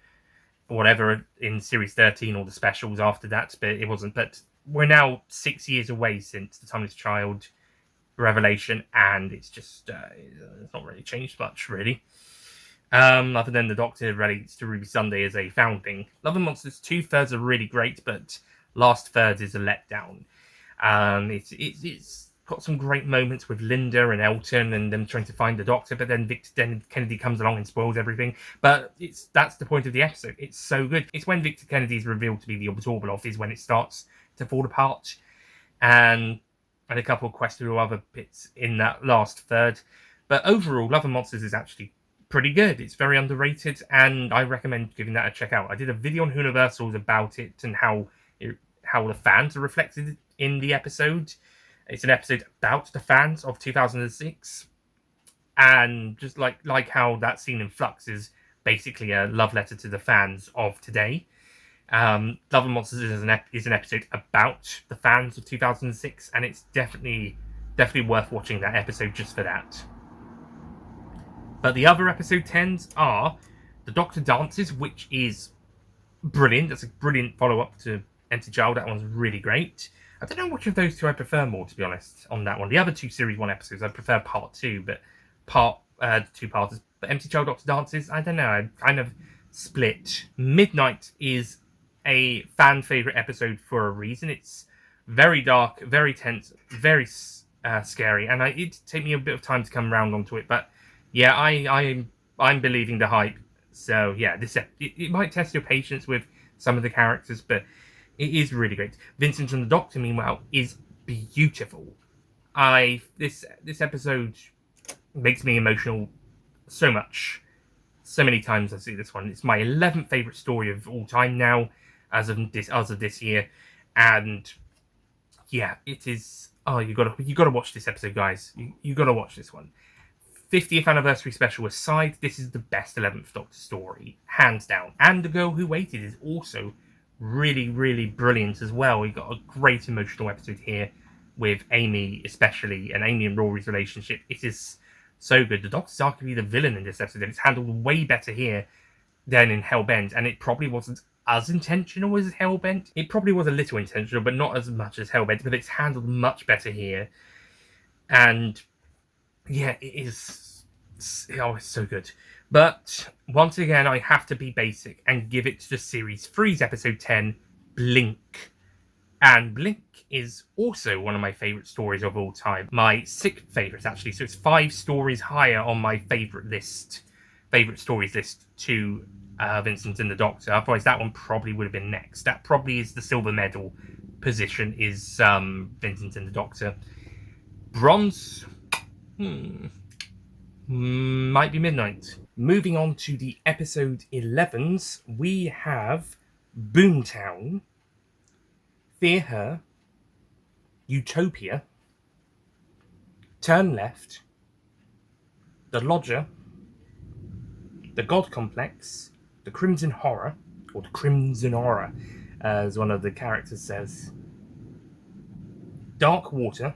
whatever in Series 13 or the specials after that, but it wasn't. But we're now 6 years away since The Timeless Child revelation, and it's just, it's not really changed much, really. Other than the Doctor relates to Ruby Sunday as a founding. Love and Monsters 2/3 are really great, but last third is a letdown. It's got some great moments with Linda and Elton and them trying to find the Doctor, but then Victor Kennedy comes along and spoils everything. But that's the point of the episode. It's so good. It's when Victor Kennedy is revealed to be the Orbitaloff is when it starts to fall apart. And a couple of questionable other bits in that last third. But overall, Love and Monsters is actually pretty good. It's very underrated, and I recommend giving that a check out. I did a video on Universals about it and how the fans are reflected in the episode. It's an episode about the fans of 2006, and just like how that scene in Flux is basically a love letter to the fans of today. Love and Monsters is an episode about the fans of 2006, and it's definitely worth watching that episode just for that. But the other episode 10s are The Doctor Dances, which is brilliant. That's a brilliant follow-up to Empty Child. That one's really great. I don't know which of those two I prefer more, to be honest, on that one. The other two Series 1 episodes, I prefer Part 2, but two-parters. But Empty Child, Doctor Dances, I don't know. I kind of split. Midnight is a fan favourite episode for a reason. It's very dark, very tense, very scary, and it did take me a bit of time to come around onto it, but yeah, I'm believing the hype. So yeah, it might test your patience with some of the characters, but it is really great. Vincent and the Doctor, meanwhile, is beautiful. This episode makes me emotional so much, so many times I see this one. It's my 11th favorite story of all time now, as of this year, and yeah, it is. Oh, you gotta watch this episode, guys. You gotta watch this one. 50th anniversary special aside, this is the best 11th Doctor story, hands down. And The Girl Who Waited is also really, really brilliant as well. We got a great emotional episode here with Amy, especially, and Amy and Rory's relationship. It is so good. The Doctor's arguably the villain in this episode, and it's handled way better here than in Hellbent, and it probably wasn't as intentional as Hellbent. It probably was a little intentional, but not as much as Hellbent, but it's handled much better here. And yeah, it is. Oh, it's so good. But once again, I have to be basic and give it to Series 3's episode 10, Blink. And Blink is also one of my favourite stories of all time. My 6th favourite, actually. So it's 5 stories higher on my favourite stories list to Vincent and the Doctor. Otherwise, that one probably would have been next. That probably is the silver medal position, is Vincent and the Doctor. Bronze... might be Midnight. Moving on to the episode 11s, we have Boomtown, Fear Her, Utopia, Turn Left, The Lodger, The God Complex, The Crimson Horror, or The Crimson Horror, as one of the characters says, Dark Water,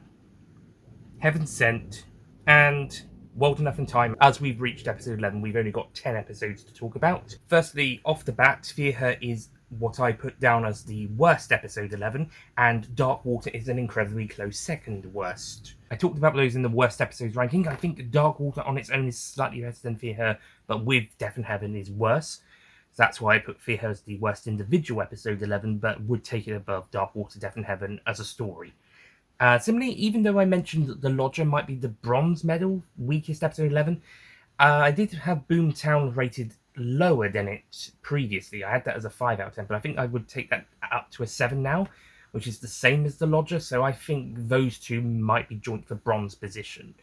Heaven Sent, and World Enough in Time. As we've reached episode 11, we've only got 10 episodes to talk about. Firstly, off the bat, Fear Her is what I put down as the worst episode 11, and Dark Water is an incredibly close second worst. I talked about those in the worst episodes ranking. I think Dark Water on its own is slightly better than Fear Her, but with Death in Heaven is worse. So that's why I put Fear Her as the worst individual episode 11, but would take it above Dark Water, Death in Heaven as a story. Similarly, even though I mentioned that The Lodger might be the bronze medal weakest episode 11, I did have Boomtown rated lower than it previously. I had that as a 5 out of 10, but I think I would take that up to a 7 now, which is the same as The Lodger, so I think those two might be joint for bronze position.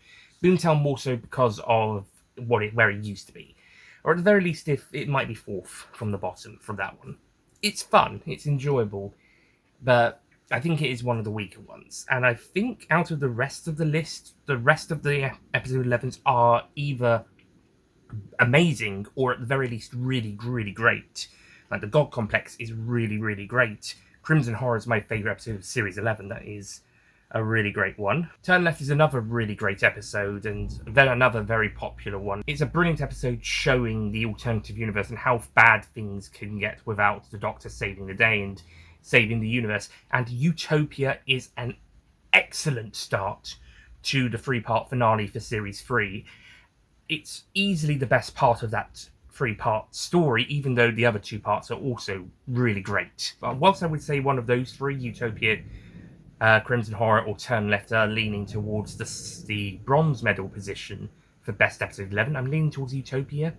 Boomtown more so because of where it used to be. Or at the very least, if it might be 4th from the bottom from that one. It's fun, it's enjoyable, but I think it is one of the weaker ones. And I think out of the rest of the list, the rest of the episode 11s are either amazing or at the very least really, really great. Like the God Complex is really, really great. Crimson Horror is my favourite episode of Series 11. That is a really great one. Turn Left is another really great episode, and then another very popular one. It's a brilliant episode showing the alternative universe and how bad things can get without the Doctor saving the day and saving the universe. And Utopia is an excellent start to the 3-part finale for Series 3. It's easily the best part of that 3-part story, even though the other 2 parts are also really great. But whilst I would say one of those 3, Utopia, Crimson Horror, or Turn Left, are leaning towards the bronze medal position for best episode 11, I'm leaning towards Utopia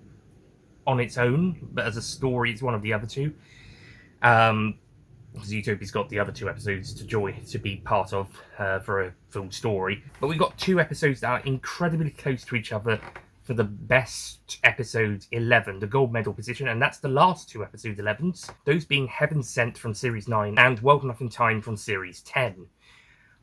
on its own, but as a story, it's one of the other 2. Because Utopia's got the other 2 episodes to be part of for a full story. But we've got 2 episodes that are incredibly close to each other for the best episode 11, the gold medal position, and that's the last two episode 11s, those being Heaven Sent from Series 9 and World Enough in Time from Series 10.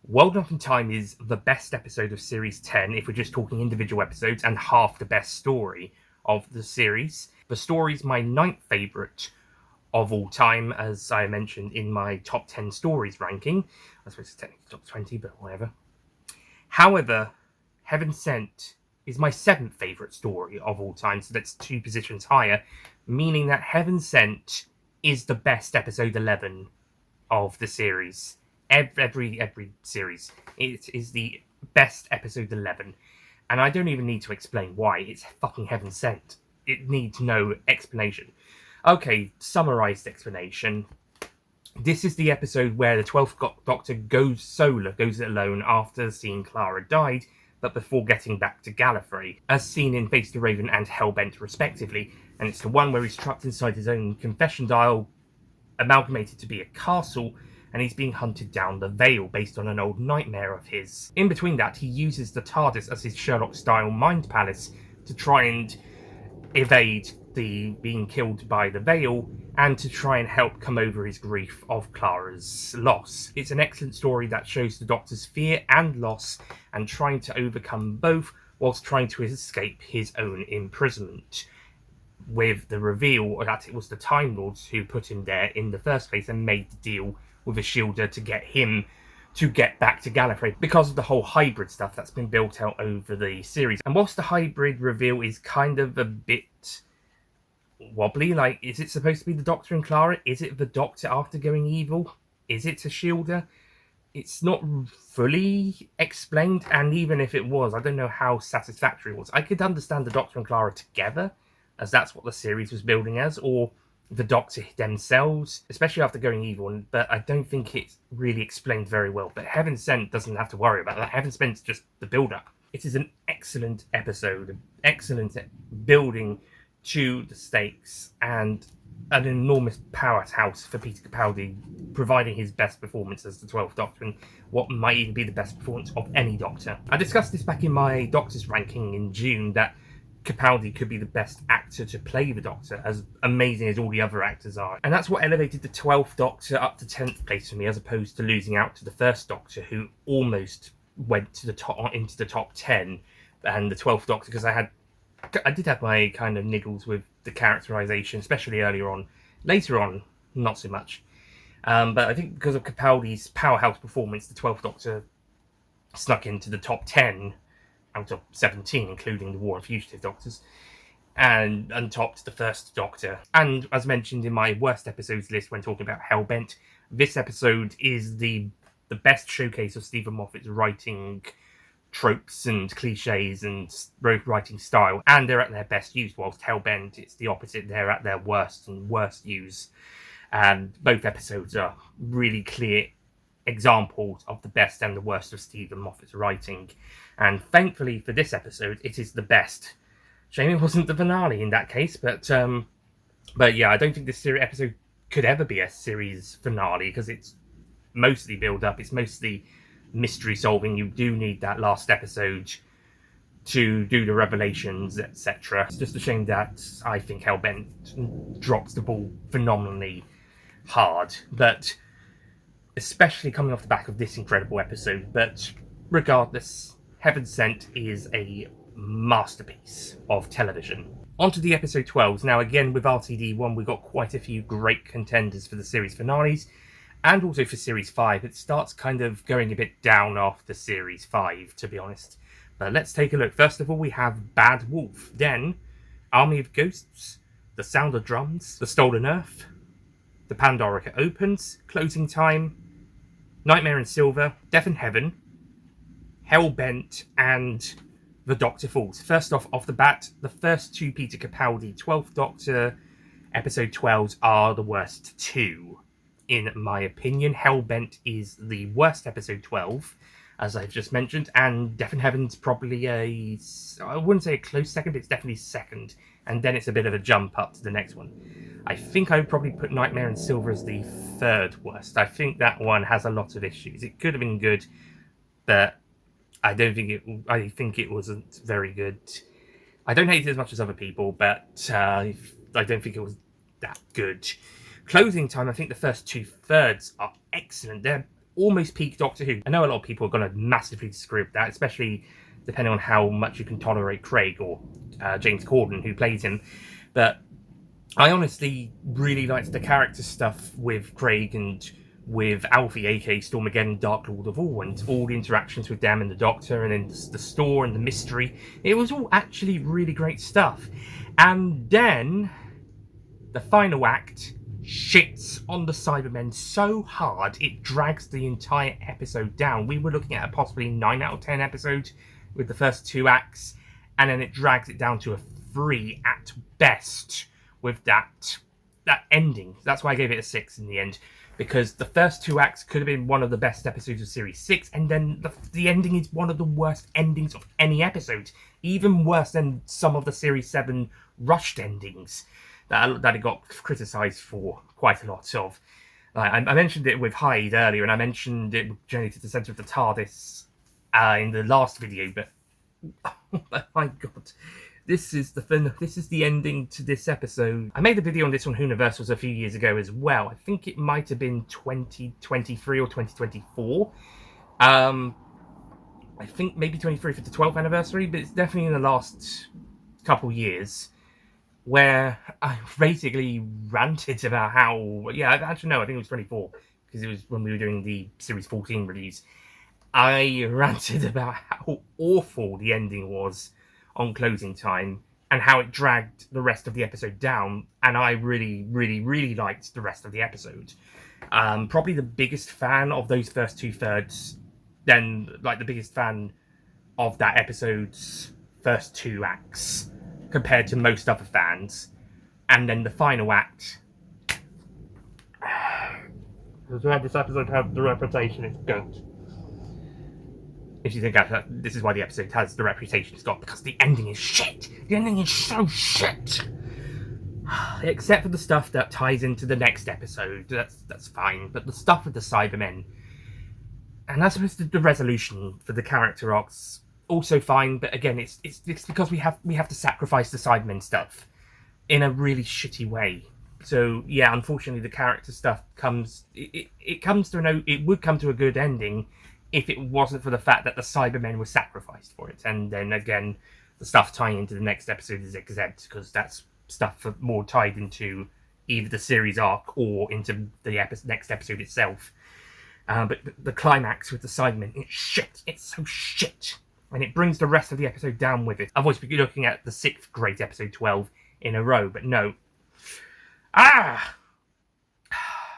World Enough in Time is the best episode of Series 10, if we're just talking individual episodes, and half the best story of the series. The story's my 9th favourite of all time, as I mentioned in my top 10 stories ranking. I suppose it's technically top 20, but whatever. However, Heaven Sent is my 7th favourite story of all time, so that's 2 positions higher, meaning that Heaven Sent is the best episode 11 of the series. Every series. It is the best episode 11. And I don't even need to explain why. It's fucking Heaven Sent. It needs no explanation. Okay, summarised explanation. This is the episode where the 12th Doctor goes solo, goes it alone after seeing Clara died, but before getting back to Gallifrey, as seen in Face the Raven and Hellbent respectively, and it's the one where he's trapped inside his own confession dial, amalgamated to be a castle, and he's being hunted down the Vale based on an old nightmare of his. In between that, he uses the TARDIS as his Sherlock-style mind palace to try and evade the being killed by the Vale, and to try and help come over his grief of Clara's loss. It's an excellent story that shows the Doctor's fear and loss, and trying to overcome both whilst trying to escape his own imprisonment, with the reveal that it was the Time Lords who put him there in the first place and made the deal with a shielder to get him to get back to Gallifrey, because of the whole hybrid stuff that's been built out over the series. And whilst the hybrid reveal is kind of a bit wobbly, like, is it supposed to be the Doctor and Clara? Is it the Doctor after going evil? Is it a shielder? It's not fully explained, and even if it was, I don't know how satisfactory it was. I could understand the Doctor and Clara together, as that's what the series was building as, or the Doctor themselves, especially after going evil, but I don't think it's really explained very well. But Heaven Sent doesn't have to worry about that. Heaven Sent's just the build-up. It is an excellent episode, excellent building to the stakes, and an enormous powerhouse for Peter Capaldi, providing his best performance as the 12th Doctor, and what might even be the best performance of any Doctor. I discussed this back in my Doctor's ranking in June, that Capaldi could be the best actor to play the Doctor, as amazing as all the other actors are. And that's what elevated the 12th Doctor up to 10th place for me, as opposed to losing out to the first Doctor, who almost went to the top, into the top 10, and the 12th Doctor, because I did have my kind of niggles with the characterization, especially earlier on. Later on, not so much. But I think because of Capaldi's powerhouse performance, the 12th Doctor snuck into the top 10 out of 17, including the War and Fugitive Doctors, and untopped the first Doctor. And as mentioned in my worst episodes list when talking about Hellbent, this episode is the best showcase of Stephen Moffat's writing tropes and cliches and writing style, and they're at their best use, whilst Hellbent, it's the opposite. They're at their worst and worst use. And both episodes are really clear examples of the best and the worst of Stephen Moffat's writing. And thankfully for this episode, it is the best. Shame it wasn't the finale in that case, but yeah, I don't think this series episode could ever be a series finale, because it's mostly build up, it's mostly mystery solving. You do need that last episode to do the revelations, etc. It's just a shame that I think Hellbent drops the ball phenomenally hard, but especially coming off the back of this incredible episode. But regardless, Heaven Sent is a masterpiece of television. On to the episode 12s. Now, again, with RTD1, we got quite a few great contenders for the series finales, and also for Series 5. It starts kind of going a bit down after Series 5, to be honest. But let's take a look. First of all, we have Bad Wolf. Then, Army of Ghosts, The Sound of Drums, The Stolen Earth, The Pandorica Opens, Closing Time, Nightmare in Silver, Death in Heaven, Hellbent, and The Doctor Falls. First off the bat, the first two Peter Capaldi 12th Doctor episode 12s are the worst two, in my opinion. Hellbent is the worst episode 12, as I've just mentioned, and Death in Heaven's probably I wouldn't say a close second, but it's definitely second, and then it's a bit of a jump up to the next one. I think I would probably put Nightmare in Silver as the third worst. I think that one has a lot of issues. It could have been good, but I think it wasn't very good. I don't hate it as much as other people, but I don't think it was that good. Closing time, I think the first 2/3 are excellent. They're almost peak Doctor Who. I know a lot of people are going to massively disagree with that, especially depending on how much you can tolerate Craig or James Corden, who plays him. But I honestly really liked the character stuff with Craig and with Alfie, aka Stormageddon, Dark Lord of All, and all the interactions with them and the Doctor, and then the store and the mystery. It was all actually really great stuff. And then the final act shits on the Cybermen so hard it drags the entire episode down. We were looking at a possibly 9 out of 10 episode with the first 2 acts, and then it drags it down to a 3 at best with that ending. That's why I gave it a 6 in the end, because the first 2 acts could have been one of the best episodes of Series 6, and then the ending is one of the worst endings of any episode. Even worse than some of the Series 7 rushed endings that it got criticised for quite a lot of. I mentioned it with Hyde earlier, and I mentioned it with Journey to the Centre of the TARDIS in the last video, but oh my god. This is the ending to this episode. I made a video on this on Whoniversals a few years ago as well. I think it might have been 2023 or 2024. I think maybe 23 for the 12th anniversary, but it's definitely in the last couple years, where I basically ranted about how... Yeah, actually no, I think it was 24, because it was when we were doing the Series 14 reviews. I ranted about how awful the ending was on closing time, and how it dragged the rest of the episode down, and I really, really, really liked the rest of the episode. Probably the biggest fan of those first 2/3, then like the biggest fan of that episode's first 2 acts, compared to most other fans, and then the final act. This episode has the reputation it's got. If you think that this is why the episode has the reputation it's got, because the ending is shit. The ending is so shit. Except for the stuff that ties into the next episode, that's fine. But the stuff with the Cybermen, and that's supposed to the resolution for the character arcs, also fine. But again, it's because we have to sacrifice the Cybermen stuff in a really shitty way. So yeah, unfortunately, the character stuff comes. It comes to it would come to a good ending if it wasn't for the fact that the Cybermen were sacrificed for it. And then again, the stuff tying into the next episode is exempt, because that's stuff more tied into either the series arc or into the next episode itself. But the climax with the Cybermen, it's shit. It's so shit. And it brings the rest of the episode down with it. I've always been looking at the 6th great episode 12 in a row, but no.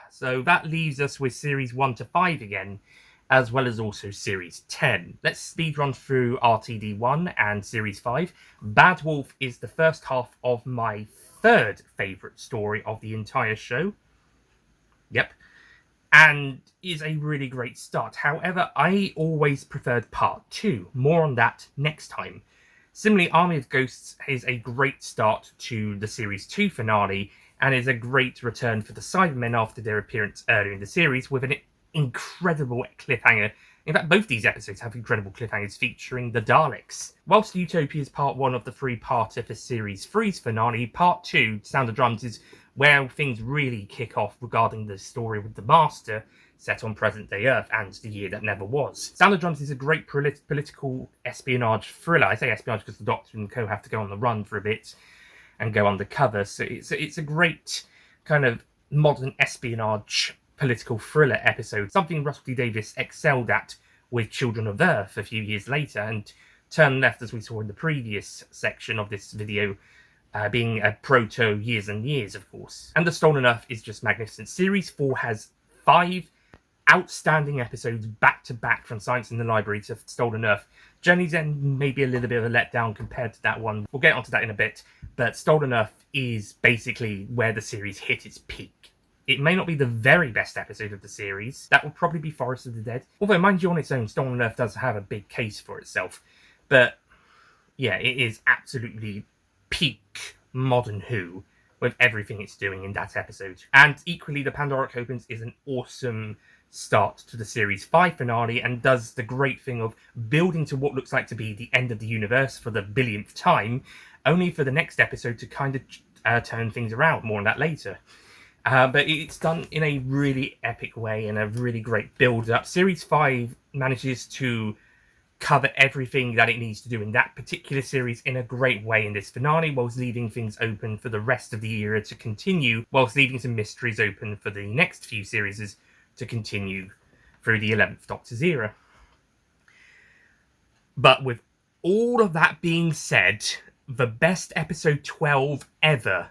So that leaves us with series 1 to 5 again, as well as also Series 10. Let's speedrun through RTD1 and Series 5. Bad Wolf is the first half of my 3rd favourite story of the entire show. Yep. And is a really great start. However, I always preferred Part 2. More on that next time. Similarly, Army of Ghosts is a great start to the Series 2 finale, and is a great return for the Cybermen after their appearance earlier in the series, with an incredible cliffhanger. In fact, both these episodes have incredible cliffhangers featuring the Daleks. Whilst Utopia is part 1 of the 3-parter for Series 3's finale, Part 2, Sound of Drums, is where things really kick off regarding the story with the Master, set on present-day Earth and the year that never was. Sound of Drums is a great political espionage thriller. I say espionage because the Doctor and co have to go on the run for a bit and go undercover, so it's a great kind of modern espionage political thriller episode, something Russell T Davies excelled at with Children of Earth a few years later, and Turn Left, as we saw in the previous section of this video, being a proto Years and Years, of course. And The Stolen Earth is just magnificent. Series 4 has 5 outstanding episodes back-to-back from Science in the Library to Stolen Earth. Journey's End may be a little bit of a letdown compared to that one. We'll get onto that in a bit, but Stolen Earth is basically where the series hit its peak. It may not be the very best episode of the series. That would probably be Forest of the Dead. Although, mind you, on its own, Stolen Earth does have a big case for itself. But, yeah, it is absolutely peak modern Who with everything it's doing in that episode. And equally, The Pandoric Opens is an awesome start to the Series 5 finale and does the great thing of building to what looks like to be the end of the universe for the billionth time, only for the next episode to kind of turn things around. More on that later. But it's done in a really epic way and a really great build-up. Series 5 manages to cover everything that it needs to do in that particular series in a great way in this finale, whilst leaving things open for the rest of the era to continue, whilst leaving some mysteries open for the next few series to continue through the 11th Doctor's era. But with all of that being said, the best episode 12 ever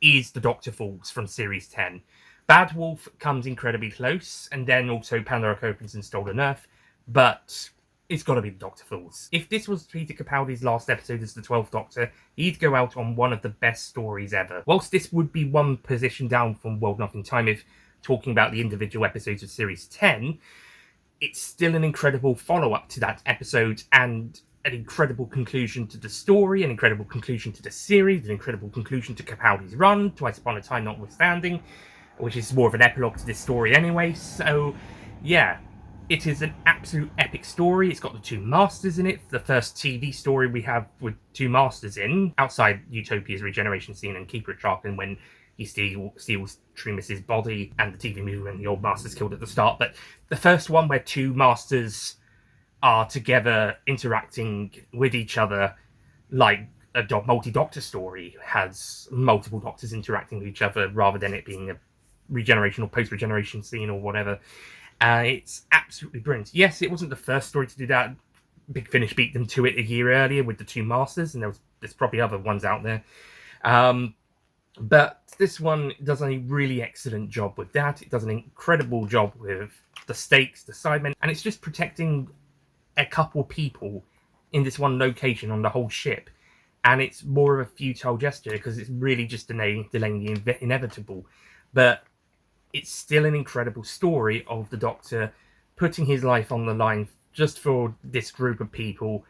is The Doctor Falls from Series 10. Bad Wolf comes incredibly close, and then also Pandora opens and Stolen Earth, but it's got to be The Doctor Falls. If this was Peter Capaldi's last episode as the 12th Doctor, he'd go out on one of the best stories ever. Whilst this would be one position down from World Enough in Time if talking about the individual episodes of Series 10, it's still an incredible follow-up to that episode and an incredible conclusion to the story, an incredible conclusion to the series, an incredible conclusion to Capaldi's run, Twice Upon a Time notwithstanding, which is more of an epilogue to this story anyway. So, yeah, it is an absolute epic story. It's got the two Masters in it. The first TV story we have with two Masters in, outside Utopia's regeneration scene and Keeper of Charlton when he steals Trumas's body, and the TV movie when the old Master's killed at the start. But the first one where two Masters are together interacting with each other like a multi-doctor story, has multiple doctors interacting with each other rather than it being a regeneration or post-regeneration scene or whatever. It's absolutely brilliant. Yes, it wasn't the first story to do that. Big Finish beat them to it a year earlier with the two Masters, and there's probably other ones out there. But this one does a really excellent job with that. It does an incredible job with the stakes, the Sidemen, and it's just protecting a couple people in this one location on the whole ship. And it's more of a futile gesture because it's really just delaying the inevitable. But it's still an incredible story of the Doctor putting his life on the line just for this group of people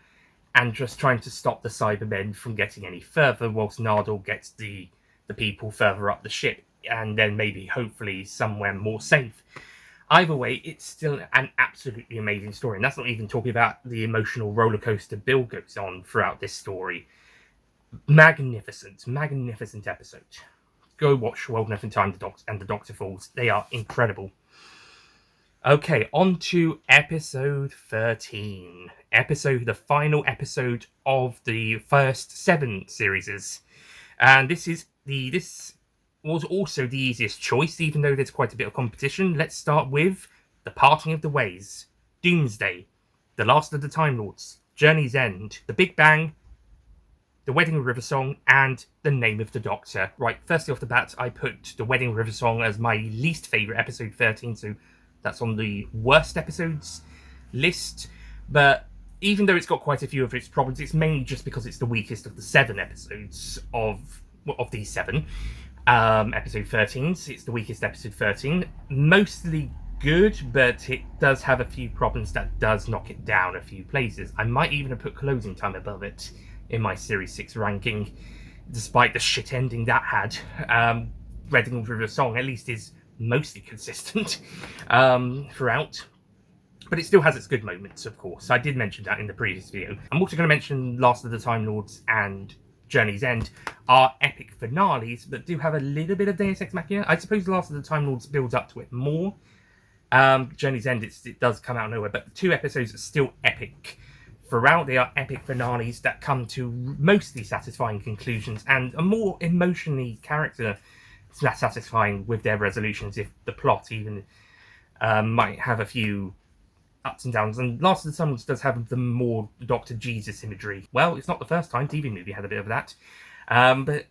and just trying to stop the Cybermen from getting any further, whilst Nardole gets the people further up the ship and then maybe hopefully somewhere more safe. Either way, it's still an absolutely amazing story, and that's not even talking about the emotional rollercoaster Bill goes on throughout this story. Magnificent episode. Go watch World Enough in Time and The Doctor Falls. They are incredible. Okay, on to episode 13. The final episode of the first 7 series. And this was also the easiest choice, even though there's quite a bit of competition. Let's start with The Parting of the Ways, Doomsday, The Last of the Time Lords, Journey's End, The Big Bang, The Wedding River Song, and The Name of the Doctor. Right, firstly off the bat, I put The Wedding River Song as my least favourite episode 13, so that's on the worst episodes list. But even though it's got quite a few of its problems, it's mainly just because it's the weakest of the 7 episodes of these 7. Episode 13, it's the weakest episode 13. Mostly good, but it does have a few problems that does knock it down a few places. I might even have put Closing Time above it in my Series 6 ranking, despite the shit ending that had. Wedding River Song at least is mostly consistent throughout. But it still has its good moments, of course. I did mention that in the previous video. I'm also going to mention Last of the Time Lords and Journey's End are epic finales, but do have a little bit of Deus Ex Machina. I suppose Last of the Time Lords builds up to it more. Journey's End, it does come out of nowhere, but the 2 episodes are still epic. Throughout, they are epic finales that come to mostly satisfying conclusions and are more emotionally character satisfying with their resolutions, if the plot even might have a few ups and downs. And Last of the Time Lords does have the more Dr. Jesus imagery. Well, it's not the first time. TV Movie had a bit of that. But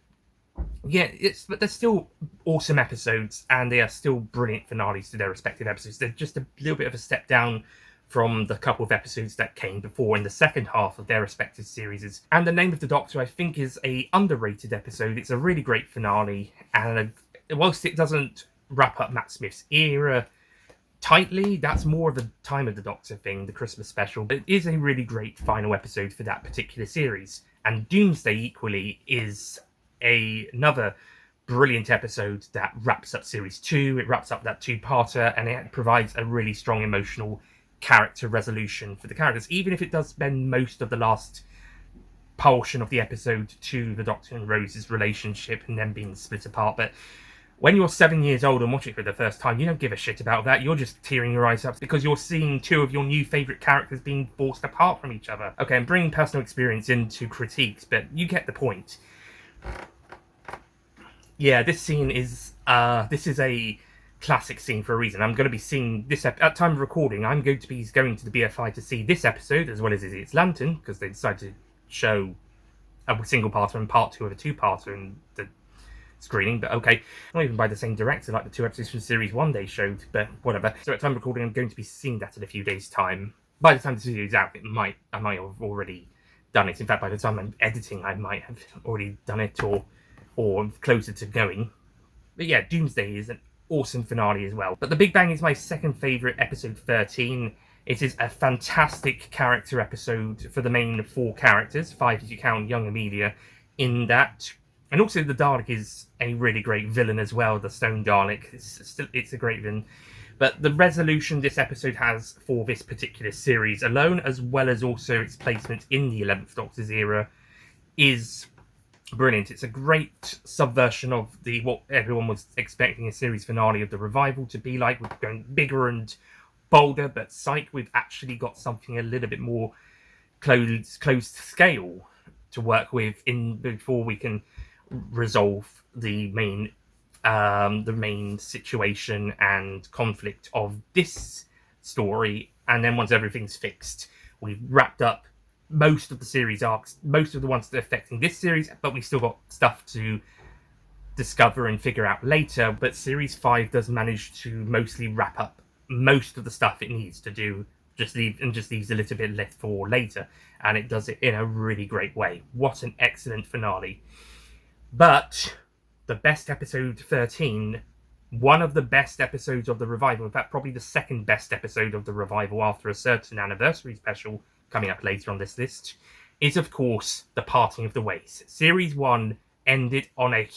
yeah, but they're still awesome episodes, and they are still brilliant finales to their respective episodes. They're just a little bit of a step down from the couple of episodes that came before in the second half of their respective series. And The Name of the Doctor, I think, is a underrated episode. It's a really great finale, and whilst it doesn't wrap up Matt Smith's era tightly, that's more of a Time of the Doctor thing, the Christmas special. But it is a really great final episode for that particular series. And Doomsday equally is another brilliant episode that wraps up series 2. It wraps up that two-parter, and it provides a really strong emotional character resolution for the characters, even if it does spend most of the last portion of the episode to the Doctor and Rose's relationship and them being split apart. But when you're 7 years old and watching it for the first time, you don't give a shit about that. You're just tearing your eyes up because you're seeing two of your new favourite characters being forced apart from each other. Okay, I'm bringing personal experience into critiques, but you get the point. Yeah, this scene is this is a classic scene for a reason. I'm going to be seeing this at time of recording. I'm going to be going to the BFI to see this episode as well as its Lantern, because they decided to show a single parter and part 2 of a two-parter in the screening. But okay, not even by the same director like the 2 episodes from series 1 they showed, but whatever. So at time of recording, I'm going to be seeing that in a few days' time. By the time this video is out, I might have already done it. In fact, by the time I'm editing, I might have already done it or closer to going. But yeah, Doomsday is an awesome finale as well. But The Big Bang is my second favourite, episode 13. It is a fantastic character episode for the main 4 characters, 5 if you count young Amelia in that. And also the Dalek is a really great villain as well, the Stone Dalek. It's a great villain. But the resolution this episode has for this particular series alone, as well as also its placement in the 11th Doctor's era, is brilliant. It's a great subversion of what everyone was expecting a series finale of the Revival to be like. We're going bigger and bolder, but psych, we've actually got something a little bit more close to scale to work with before we can resolve the main situation and conflict of this story. And then once everything's fixed, we've wrapped up most of the series arcs, most of the ones that are affecting this series, but we still got stuff to discover and figure out later. But series 5 does manage to mostly wrap up most of the stuff it needs to do, just leaves a little bit left for later, and it does it in a really great way. What an excellent finale. But the best episode 13, one of the best episodes of the Revival, in fact probably the second best episode of the Revival after a certain anniversary special coming up later on this list, is of course The Parting of the Ways. Series 1 ended on a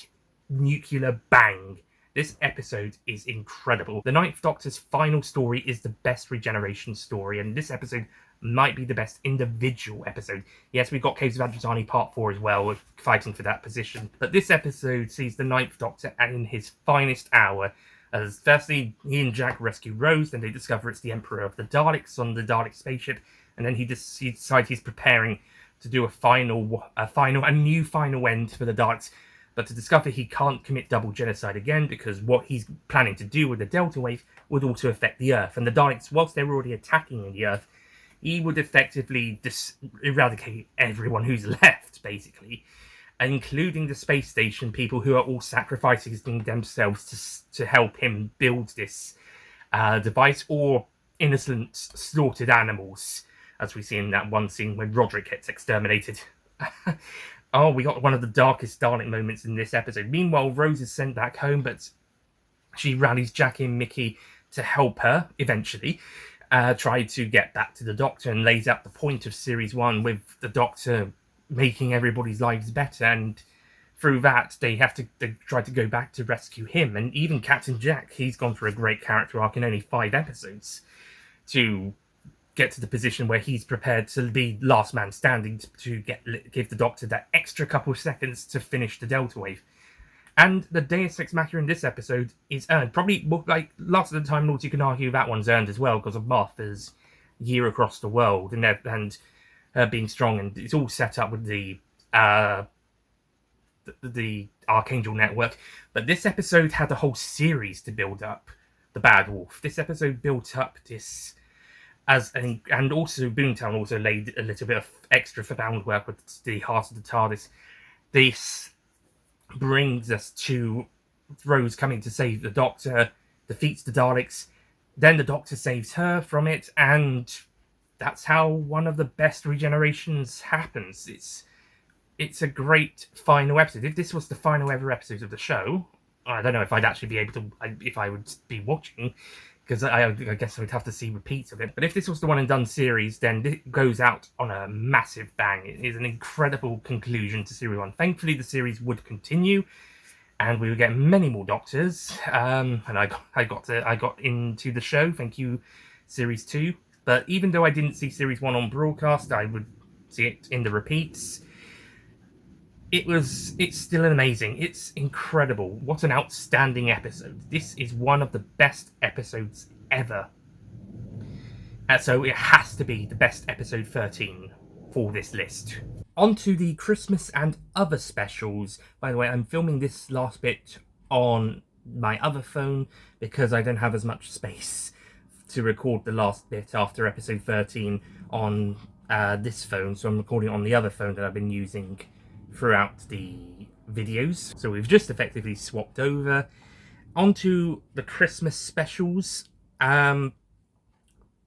nuclear bang. This episode is incredible. The Ninth Doctor's final story is the best regeneration story, and this episode might be the best individual episode. Yes, we've got Caves of Androzani Part 4 as well. We're fighting for that position. But this episode sees the Ninth Doctor in his finest hour, as firstly, he and Jack rescue Rose, then they discover it's the Emperor of the Daleks on the Dalek spaceship, and then he decides he's preparing to do a new final end for the Daleks, but to discover he can't commit double genocide again, because what he's planning to do with the Delta Wave would also affect the Earth. And the Daleks, whilst they're already attacking the Earth, he would effectively eradicate everyone who's left, basically, including the space station people who are all sacrificing themselves to help him build this device, or innocent slaughtered animals, as we see in that one scene when Roderick gets exterminated. Oh, we got one of the darkest Dalek moments in this episode. Meanwhile, Rose is sent back home, but she rallies Jackie and Mickey to help her, eventually, try to get back to the Doctor, and lays out the point of Series 1 with the Doctor making everybody's lives better, and through that, they try to go back to rescue him. And even Captain Jack, he's gone through a great character arc in only 5 episodes to get to the position where he's prepared to be last man standing to give the Doctor that extra couple of seconds to finish the Delta Wave. And the Deus Ex Machina in this episode is earned. Probably, like, lots of the time, you can argue that one's earned as well, because of Martha's year across the world and her being strong, and it's all set up with the Archangel Network. But this episode had a whole series to build up the Bad Wolf. This episode built up this and also Boomtown also laid a little bit of extra groundwork with the Heart of the TARDIS. This brings us to Rose coming to save the Doctor, defeats the Daleks, then the Doctor saves her from it, and that's how one of the best regenerations happens. It's a great final episode. If this was the final ever episode of the show, I don't know if I'd actually be able to, if I would be watching, because I guess I would have to see repeats of it. But if this was the one and done series, then it goes out on a massive bang. It is an incredible conclusion to Series 1. Thankfully, the series would continue, and we would get many more Doctors. And I got into the show. Thank you, Series 2. But even though I didn't see Series 1 on broadcast, I would see it in the repeats. It's still amazing. It's incredible. What an outstanding episode. This is one of the best episodes ever. So it has to be the best episode 13 for this list. On to the Christmas and other specials. By the way, I'm filming this last bit on my other phone because I don't have as much space to record the last bit after episode 13 on this phone, so I'm recording on the other phone that I've been using throughout the videos. So we've just effectively swapped over. Onto the Christmas specials.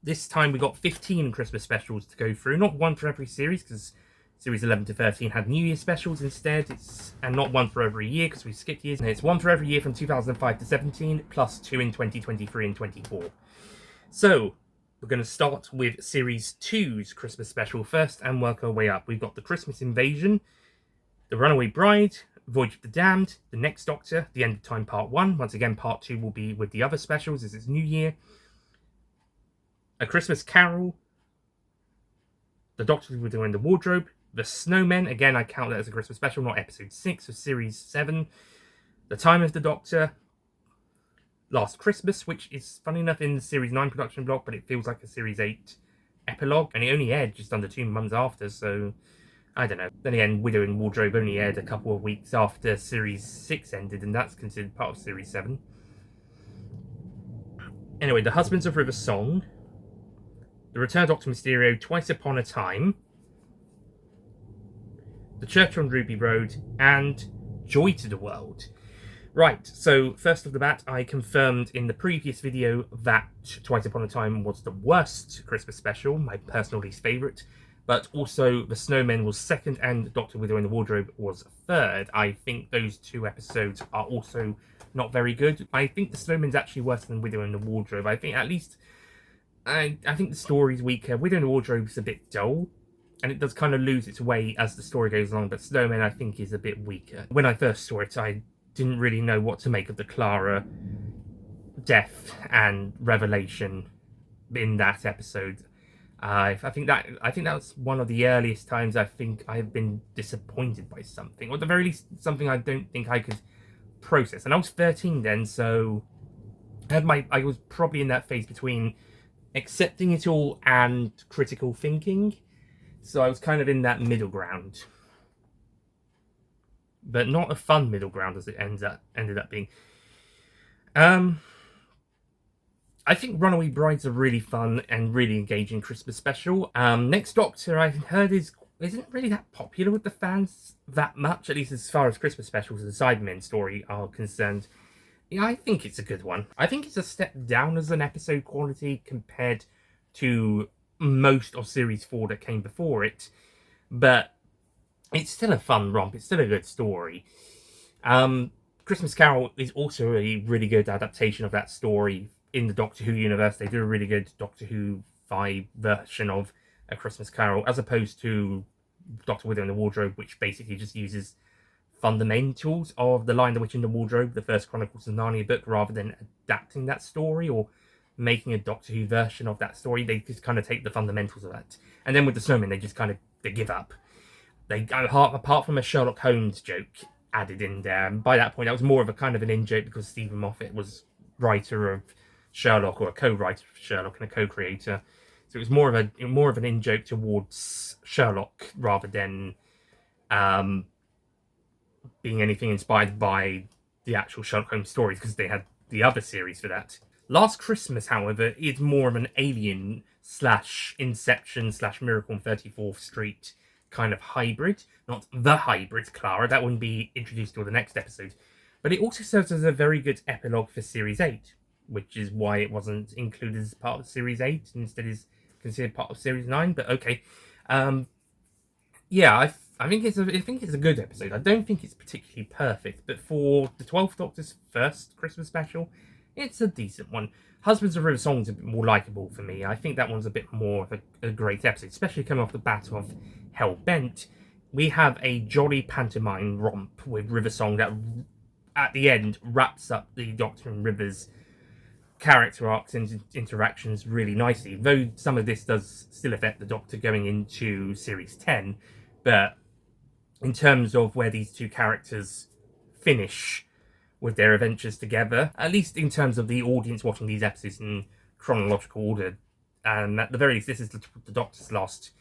This time we got 15 Christmas specials to go through. Not one for every series, because series 11 to 13 had New Year specials instead. And not one for every year, because we skipped years. And it's one for every year from 2005 to 17, plus 2 in 2023 and 24. So, we're going to start with Series 2's Christmas special first and work our way up. We've got The Christmas Invasion, The Runaway Bride, Voyage of the Damned, The Next Doctor, The End of Time Part 1. Once again, Part 2 will be with the other specials as it's New Year. A Christmas Carol, The Doctor Who Were in the Wardrobe, The Snowmen. Again, I count that as a Christmas special, not Episode 6 of Series 7. The Time of the Doctor, Last Christmas, which is, funny enough, in the Series 9 production block, but it feels like a Series 8 epilogue, and it only aired just under 2 months after, so I don't know. Then again, Widow in Wardrobe only aired a couple of weeks after Series 6 ended, and that's considered part of Series 7. Anyway, The Husbands of River Song, The Return of Dr. Mysterio, Twice Upon a Time, The Church on Ruby Road, and Joy to the World. Right, so first off the bat, I confirmed in the previous video that Twice Upon a Time was the worst Christmas special, my personal least favourite, but also The Snowmen was second and Doctor Widow in the Wardrobe was third. I think those two episodes are also not very good. I think The Snowmen's actually worse than Widow in the Wardrobe. I think at least, I think the story's weaker. Widow in the Wardrobe's a bit dull, and it does kind of lose its way as the story goes along, but Snowmen I think is a bit weaker. When I first saw it, I didn't really know what to make of the Clara death and revelation in that episode. I think that was one of the earliest times I think I've been disappointed by something, or at the very least something I don't think I could process. And I was 13 then, so I was probably in that phase between accepting it all and critical thinking. So I was kind of in that middle ground. But not a fun middle ground as it ended up being. I think Runaway Bride's a really fun and really engaging Christmas special. Next Doctor, I heard, isn't really that popular with the fans that much, at least as far as Christmas specials and the Sidemen story are concerned. Yeah, I think it's a good one. I think it's a step down as an episode quality compared to most of Series 4 that came before it. But it's still a fun romp. It's still a good story. Christmas Carol is also a really good adaptation of that story in the Doctor Who universe. They do a really good Doctor Who vibe version of A Christmas Carol, as opposed to Doctor Widow in the Wardrobe, which basically just uses fundamentals of The Lion, the Witch, and the Wardrobe, the first Chronicles of Narnia book, rather than adapting that story or making a Doctor Who version of that story. They just kind of take the fundamentals of that. And then with the Snowmen, they give up. They go apart from a Sherlock Holmes joke added in there. And by that point, that was more of a kind of an in-joke because Stephen Moffat was writer of Sherlock, or a co-writer of Sherlock and a co-creator. So it was more of an in-joke towards Sherlock rather than being anything inspired by the actual Sherlock Holmes stories, because they had the other series for that. Last Christmas, however, is more of an Alien / Inception / Miracle on 34th Street kind of hybrid. Not the hybrid Clara, that wouldn't be introduced till the next episode. But it also serves as a very good epilogue for Series 8, which is why it wasn't included as part of Series 8 and instead is considered part of Series 9, but okay. Yeah, I think it's a good episode. I don't think it's particularly perfect, but for the 12th Doctor's first Christmas special, it's a decent one. Husbands of River Song's a bit more likeable for me. I think that one's a bit more of a great episode, especially coming off the bat of Hell Bent. We have a jolly pantomime romp with River Song that at the end wraps up the Doctor and Rivers character arcs and interactions really nicely, though some of this does still affect the Doctor going into Series 10. But in terms of where these two characters finish with their adventures together, at least in terms of the audience watching these episodes in chronological order, and at the very least, this is the Doctor's last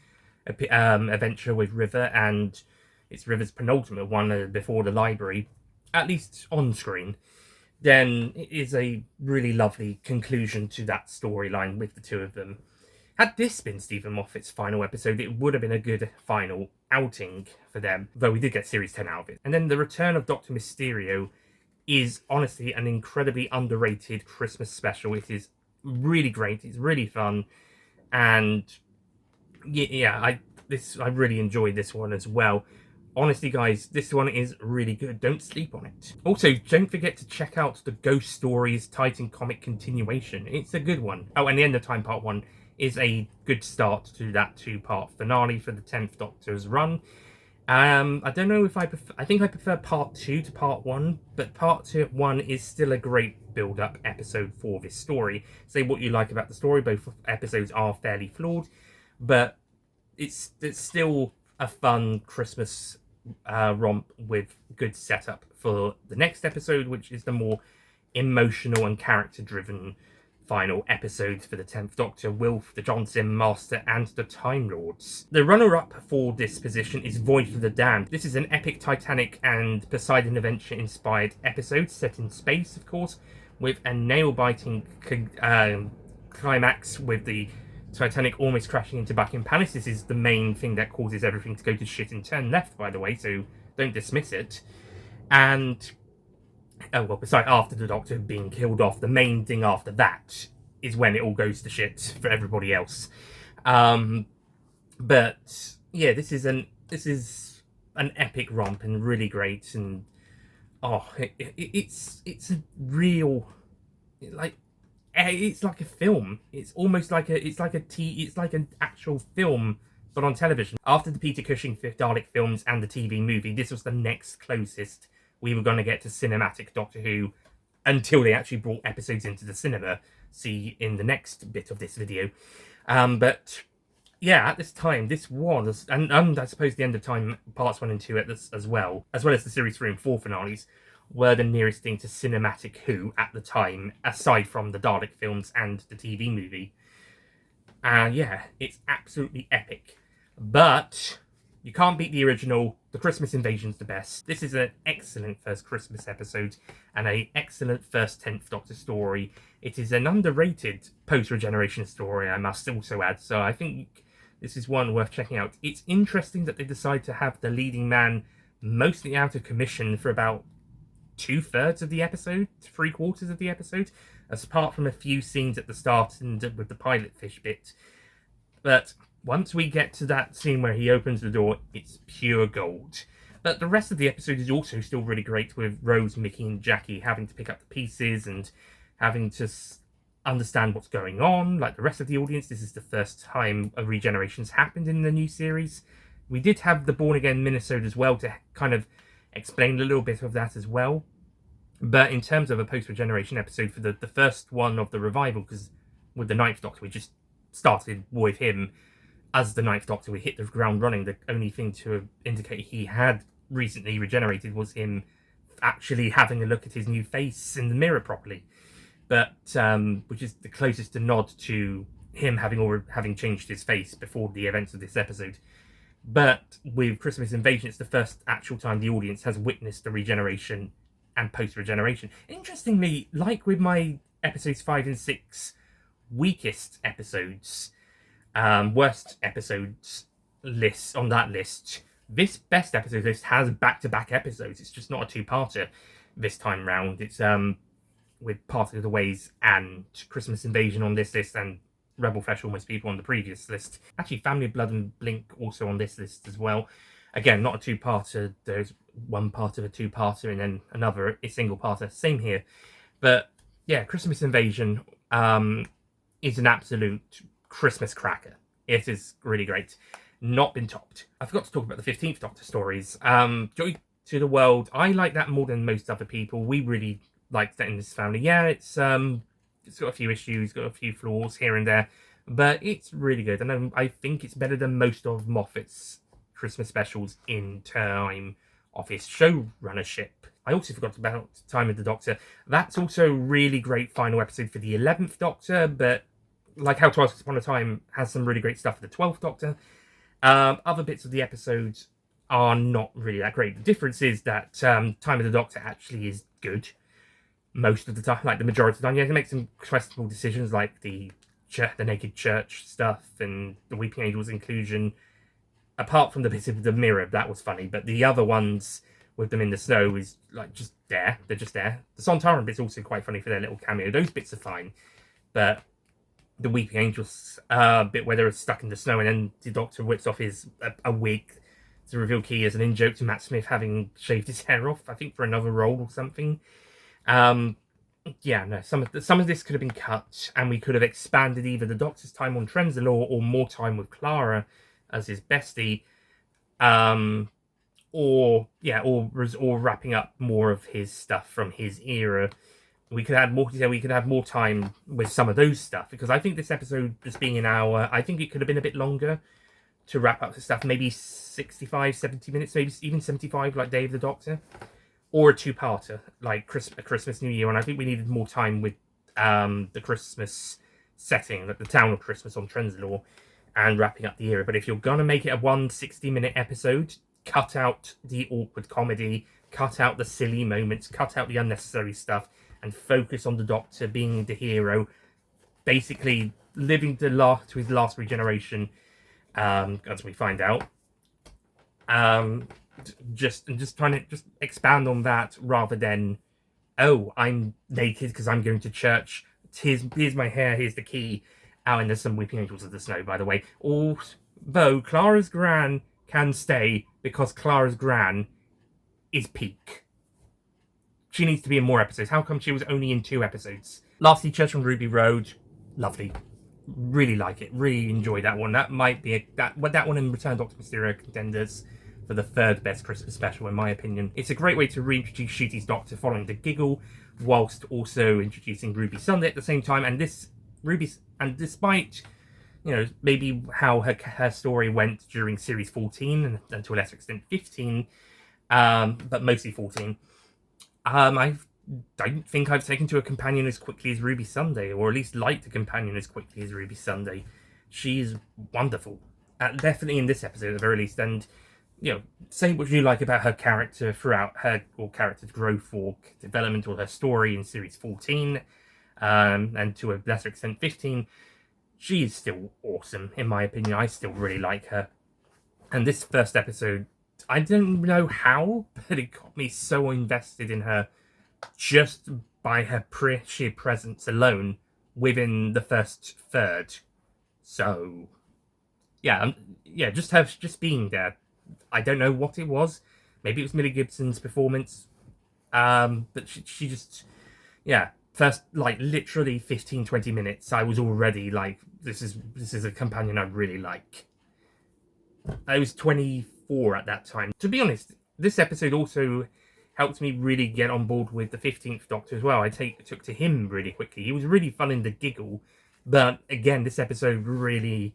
adventure with River, and it's River's penultimate one before the library, at least on screen, then it is a really lovely conclusion to that storyline with the two of them. Had this been Stephen Moffat's final episode, it would have been a good final outing for them, though we did get Series 10 out of it. And then the return of Dr. Mysterio is honestly an incredibly underrated Christmas special. It is really great, it's really fun, and I really enjoyed this one as well. Honestly, guys, this one is really good. Don't sleep on it. Also, don't forget to check out the Ghost Stories Titan comic continuation. It's a good one. Oh, and the End of Time Part 1 is a good start to that 2-part finale for the 10th Doctor's run. I don't know if I think I prefer Part 2 to Part 1, but Part 1 is still a great build-up episode for this story. Say what you like about the story, both episodes are fairly flawed, but it's still a fun Christmas romp with good setup for the next episode, which is the more emotional and character-driven final episode for the 10th Doctor, Wilf, the Johnson Master, and the Time Lords. The runner-up for this position is Voyage of the Damned. This is an epic Titanic and Poseidon Adventure-inspired episode, set in space, of course, with a nail-biting climax with the Titanic almost crashing into Buckingham Palace. This is the main thing that causes everything to go to shit and turn left, by the way, so don't dismiss it. And besides, after the Doctor being killed off, the main thing after that is when it all goes to shit for everybody else. But yeah, this is an epic romp and really great, and it's a real, like, it's like a film. It's almost like it's like an actual film, but on television. After the Peter Cushing Dalek films and the TV movie, this was the next closest we were going to get to cinematic Doctor Who, until they actually brought episodes into the cinema. See in the next bit of this video. But yeah, at this time, this was, and I suppose the End of Time parts 1 and 2 as well as the series 3 and 4 finales, were the nearest thing to cinematic Who at the time, aside from the Dalek films and the TV movie. Yeah, it's absolutely epic. But you can't beat the original. The Christmas Invasion's the best. This is an excellent first Christmas episode and an excellent first 10th Doctor story. It is an underrated post-regeneration story, I must also add, so I think this is one worth checking out. It's interesting that they decide to have the leading man mostly out of commission for about 2/3 of the episode, 3/4 of the episode, apart from a few scenes at the start and with the pilot fish bit. But once we get to that scene where he opens the door, it's pure gold. But the rest of the episode is also still really great, with Rose, Mickey, and Jackie having to pick up the pieces and having to understand what's going on. Like the rest of the audience, this is the first time a regeneration's happened in the new series. We did have the Born Again Minnesota as well to kind of explain a little bit of that as well. But in terms of a post-regeneration episode for the first one of the revival, because with the 9th Doctor, we just started with him as the 9th Doctor, we hit the ground running. The only thing to indicate he had recently regenerated was him actually having a look at his new face in the mirror properly. But which is the closest to nod to him having changed his face before the events of this episode. But with Christmas Invasion, it's the first actual time the audience has witnessed the regeneration and post-regeneration. Interestingly, like with my episodes 5 and 6 weakest episodes, worst episodes list on that list, this best episode list has back-to-back episodes. It's just not a two-parter this time round. It's with Parting of the Ways and Christmas Invasion on this list, and Rebel Flesh Almost People on the previous list. Actually, Family of Blood and Blink also on this list as well. Again, not a two-parter. There's one part of a two-parter and then another a single-parter. Same here. But yeah, Christmas Invasion is an absolute Christmas cracker. It is really great. Not been topped. I forgot to talk about the 15th Doctor stories. Do you want to the world. I like that more than most other people. We really like that in this family. Yeah, it's got a few issues, got a few flaws here and there, but it's really good. And I think it's better than most of Moffat's Christmas specials in time of his showrunnership. I also forgot about Time with the Doctor. That's also a really great final episode for the 11th Doctor, but like How to Ask Upon a Time has some really great stuff for the 12th Doctor. Other bits of the episodes are not really that great. The difference is that Time of the Doctor actually is good most of the time, like the majority of the time. Yeah, they make some questionable decisions, like the naked church stuff and the Weeping Angels inclusion. Apart from the bit of the mirror, that was funny, but the other ones with them in the snow is like just there. They're just there. The Sontaran bit's also quite funny for their little cameo. Those bits are fine, but the Weeping Angels bit where they're stuck in the snow and then the Doctor whips off a wig to reveal Key as an in-joke to Matt Smith having shaved his hair off, I think for another role or something. Yeah, no, some of this could have been cut, and we could have expanded either the Doctor's time on Trenzalore or more time with Clara as his bestie, or wrapping up more of his stuff from his era. We could have more time with some of those stuff, because I think this episode just being an hour, I think it could have been a bit longer to wrap up the stuff, maybe 65, 70 minutes, maybe even 75, like Day of the Doctor, or a two-parter, like a Christmas, New Year, and I think we needed more time with the Christmas setting, like the town of Christmas on Trenzalore, and wrapping up the era. But if you're gonna make it a 160-minute episode, cut out the awkward comedy, cut out the silly moments, cut out the unnecessary stuff, and focus on the Doctor being the hero, basically living to his last regeneration, as we find out. Just trying to just expand on that rather than, oh, I'm naked because I'm going to church. Here's my hair. Here's the key. Oh, and there's some Weeping Angels of the Snow, by the way. Although Clara's Gran can stay because Clara's Gran is peak. She needs to be in more episodes. How come she was only in 2 episodes? Lastly, Church on Ruby Road. Lovely. Really like it. Really enjoy that one. That might be that one and Return Doctor Mysterio contenders for the 3rd best Christmas special, in my opinion. It's a great way to reintroduce Ncuti's Doctor following the giggle, whilst also introducing Ruby Sunday at the same time. And despite, you know, maybe how her story went during series 14 and to a lesser extent 15, but mostly 14. I don't think I've taken to a companion as quickly as Ruby Sunday, or at least liked a companion as quickly as Ruby Sunday. She's wonderful, definitely in this episode at the very least. And you know, say what you like about her character throughout her character's growth or development or her story in series 14, and to a lesser extent 15, she is still awesome in my opinion. I still really like her. And this first episode, I don't know how, but it got me so invested in her just by her sheer presence alone within the first third. So, yeah, just being there. I don't know what it was. Maybe it was Millie Gibson's performance. But she just, yeah, first, like, literally 15, 20 minutes, I was already like, this is a companion I really like. I was 24 at that time. To be honest, this episode also helped me really get on board with the 15th Doctor as well. I took to him really quickly. He was really fun in the giggle, but again, this episode really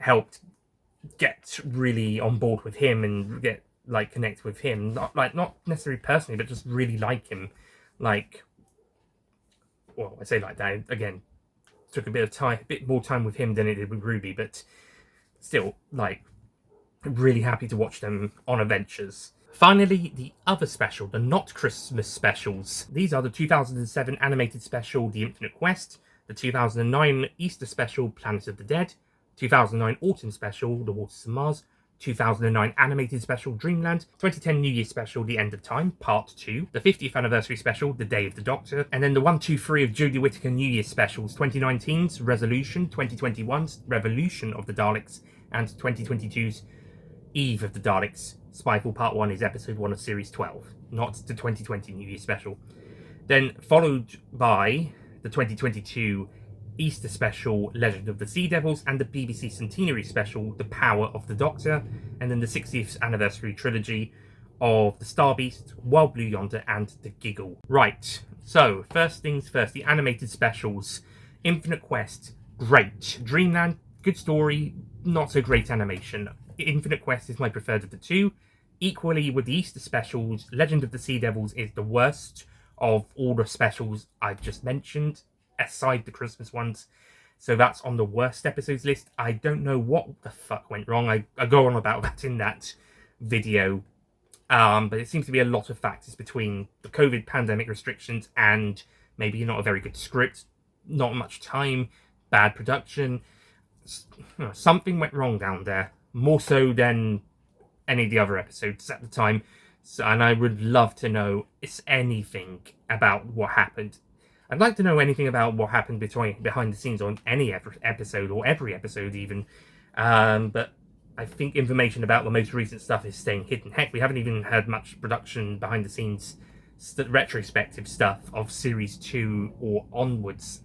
helped get really on board with him and get like connect with him. Not necessarily personally, but just really like him. Like, well, I say like that again. Took a bit more time with him than it did with Ruby, but still, like, really happy to watch them on adventures. Finally, the other special, the not Christmas specials. These are the 2007 animated special, The Infinite Quest, the 2009 Easter special, Planet of the Dead, 2009 Autumn special, The Waters of Mars, 2009 animated special, Dreamland, 2010 New Year special, The End of Time, Part 2, the 50th anniversary special, The Day of the Doctor, and then the 1, 2, 3 of Jodie Whittaker New Year specials, 2019's Resolution, 2021's Revolution of the Daleks, and 2022's Eve of the Daleks. Spyfall Part 1 is episode 1 of series 12, not the 2020 New Year special. Then followed by the 2022 Easter special, Legend of the Sea Devils, and the BBC Centenary special, The Power of the Doctor, and then the 60th anniversary trilogy of the Star Beast, Wild Blue Yonder, and the Giggle. Right, so first things first, the animated specials. Infinite Quest, great. Dreamland, good story, not so great animation. Infinite Quest is my preferred of the two. Equally with the Easter specials, Legend of the Sea Devils is the worst of all the specials I've just mentioned, aside the Christmas ones. So that's on the worst episodes list. I don't know what the fuck went wrong. I go on about that in that video. But it seems to be a lot of factors between the COVID pandemic restrictions and maybe not a very good script, not much time, bad production. Something went wrong down there, more so than any of the other episodes at the time. So, and I would love to know anything about what happened. I'd like to know anything about what happened behind the scenes on any episode, or every episode even. But I think information about the most recent stuff is staying hidden. Heck, we haven't even had much production behind the scenes retrospective stuff of Series 2 or onwards.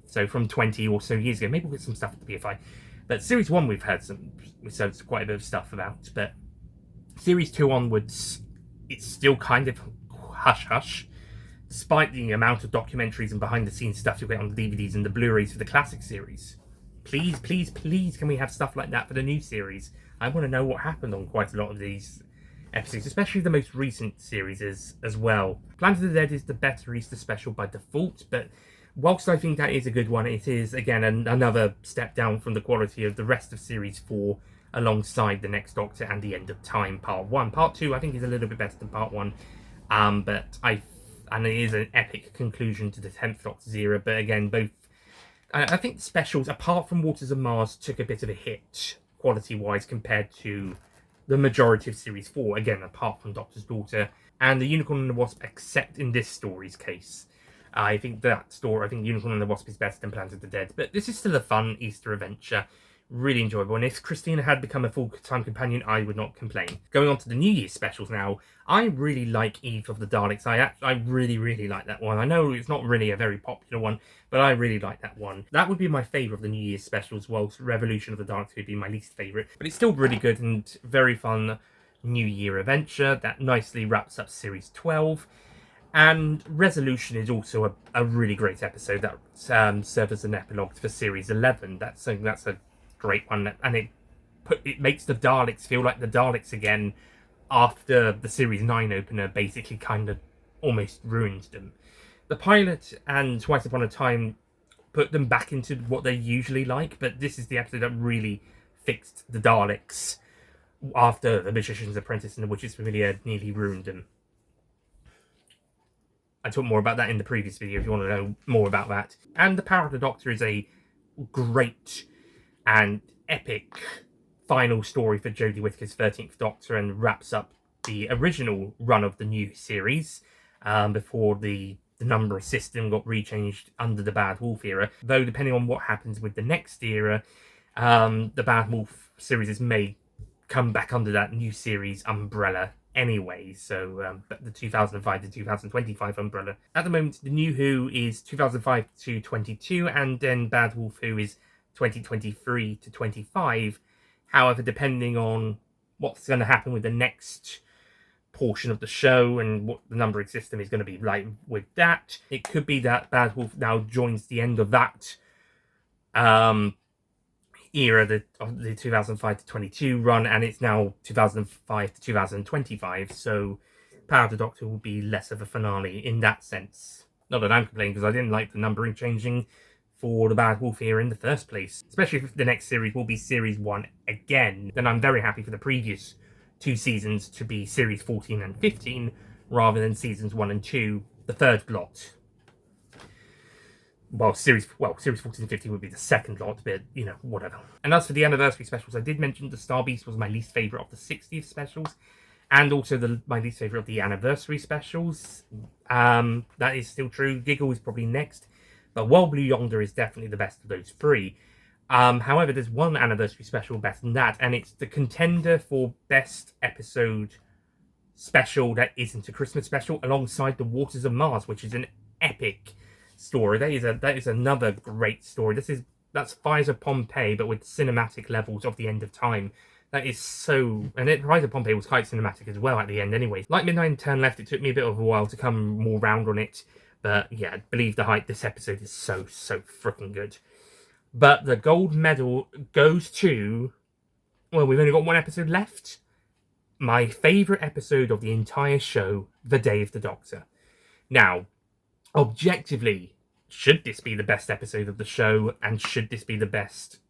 So from 20 or so years ago. Maybe we'll get some stuff at the BFI. But Series 1 we've heard quite a bit of stuff about. But Series 2 onwards, it's still kind of hush-hush. Despite the amount of documentaries and behind-the-scenes stuff you'll get on the DVDs and the Blu-rays for the classic series. Please, please, please, can we have stuff like that for the new series? I want to know what happened on quite a lot of these episodes, especially the most recent series as well. Planet of the Dead is the better Easter special by default, but whilst I think that is a good one, it is, again, another step down from the quality of the rest of Series 4, alongside The Next Doctor and The End of Time Part 1. Part 2, I think, is a little bit better than Part 1, and it is an epic conclusion to the 10th Doctor's era, but again, both... I think the specials, apart from Waters of Mars, took a bit of a hit, quality-wise, compared to the majority of Series 4, again, apart from Doctor's Daughter, and the Unicorn and the Wasp, except in this story's case. I think Unicorn and the Wasp is better than Planet of the Dead, but this is still a fun Easter adventure. Really enjoyable, and if Christina had become a full-time companion, I would not complain. Going on to the New Year's specials now, I really like Eve of the Daleks. I really, really like that one. I know it's not really a very popular one, but I really like that one. That would be my favourite of the New Year's specials, whilst Revolution of the Daleks would be my least favourite. But it's still really good and very fun New Year adventure that nicely wraps up Series 12. And Resolution is also a really great episode that serves as an epilogue for Series 11. That's a great one, and it makes the Daleks feel like the Daleks again after the Series 9 opener basically kind of almost ruined them. The pilot and Twice Upon a Time put them back into what they usually like, but this is the episode that really fixed the Daleks after The Magician's Apprentice and The Witch's Familiar nearly ruined them. I talked more about that in the previous video if you want to know more about that. And The Power of the Doctor is a great and epic final story for Jodie Whittaker's 13th Doctor, and wraps up the original run of the new series before the number system got rechanged under the Bad Wolf era. Though depending on what happens with the next era, the Bad Wolf series may come back under that new series umbrella anyway, so but the 2005 to 2025 umbrella. At the moment, the New Who is 2005 to 22, and then Bad Wolf Who is 2023 to 25. However, depending on what's going to happen with the next portion of the show and what the numbering system is going to be like with that, it could be that Bad Wolf now joins the end of that era of the 2005 to 22 run, and it's now 2005 to 2025, so Power of the Doctor will be less of a finale in that sense. Not that I'm complaining, because I didn't like the numbering changing for the Bad Wolf era in the first place, especially if the next series will be Series 1 again. Then I'm very happy for the previous two seasons to be Series 14 and 15 rather than Seasons 1 and 2, the third lot. Series 14 and 15 would be the second lot, but, you know, whatever. And as for the anniversary specials, I did mention the Star Beast was my least favourite of the 60th specials, and also my least favourite of the anniversary specials. That is still true. Giggle is probably next, but Wild Blue Yonder is definitely the best of those three. However, there's one anniversary special better than that, and it's the contender for best episode special that isn't a Christmas special, alongside The Waters of Mars, which is an epic story. That is another great story. That's Fires of Pompeii, but with cinematic levels of The End of Time. That is so... And Rise of Pompeii was quite cinematic as well at the end anyway. Like Midnight and Turn Left, it took me a bit of a while to come more round on it. But yeah, believe the hype, this episode is so freaking good. But the gold medal goes to... Well, we've only got one episode left. My favourite episode of the entire show, The Day of the Doctor. Now, objectively, should this be the best episode of the show, and should this be the best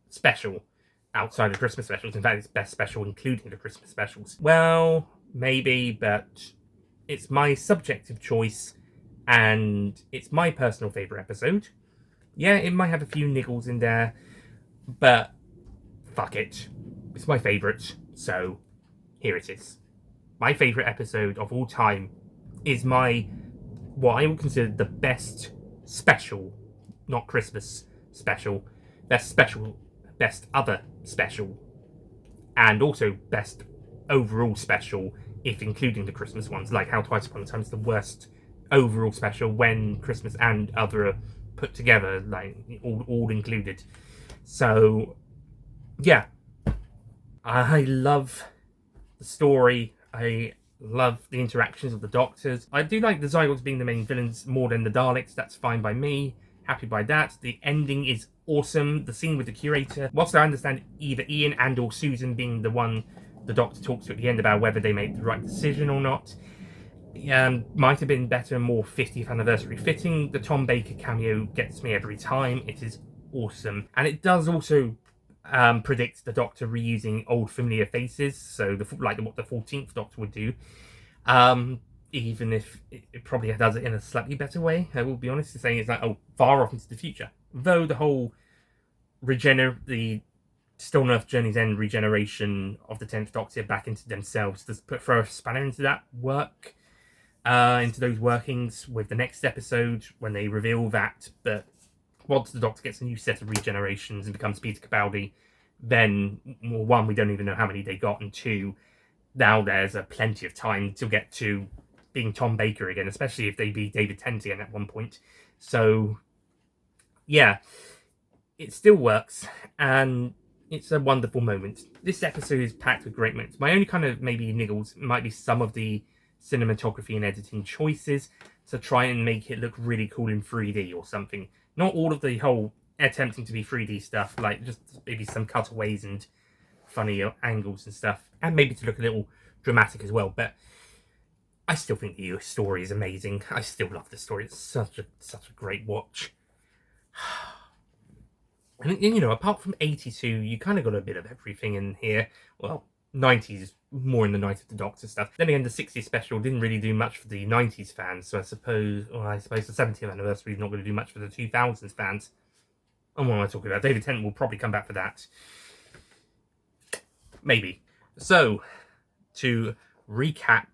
special outside of Christmas specials? In fact, it's best special including the Christmas specials. Well, maybe, but it's my subjective choice, and it's my personal favourite episode. Yeah, it might have a few niggles in there, but fuck it. It's my favourite, so here it is. My favourite episode of all time is what I would consider the best special, not Christmas special, best other special, and also best overall special, if including the Christmas ones, like How Twice Upon a Time is the worst overall special when Christmas and other are put together, like all included. So, yeah. I love the story. I love the interactions of the Doctors. I do like the Zygotes being the main villains more than the Daleks. That's fine by me. Happy by that. The ending is awesome. The scene with the curator. Whilst I understand either Ian and or Susan being the one the Doctor talks to at the end about whether they made the right decision or not, might have been better and more 50th anniversary fitting. The Tom Baker cameo gets me every time. It is awesome. And it does also predict the Doctor reusing old familiar faces, so what the 14th Doctor would do, even if it probably does it in a slightly better way. I will be honest in saying it's like, far off into the future. Though the whole the Still on Earth Journey's End regeneration of the 10th Doctor back into themselves does throw a spanner into that work, into those workings with the next episode when they reveal that once the Doctor gets a new set of regenerations and becomes Peter Capaldi, then, well, one, we don't even know how many they got, and two, now there's plenty of time to get to being Tom Baker again, especially if they be David Tennant again at one point. So, yeah, it still works, and it's a wonderful moment. This episode is packed with great moments. My only kind of maybe niggles might be some of the cinematography and editing choices to try and make it look really cool in 3D or something. Not all of the whole attempting to be 3D stuff, like just maybe some cutaways and funny angles and stuff, and maybe to look a little dramatic as well. But I still think the story is amazing. I still love the story. It's such a great watch. And you know, apart from 82, you kind of got a bit of everything in here. Well, 90s, more in the Night of the Doctor stuff. Then again, the 60s special didn't really do much for the 90s fans, so I suppose the 70th anniversary is not going to do much for the 2000s fans. And what am I talking about? David Tennant will probably come back for that. Maybe. So, to recap,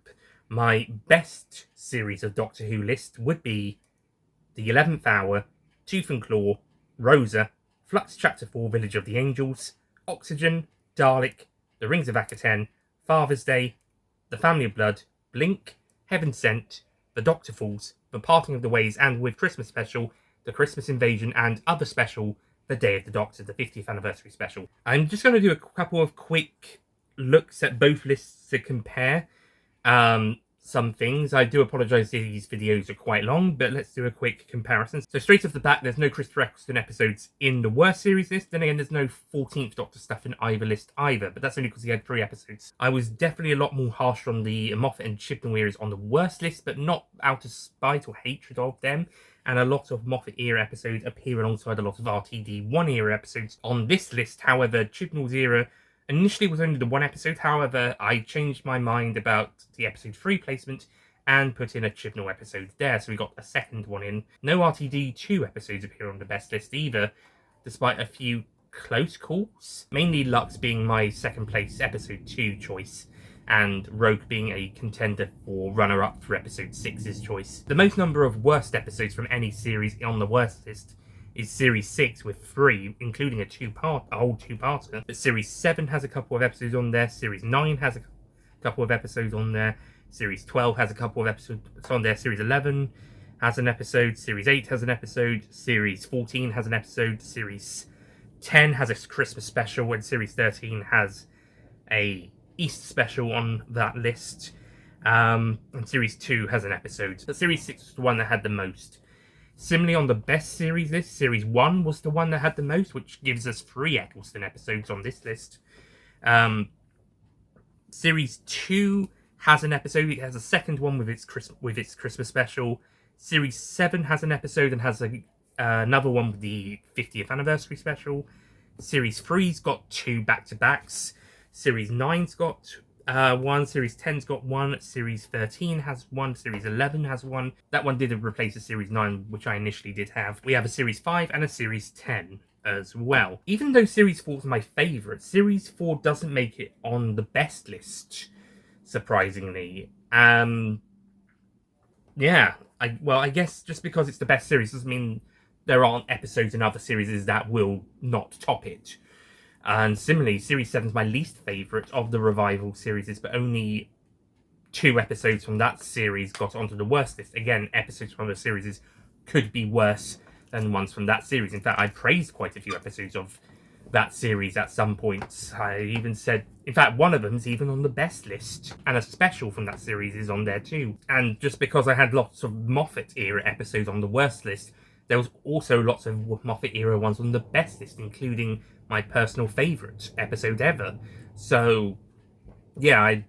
my best series of Doctor Who list would be The 11th Hour, Tooth and Claw, Rosa, Flux Chapter 4, Village of the Angels, Oxygen, Dalek, The Rings of Akaten, Father's Day, The Family of Blood, Blink, Heaven Sent, The Doctor Falls, The Parting of the Ways, and with Christmas special, The Christmas Invasion, and other special, The Day of the Doctor, the 50th anniversary special. I'm just going to do a couple of quick looks at both lists to compare some things. I do apologise if these videos are quite long, but let's do a quick comparison. So straight off the bat, there's no Christopher Eccleston episodes in the worst series list. Then again, there's no 14th Doctor stuff in either list either, but that's only because he had 3 episodes. I was definitely a lot more harsh on the Moffat and Chibnall eras on the worst list, but not out of spite or hatred of them. And a lot of Moffat era episodes appear alongside a lot of RTD1 era episodes on this list. However, Chibnall's era initially was only the 1 episode. However, I changed my mind about the episode 3 placement and put in a Chibnall episode there, so we got a second one in. No RTD2 episodes appear on the best list either, despite a few close calls. Mainly Lux being my second place episode 2 choice, and Rogue being a contender for runner-up for episode 6's choice. The most number of worst episodes from any series on the worst list is Series 6 with 3, including a whole two-parter. But Series 7 has a couple of episodes on there, Series 9 has a couple of episodes on there, Series 12 has a couple of episodes on there, Series 11 has an episode, Series 8 has an episode, Series 14 has an episode, Series 10 has a Christmas special, and Series 13 has a East special on that list. And Series 2 has an episode. But Series 6 was the one that had the most. Similarly, on the best series list, Series 1 was the one that had the most, which gives us 3 Eccleston episodes on this list. Series 2 has an episode. It has a second one with its Christmas special. Series 7 has an episode and has another one with the 50th anniversary special. Series 3's got 2 back-to-backs. Series 9's got 1. Series 10's got 1. Series 13 has 1. Series 11 has 1. That one did replace a Series 9, which I initially did have. We have a Series 5 and a Series 10 as well. Even though Series 4 is my favourite, Series 4 doesn't make it on the best list, surprisingly. Yeah, I guess just because it's the best series doesn't mean there aren't episodes in other series that will not top it. And similarly, Series 7 is my least favourite of the revival series, but only 2 episodes from that series got onto the worst list. Again, episodes from the series could be worse than ones from that series. In fact, I praised quite a few episodes of that series at some points. I even said, in fact, one of them's even on the best list, and a special from that series is on there too. And just because I had lots of Moffat era episodes on the worst list, there was also lots of Moffat era ones on the best list, including my personal favourite episode ever. So yeah, I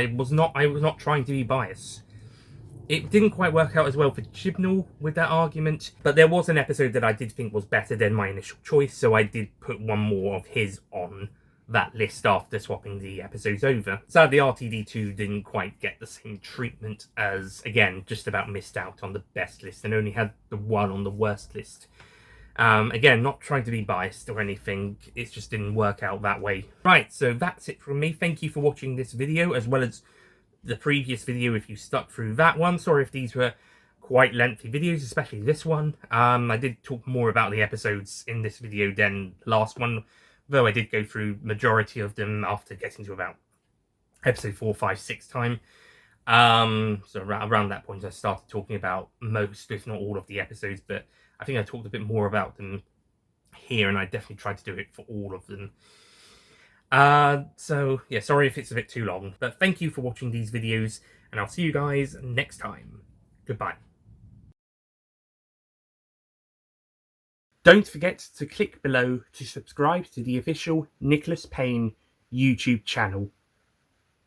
was not trying to be biased. It didn't quite work out as well for Chibnall with that argument, but there was an episode that I did think was better than my initial choice, so I did put one more of his on that list after swapping the episodes over. Sadly, RTD2 didn't quite get the same treatment as, again, just about missed out on the best list and only had the one on the worst list. Again, not trying to be biased or anything, it just didn't work out that way. Right, so that's it from me. Thank you for watching this video, as well as the previous video if you stuck through that one. Sorry if these were quite lengthy videos, especially this one. I did talk more about the episodes in this video than last one, though I did go through majority of them after getting to about episode 4, 5, 6 time. So around that point I started talking about most, if not all, of the episodes, but I think I talked a bit more about them here, and I definitely tried to do it for all of them. So yeah, sorry if it's a bit too long, but thank you for watching these videos, and I'll see you guys next time. Goodbye. Don't forget to click below to subscribe to the official Nicholas Payne YouTube channel.